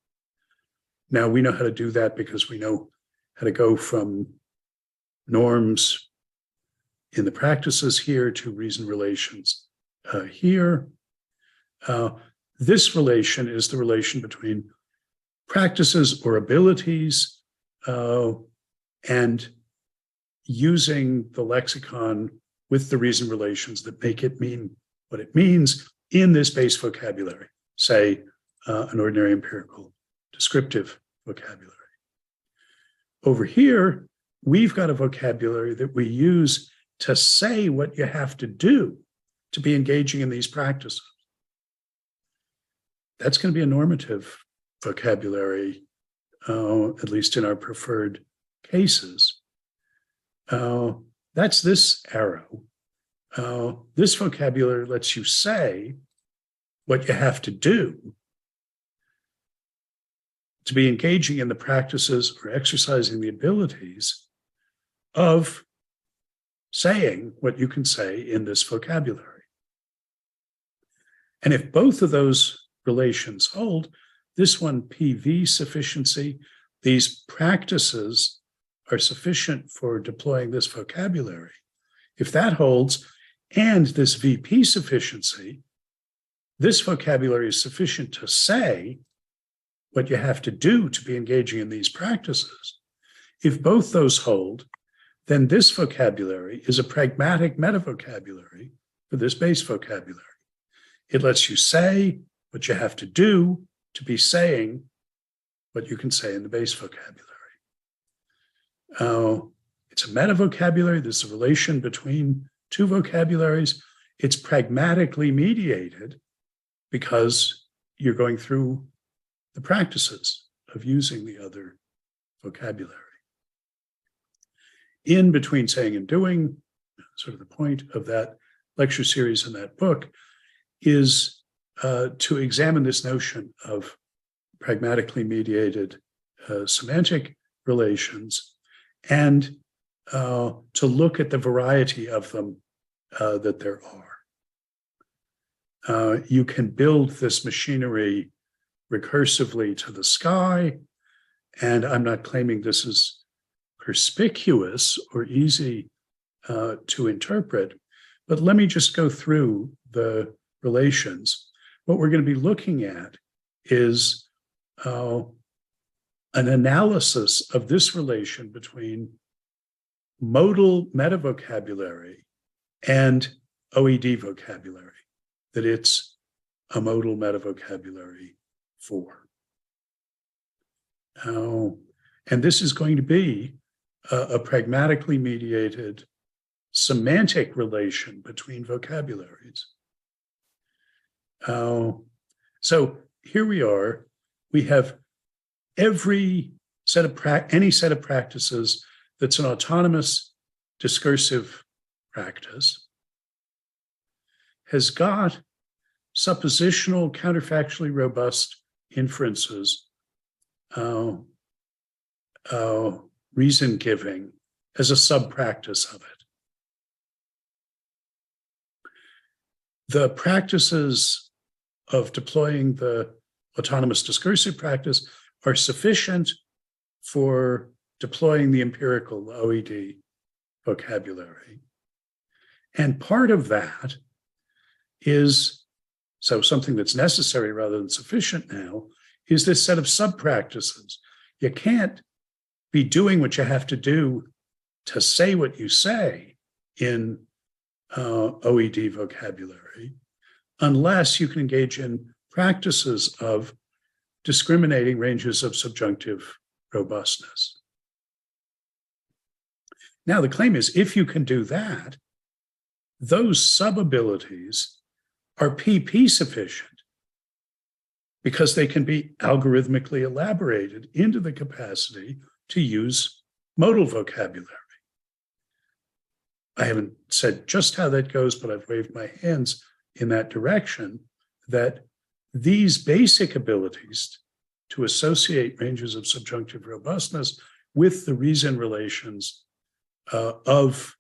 Now, we know how to do that because we know how to go from norms in the practices here to reason relations here. This relation is the relation between practices or abilities and using the lexicon with the reason relations that make it mean what it means in this base vocabulary, say an ordinary empirical descriptive vocabulary. Over here, we've got a vocabulary that we use to say what you have to do to be engaging in these practices. That's going to be a normative vocabulary, at least in our preferred cases. That's this arrow. This vocabulary lets you say what you have to do to be engaging in the practices or exercising the abilities of saying what you can say in this vocabulary. And if both of those relations hold, this one PV sufficiency, these practices are sufficient for deploying this vocabulary. If that holds, and this VP sufficiency, this vocabulary is sufficient to say what you have to do to be engaging in these practices. If both those hold, then this vocabulary is a pragmatic metavocabulary for this base vocabulary. It lets you say what you have to do to be saying what you can say in the base vocabulary. It's a metavocabulary. There's a relation between two vocabularies. It's pragmatically mediated because you're going through the practices of using the other vocabulary. In between saying and doing, sort of the point of that lecture series and that book is to examine this notion of pragmatically mediated semantic relations and to look at the variety of them that there are. You can build this machinery recursively to the sky, and I'm not claiming this is perspicuous or easy to interpret, but let me just go through the relations. What we're going to be looking at is an analysis of this relation between modal metavocabulary and OED vocabulary, that it's a modal metavocabulary for. And this is going to be a pragmatically mediated semantic relation between vocabularies. So here we are. We have any set of practices that's an autonomous discursive practice has got suppositional, counterfactually robust inferences, reason giving as a sub-practice of it. The practices of deploying the autonomous discursive practice are sufficient for deploying the empirical OED vocabulary. And part of that is, so something that's necessary rather than sufficient now, is this set of sub-practices. You can't be doing what you have to do to say what you say in OED vocabulary unless you can engage in practices of discriminating ranges of subjunctive robustness. Now, the claim is if you can do that, those sub-abilities are PP sufficient because they can be algorithmically elaborated into the capacity to use modal vocabulary. I haven't said just how that goes, but I've waved my hands in that direction, that these basic abilities to associate ranges of subjunctive robustness with the reason relations of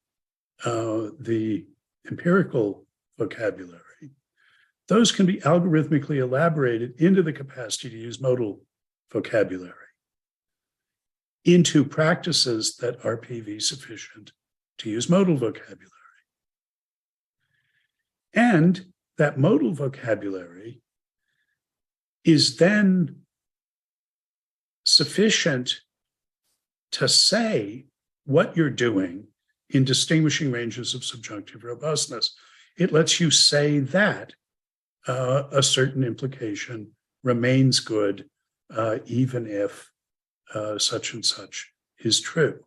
the empirical vocabulary, those can be algorithmically elaborated into the capacity to use modal vocabulary, into practices that are PV sufficient to use modal vocabulary. And that modal vocabulary is then sufficient to say what you're doing in distinguishing ranges of subjunctive robustness. It lets you say that a certain implication remains good even if such and such is true.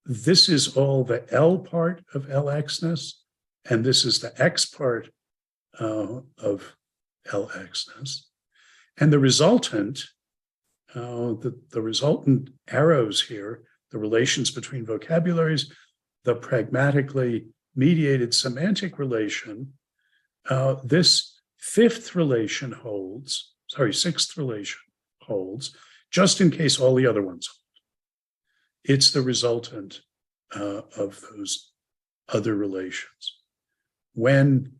This is all the L part of LXness, and this is the X part of LXness. And the resultant arrows here, the relations between vocabularies, the pragmatically mediated semantic relation, this sixth relation holds, just in case all the other ones hold. It's the resultant of those other relations. When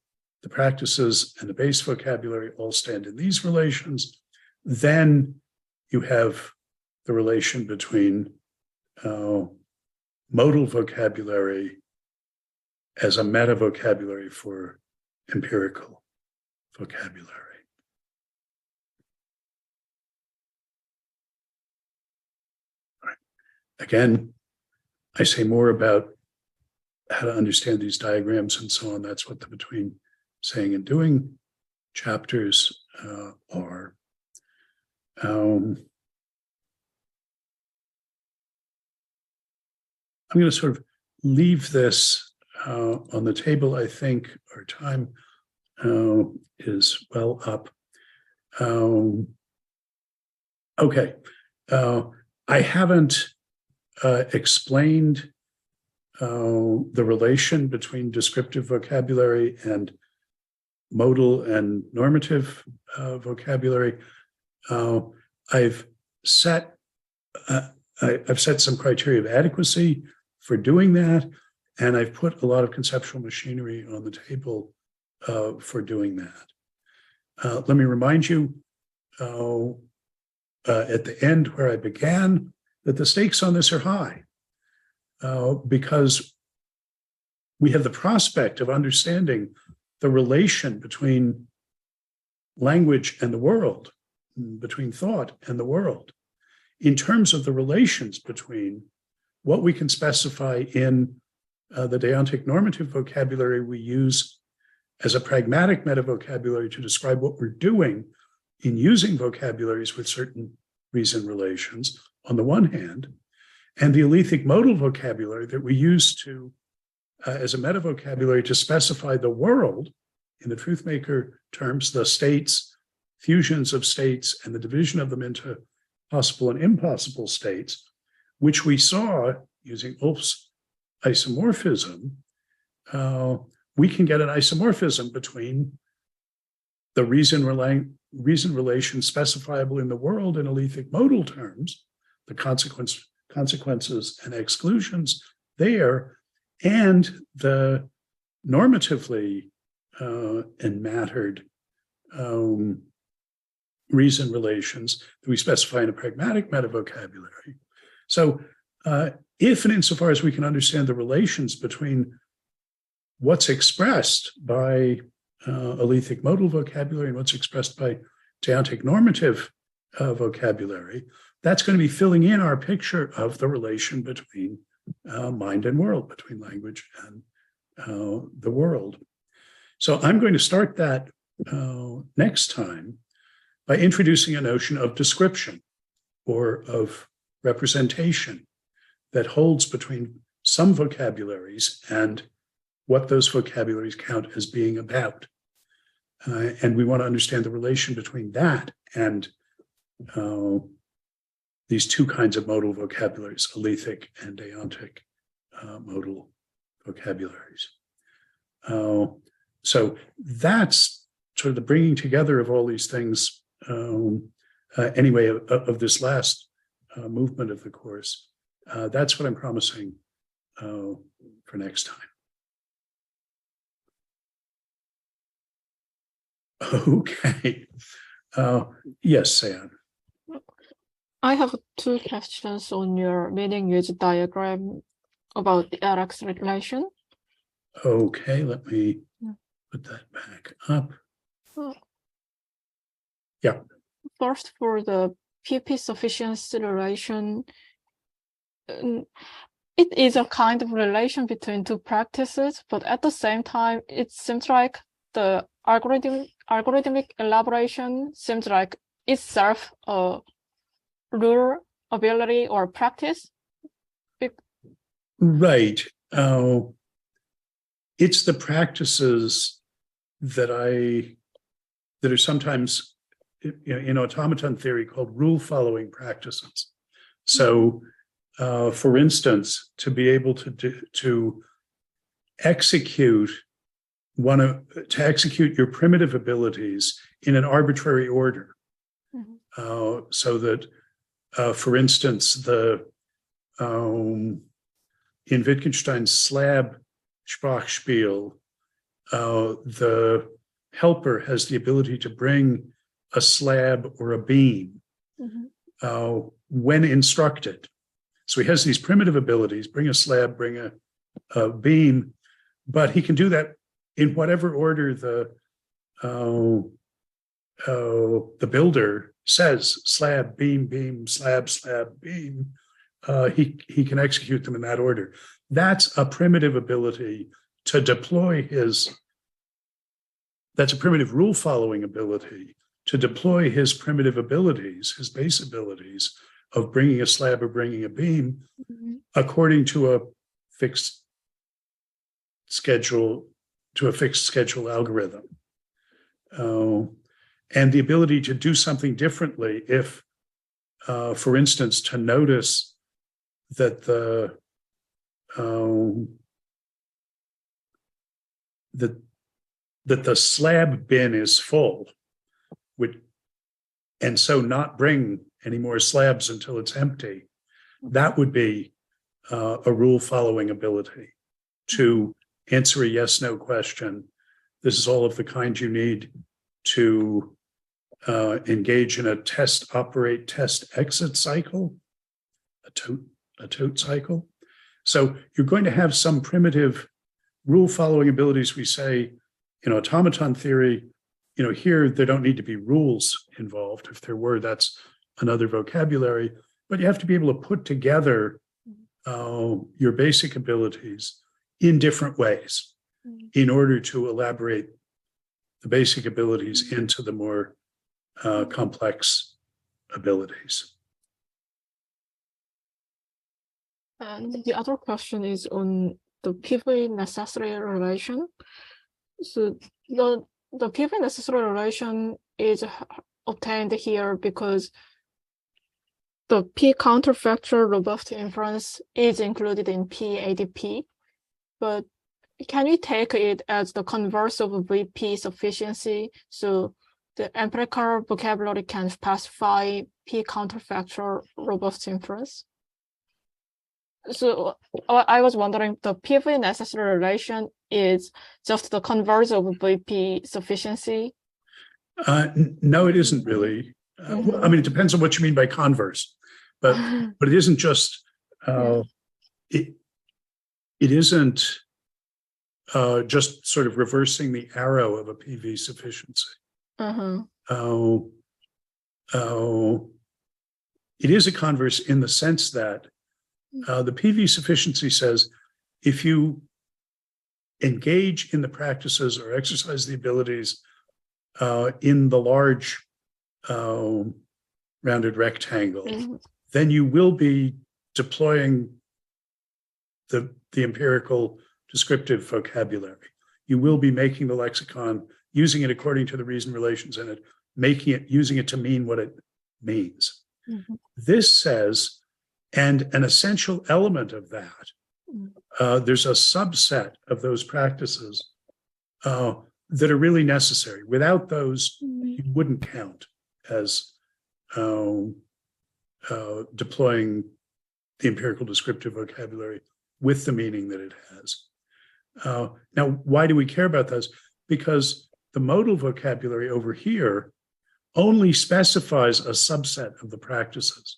the practices and the base vocabulary all stand in these relations, then you have the relation between modal vocabulary as a meta vocabulary for empirical vocabulary. All right. Again, I say more about how to understand these diagrams and so on. That's what the between saying and doing chapters are. I'm going to sort of leave this on the table. I think our time is well up. Okay. I haven't explained the relation between descriptive vocabulary and modal and normative vocabulary. I've set some criteria of adequacy for doing that, and I've put a lot of conceptual machinery on the table for doing that. Let me remind you at the end where I began that the stakes on this are high because we have the prospect of understanding the relation between language and the world, between thought and the world, in terms of the relations between what we can specify in the deontic normative vocabulary we use as a pragmatic metavocabulary to describe what we're doing in using vocabularies with certain reason relations on the one hand, and the Alethic modal vocabulary that we use to as a metavocabulary to specify the world in the truth maker terms, the states, fusions of states, and the division of them into possible and impossible states, which we saw using Ulf's isomorphism. We can get an isomorphism between the reason relation specifiable in the world in Alethic modal terms, the consequences and exclusions there, and the normatively enmattered reason relations that we specify in a pragmatic metavocabulary. So if and insofar as we can understand the relations between what's expressed by Alethic modal vocabulary and what's expressed by deontic normative vocabulary, that's going to be filling in our picture of the relation between mind and world, between language and the world. So I'm going to start that next time by introducing a notion of description or of representation that holds between some vocabularies and what those vocabularies count as being about. And we want to understand the relation between that and these two kinds of modal vocabularies, Alethic and deontic modal vocabularies. So that's sort of the bringing together of all these things, anyway, of this last movement of the course. That's what I'm promising for next time. Okay. Yes, Sayan. I have two questions on your meaning use diagram about the RX relation. Okay, let me put that back up. Yeah. First, for the PP sufficiency relation, it is a kind of relation between two practices, but at the same time, it seems like the algorithmic elaboration seems like itself a rule, ability, or practice. Right. It's the practices that are sometimes in automaton theory called rule-following practices. So, for instance, to be able to execute your primitive abilities in an arbitrary order, so that, for instance, in Wittgenstein's slab Sprachspiel, the helper has the ability to bring a slab or a beam when instructed. So he has these primitive abilities, bring a slab, bring a beam, but he can do that in whatever order the builder says, slab, beam, beam, slab, slab, beam. He can execute them in that order. That's a primitive ability to deploy that's a primitive rule following ability to deploy his primitive abilities, his base abilities of bringing a slab or bringing a beam according to a fixed schedule, algorithm. and the ability to do something differently if, for instance, to notice that the slab bin is full, and so not bring any more slabs until it's empty. That would be a rule-following ability to answer a yes/no question. This is all of the kind you need to engage in a test, operate, test, exit cycle, a tote cycle. So you're going to have some primitive rule-following abilities. We say in automaton theory, here there don't need to be rules involved. If there were, that's another vocabulary. But you have to be able to put together your basic abilities in different ways in order to elaborate the basic abilities into the more complex abilities. And the other question is on the PV necessary relation. So the PV necessary relation is obtained here because the P counterfactual robust inference is included in PADP, but can we take it as the converse of VP sufficiency? So the empirical vocabulary can specify P counterfactual robust inference. So I was wondering, the PV necessary relation is just the converse of VP sufficiency? No, it isn't really. Well, I mean, it depends on what you mean by converse, but it isn't just. It isn't just sort of reversing the arrow of a PV sufficiency. It is a converse in the sense that the PV sufficiency says if you engage in the practices or exercise the abilities in the large rounded rectangle, then you will be deploying the empirical descriptive vocabulary. You will be making the lexicon, using it according to the reason relations in it, using it to mean what it means. This says, and an essential element of that, there's a subset of those practices that are really necessary. Without those, you wouldn't count as deploying the empirical descriptive vocabulary with the meaning that it has. Now, why do we care about those? Because the modal vocabulary over here only specifies a subset of the practices.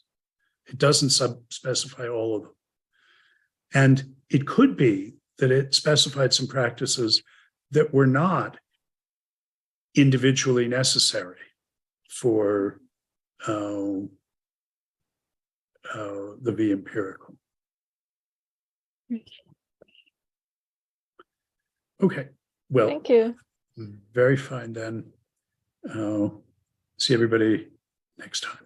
It doesn't specify all of them. And it could be that it specified some practices that were not individually necessary for the V empirical. Okay, well, thank you. Very fine then. See everybody next time.